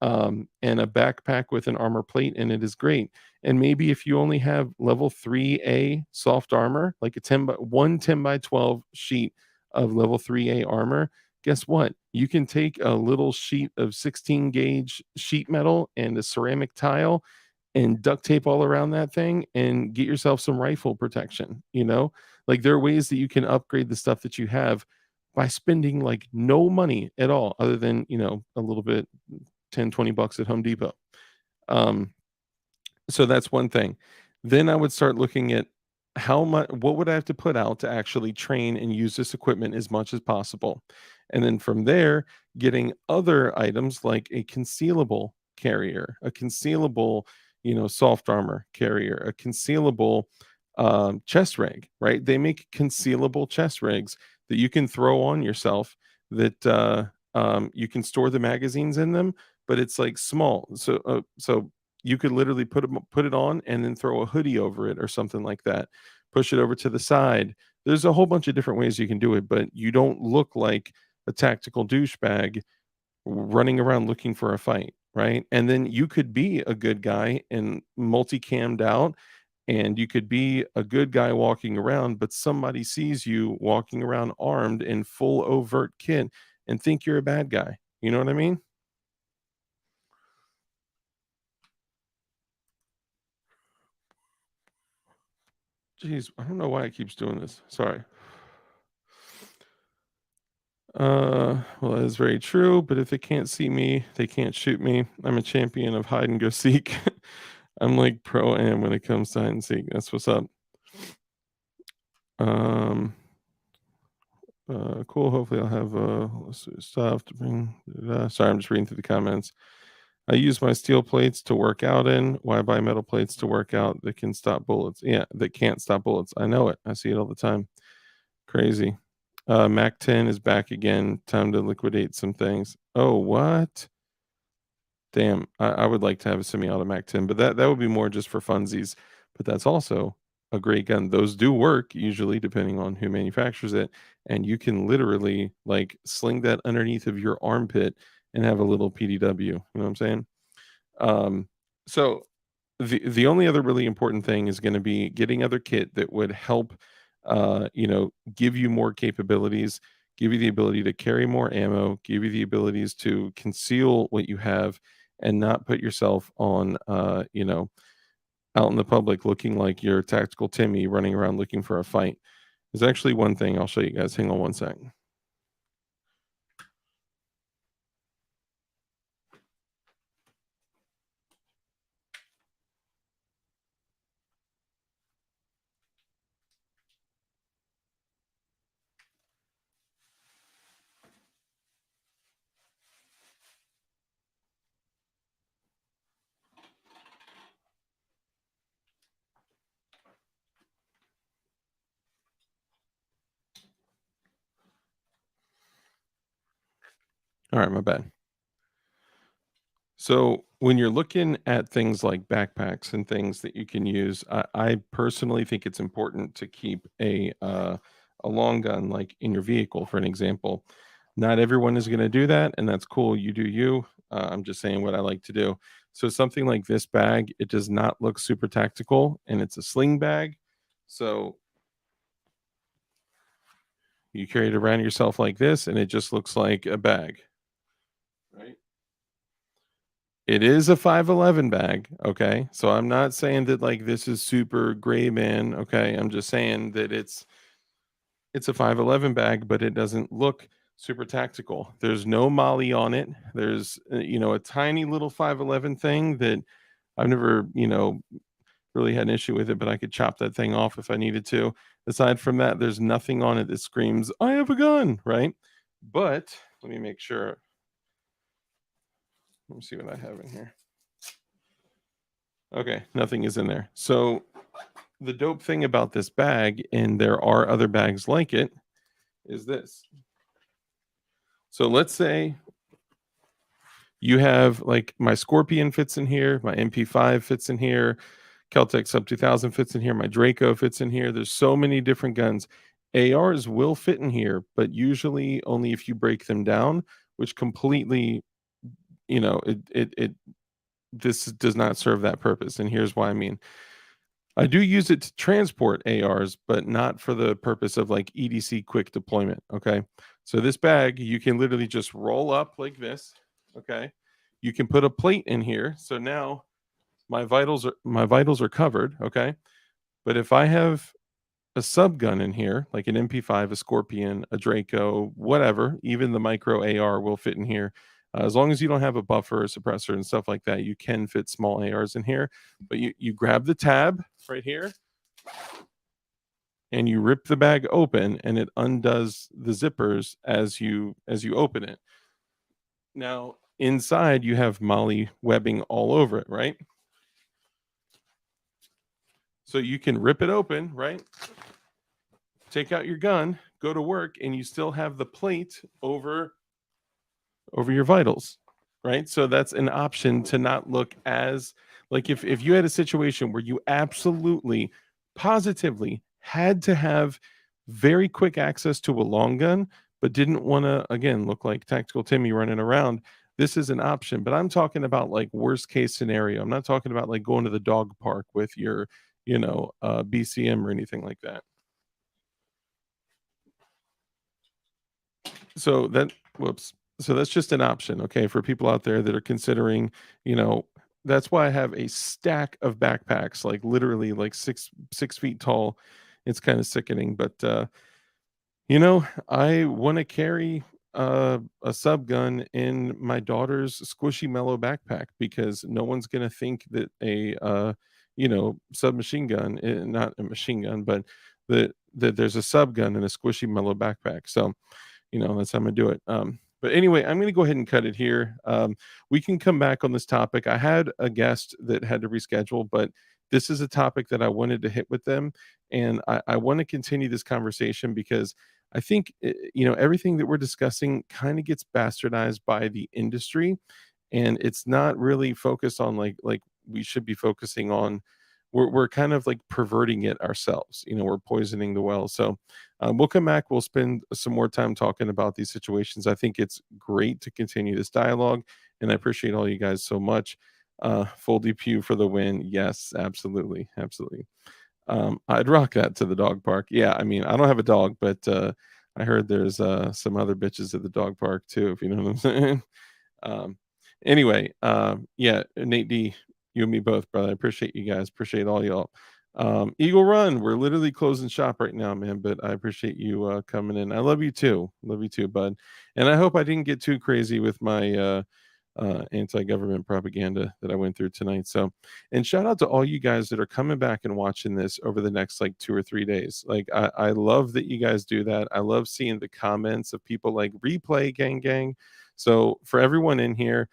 And a backpack with an armor plate in it is great. And maybe if you only have level 3A soft armor, like a 10 by 12 sheet of level 3A armor, guess what? You can take a little sheet of 16 gauge sheet metal and a ceramic tile and duct tape all around that thing and get yourself some rifle protection. Like there are ways that you can upgrade the stuff that you have by spending like no money at all other than, a little bit 10-20 bucks at Home Depot. Um, so that's one thing. Then I would start looking at what would I have to put out to actually train and use this equipment as much as possible. And then from there, getting other items like a concealable carrier, a concealable, soft armor carrier, a concealable chest rig, right? They make concealable chest rigs that you can throw on yourself that you can store the magazines in them, but it's like small. So you could literally put it on and then throw a hoodie over it or something like that. Push it over to the side. There's a whole bunch of different ways you can do it, but you don't look like a tactical douchebag running around looking for a fight, right? And then you could be a good guy and multicammed out, and you could be a good guy walking around, but somebody sees you walking around armed in full overt kit and think you're a bad guy. You know what I mean? Jeez, I don't know why it keeps doing this. Sorry. Well, that is very true, but if they can't see me, they can't shoot me. I'm a champion of hide and go seek. I'm like pro am when it comes to hide and seek. That's what's up. Um, cool. Hopefully, I'll have stuff to bring. Sorry, I'm just reading through the comments. I use my steel plates to work out in. Why buy metal plates to work out that can stop bullets? Yeah, that can't stop bullets. I know it. I see it all the time. Crazy. Mac 10 is back again. Time to liquidate some things. Oh, what? Damn. I would like to have a semi-auto Mac 10, but that would be more just for funsies. But that's also a great gun. Those do work usually, depending on who manufactures it. And you can literally like sling that underneath of your armpit and have a little PDW. You know what I'm saying? So the only other really important thing is going to be getting other kit that would help give you more capabilities, give you the ability to carry more ammo, give you the abilities to conceal what you have and not put yourself on out in the public looking like you're tactical Timmy running around looking for a fight. There's actually one thing I'll show you guys. Hang on one sec. All right, my bad. So when you're looking at things like backpacks and things that you can use, I personally think it's important to keep a long gun like in your vehicle. For an example, not everyone is going to do that, and that's cool. You do you. I'm just saying what I like to do. So something like this bag, it does not look super tactical, and it's a sling bag. So you carry it around yourself like this, and it just looks like a bag, right? It is a 511 bag, okay? So I'm not saying that like this is super gray man, okay? I'm just saying that it's a 511 bag, but it doesn't look super tactical. There's no molly on it. There's a tiny little 511 thing that I've never, really had an issue with it, but I could chop that thing off if I needed to. Aside from that, there's nothing on it that screams, "I have a gun," right? But let me make sure. Let me see what I have in here. Okay, nothing is in there. So the dope thing about this bag, and there are other bags like it, is this. So let's say you have like my Scorpion fits in here, my MP5 fits in here, Keltec Sub 2000 fits in here, my Draco fits in here. There's so many different guns. ARs will fit in here, but usually only if you break them down, which completely, it this does not serve that purpose. And here's why I mean. I do use it to transport ARs, but not for the purpose of like EDC quick deployment. Okay. So this bag, you can literally just roll up like this. Okay. You can put a plate in here. So now my vitals are covered. Okay. But if I have a sub gun in here, like an MP5, a Scorpion, a Draco, whatever, even the micro AR will fit in here. As long as you don't have a buffer, a suppressor, and stuff like that, you can fit small ARs in here. But you grab the tab right here and you rip the bag open, and it undoes the zippers as you open it. Now inside you have molly webbing all over it, right? So you can rip it open, right? Take out your gun, go to work, and you still have the plate over your vitals, right? So that's an option to not look as like if you had a situation where you absolutely positively had to have very quick access to a long gun, but didn't want to again look like tactical Timmy running around. This is an option, but I'm talking about like worst case scenario. I'm not talking about like going to the dog park with your, BCM or anything like that. So that whoops. So that's just an option, okay, for people out there that are considering, you know, that's why I have a stack of backpacks, like literally like 6 feet tall. It's kind of sickening, but I want to carry a sub gun in my daughter's squishy mellow backpack because no one's gonna think that a submachine gun, not a machine gun, but that there's a sub gun in a squishy mellow backpack. So that's how I'm gonna do it. But anyway, I'm gonna go ahead and cut it here. We can come back on this topic. I had a guest that had to reschedule, but this is a topic that I wanted to hit with them, and I want to continue this conversation because I think everything that we're discussing kind of gets bastardized by the industry, and it's not really focused on like we should be focusing on. We're kind of like perverting it ourselves. We're poisoning the well. So we'll come back. We'll spend some more time talking about these situations. I think it's great to continue this dialogue, and I appreciate all you guys so much. Full DPU for the win. Yes, absolutely, absolutely. I'd rock that to the dog park. Yeah, I mean, I don't have a dog, but I heard there's some other bitches at the dog park too, if you know what I'm saying. Um, anyway, yeah, Nate D, you and me both, brother. I appreciate you guys. Appreciate all y'all. Eagle Run, we're literally closing shop right now, man. But I appreciate you coming in. I love you too. Love you too, bud. And I hope I didn't get too crazy with my anti-government propaganda that I went through tonight. So, and shout out to all you guys that are coming back and watching this over the next like 2 or 3 days. Like I love that you guys do that. I love seeing the comments of people like replay gang gang. So for everyone in here,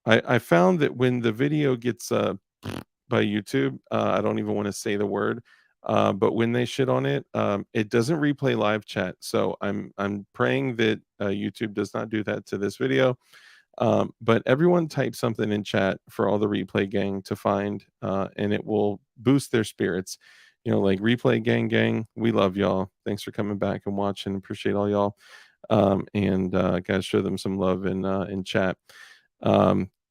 I found that when the video gets by YouTube, I don't even want to say the word. But when they shit on it, it doesn't replay live chat. So I'm praying that YouTube does not do that to this video. But everyone type something in chat for all the replay gang to find, and it will boost their spirits. You know, like replay gang gang, we love y'all. Thanks for coming back and watching. Appreciate all y'all. And guys, show them some love in chat.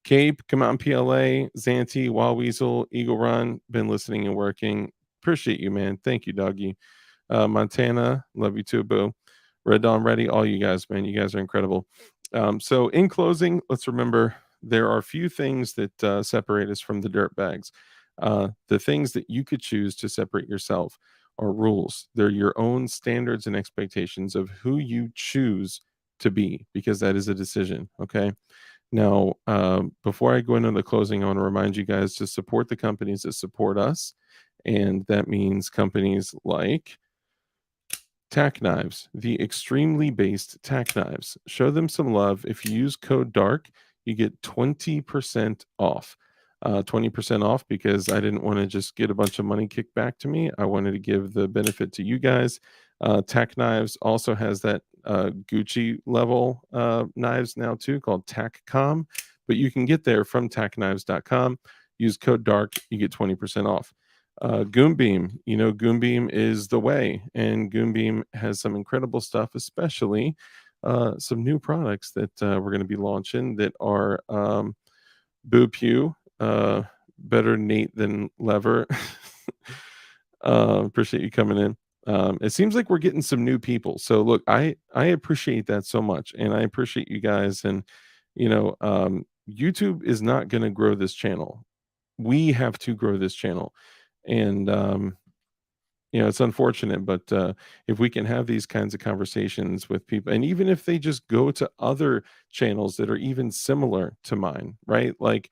Cape, come out in PLA, Zanti, Wild Weasel, Eagle Run, been listening and working. Appreciate you, man. Thank you, doggy. Montana, love you too, boo. Red Dawn Ready, all you guys, man. You guys are incredible. So, in closing, let's remember there are few things that separate us from the dirt bags. The things that you could choose to separate yourself are rules. They're your own standards and expectations of who you choose to be, because that is a decision. Okay. Now, before I go into the closing, I want to remind you guys to support the companies that support us. And that means companies like Tack Knives, the extremely based tack knives. Show them some love. If you use code DARK, you get 20% off. 20% off because I didn't want to just get a bunch of money kicked back to me. I wanted to give the benefit to you guys. Tack Knives also has that Gucci level knives now too, called TackCom. But you can get there from tackknives.com. Use code DARK, you get 20% off. Goombeam, you know, Goombeam is the way, and Goombeam has some incredible stuff, especially some new products that we're going to be launching that are Boo Pew, better Nate than Lever. Appreciate you coming in. It seems like we're getting some new people. So look, I appreciate that so much, and I appreciate you guys. And you know, YouTube is not going to grow this channel. We have to grow this channel, and you know, it's unfortunate, but if we can have these kinds of conversations with people, and even if they just go to other channels that are even similar to mine, right? Like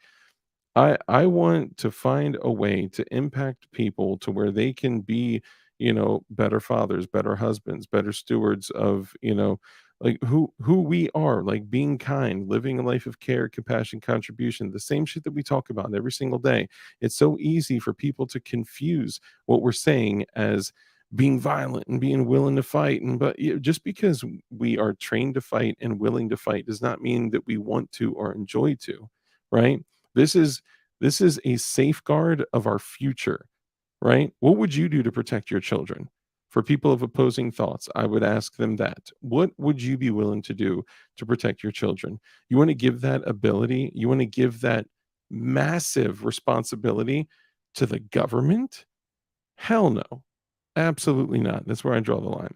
I want to find a way to impact people to where they can be, you know, better fathers, better husbands, better stewards of, you know, like who we are, like being kind, living a life of care, compassion, contribution, the same shit that we talk about every single day. It's so easy for people to confuse what we're saying as being violent and being willing to fight. And but you know, just because we are trained to fight and willing to fight does not mean that we want to or enjoy to, right? This is this is a safeguard of our future, right? What would you do to protect your children? For people of opposing thoughts, I would ask them that. What would you be willing to do to protect your children? You want to give that ability, you want to give that massive responsibility to the government? Hell no. Absolutely not. That's where I draw the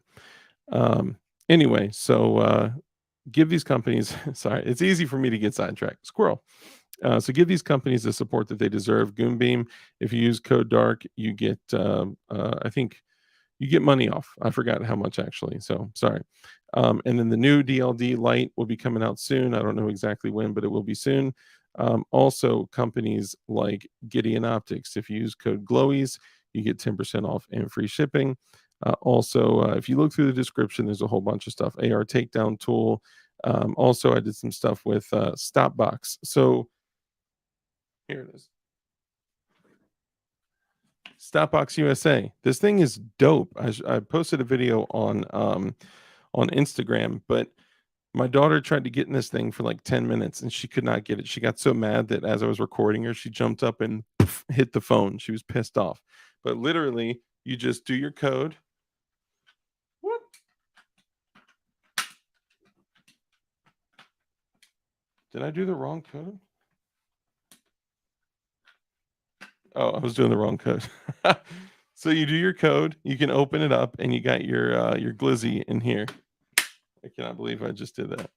line. Anyway, so give these companies, sorry, it's easy for me to get sidetracked. Squirrel. So give these companies the support that they deserve. Goombeam, if you use code DARK, you get, I think you get money off. I forgot how much actually. So sorry. And then the new DLD light will be coming out soon. I don't know exactly when, but it will be soon. Also, companies like Gideon Optics, if you use code GLOWIES, you get 10% off and free shipping. Also, if you look through the description, there's a whole bunch of stuff. AR takedown tool. Also, I did some stuff with Stopbox. So here it is. Stopbox USA. This thing is dope. I posted a video on Instagram, but my daughter tried to get in this thing for like 10 minutes and she could not get it. She got so mad that as I was recording her, she jumped up and poof, hit the phone. She was pissed off. But literally, you just do your code. Whoop. Did I do the wrong code? Oh, I was doing the wrong code. So you do your code, you can open it up, and you got your glizzy in here. I cannot believe I just did that.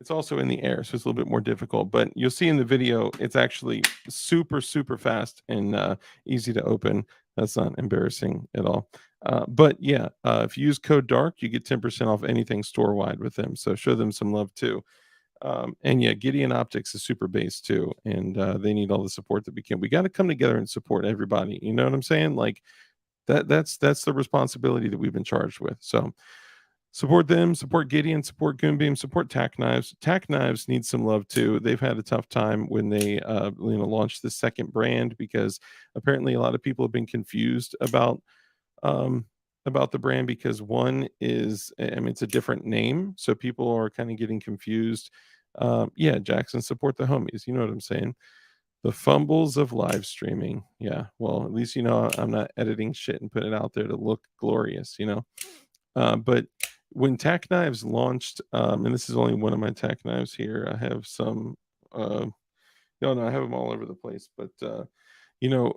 It's also in the air, so it's a little bit more difficult. But you'll see in the video, it's actually super, super fast and easy to open. That's not embarrassing at all. But yeah, if you use code DARK, you get 10% off anything store wide with them. So show them some love too. And yeah, Gideon Optics is super based too, and they need all the support that we can. We got to come together and support everybody. You know what I'm saying? Like that's the responsibility that we've been charged with. So Support them, support Gideon, support Goonbeam, support Tack Knives. Tack Knives needs some love too. They've had a tough time when they launched the second brand, because apparently a lot of people have been confused um, about the brand, because one is, I mean, it's a different name, so people are kind of getting confused. Yeah, Jackson, support the homies. You know what I'm saying? The fumbles of live streaming. Yeah, well, at least I'm not editing shit and putting it out there to look glorious. But when Tack Knives launched, and this is only one of my Tack Knives here. I have some. No, I have them all over the place. But you know,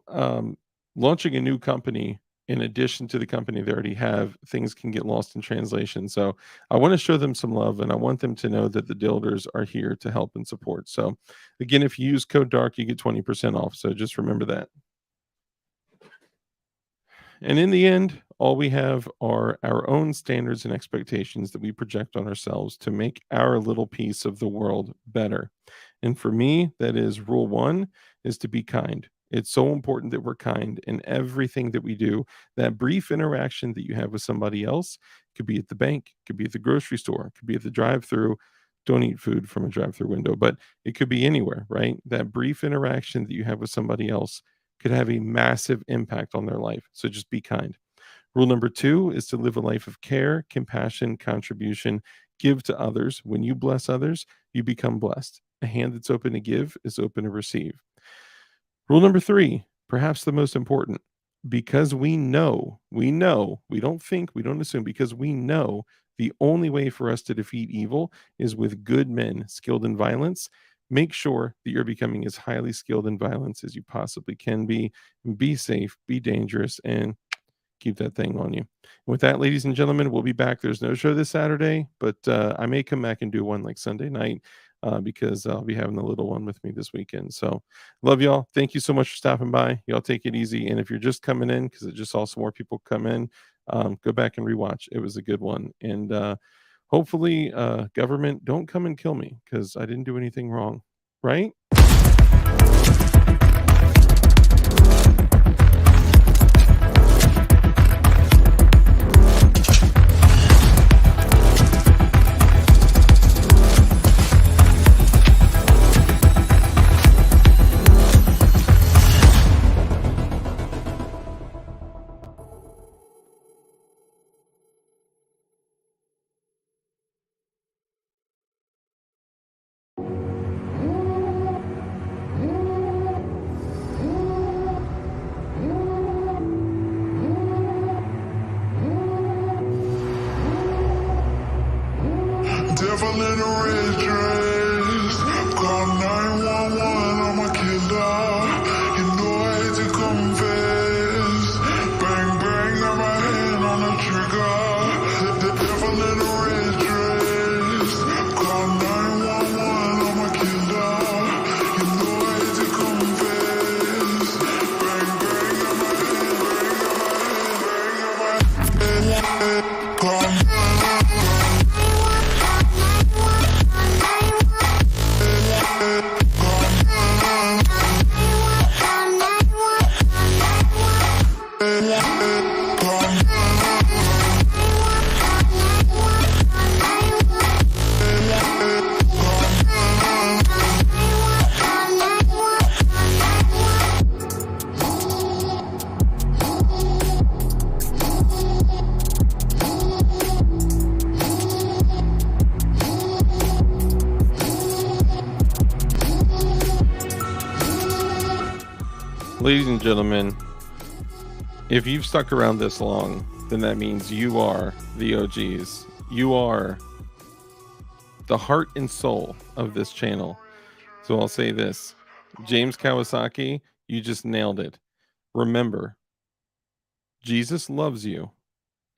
launching a new company in addition to the company they already have, things can get lost in translation. So I want to show them some love, and I want them to know that the Dilders are here to help and support. So again, if you use code DARK, you get 20% off. So just remember that. And in the end, all we have are our own standards and expectations that we project on ourselves to make our little piece of the world better. And for me, that is rule one, is to be kind. It's so important that we're kind in everything that we do. That brief interaction that you have with somebody else could be at the bank, could be at the grocery store, could be at the drive-through. Don't eat food from a drive-through window, but it could be anywhere, right? That brief interaction that you have with somebody else could have a massive impact on their life. So just be kind. Rule number two is to live a life of care, compassion, contribution, give to others. When you bless others, you become blessed. A hand that's open to give is open to receive. Rule number three, perhaps the most important, because we don't think, we don't assume, because we know the only way for us to defeat evil is with good men skilled in violence. Make sure that you're becoming as highly skilled in violence as you possibly can be. Be safe, be dangerous, and keep that thing on you. With that, ladies and gentlemen, we'll be back. There's no show this Saturday, but I may come back and do one like Sunday night because I'll be having the little one with me this weekend. So love y'all. Thank you so much for stopping by. Y'all take it easy. And if you're just coming in, because I just saw some more people come in, go back and rewatch. It was a good one. And hopefully, government, don't come and kill me, because I didn't do anything wrong, right? Devil in a red dress, call 911, I'm a killer. You know I hate to confess. Bang, bang, got my hand on the trigger. The devil in a red dress, call 911, I'm a killer. You know I hate to confess. Bang, bang, got my hand, bang, got my hand, call Ladies and gentlemen, if you've stuck around this long, then that means you are the OGs. You are the heart and soul of this channel. So I'll say this, James Kawasaki, you just nailed it. Remember, Jesus loves you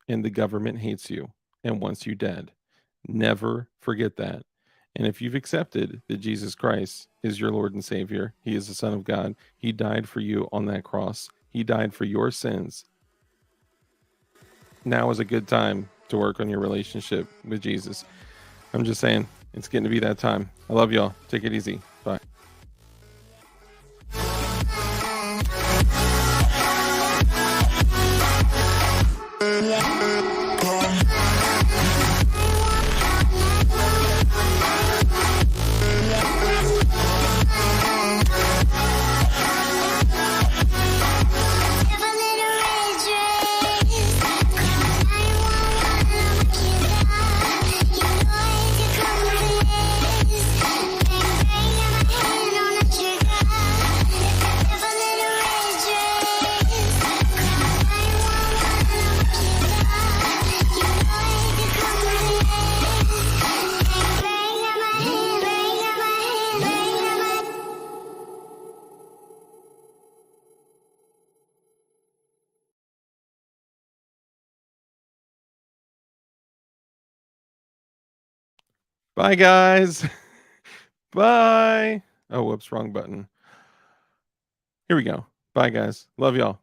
and the government hates you and wants you dead. Never forget that. And if you've accepted that Jesus Christ is your Lord and Savior, he is the Son of God, he died for you on that cross. He died for your sins. Now is a good time to work on your relationship with Jesus. I'm just saying, it's getting to be that time. I love y'all. Take it easy. Bye. Come Bye, guys. Bye. Oh, whoops, wrong button. Here we go. Bye, guys. Love y'all.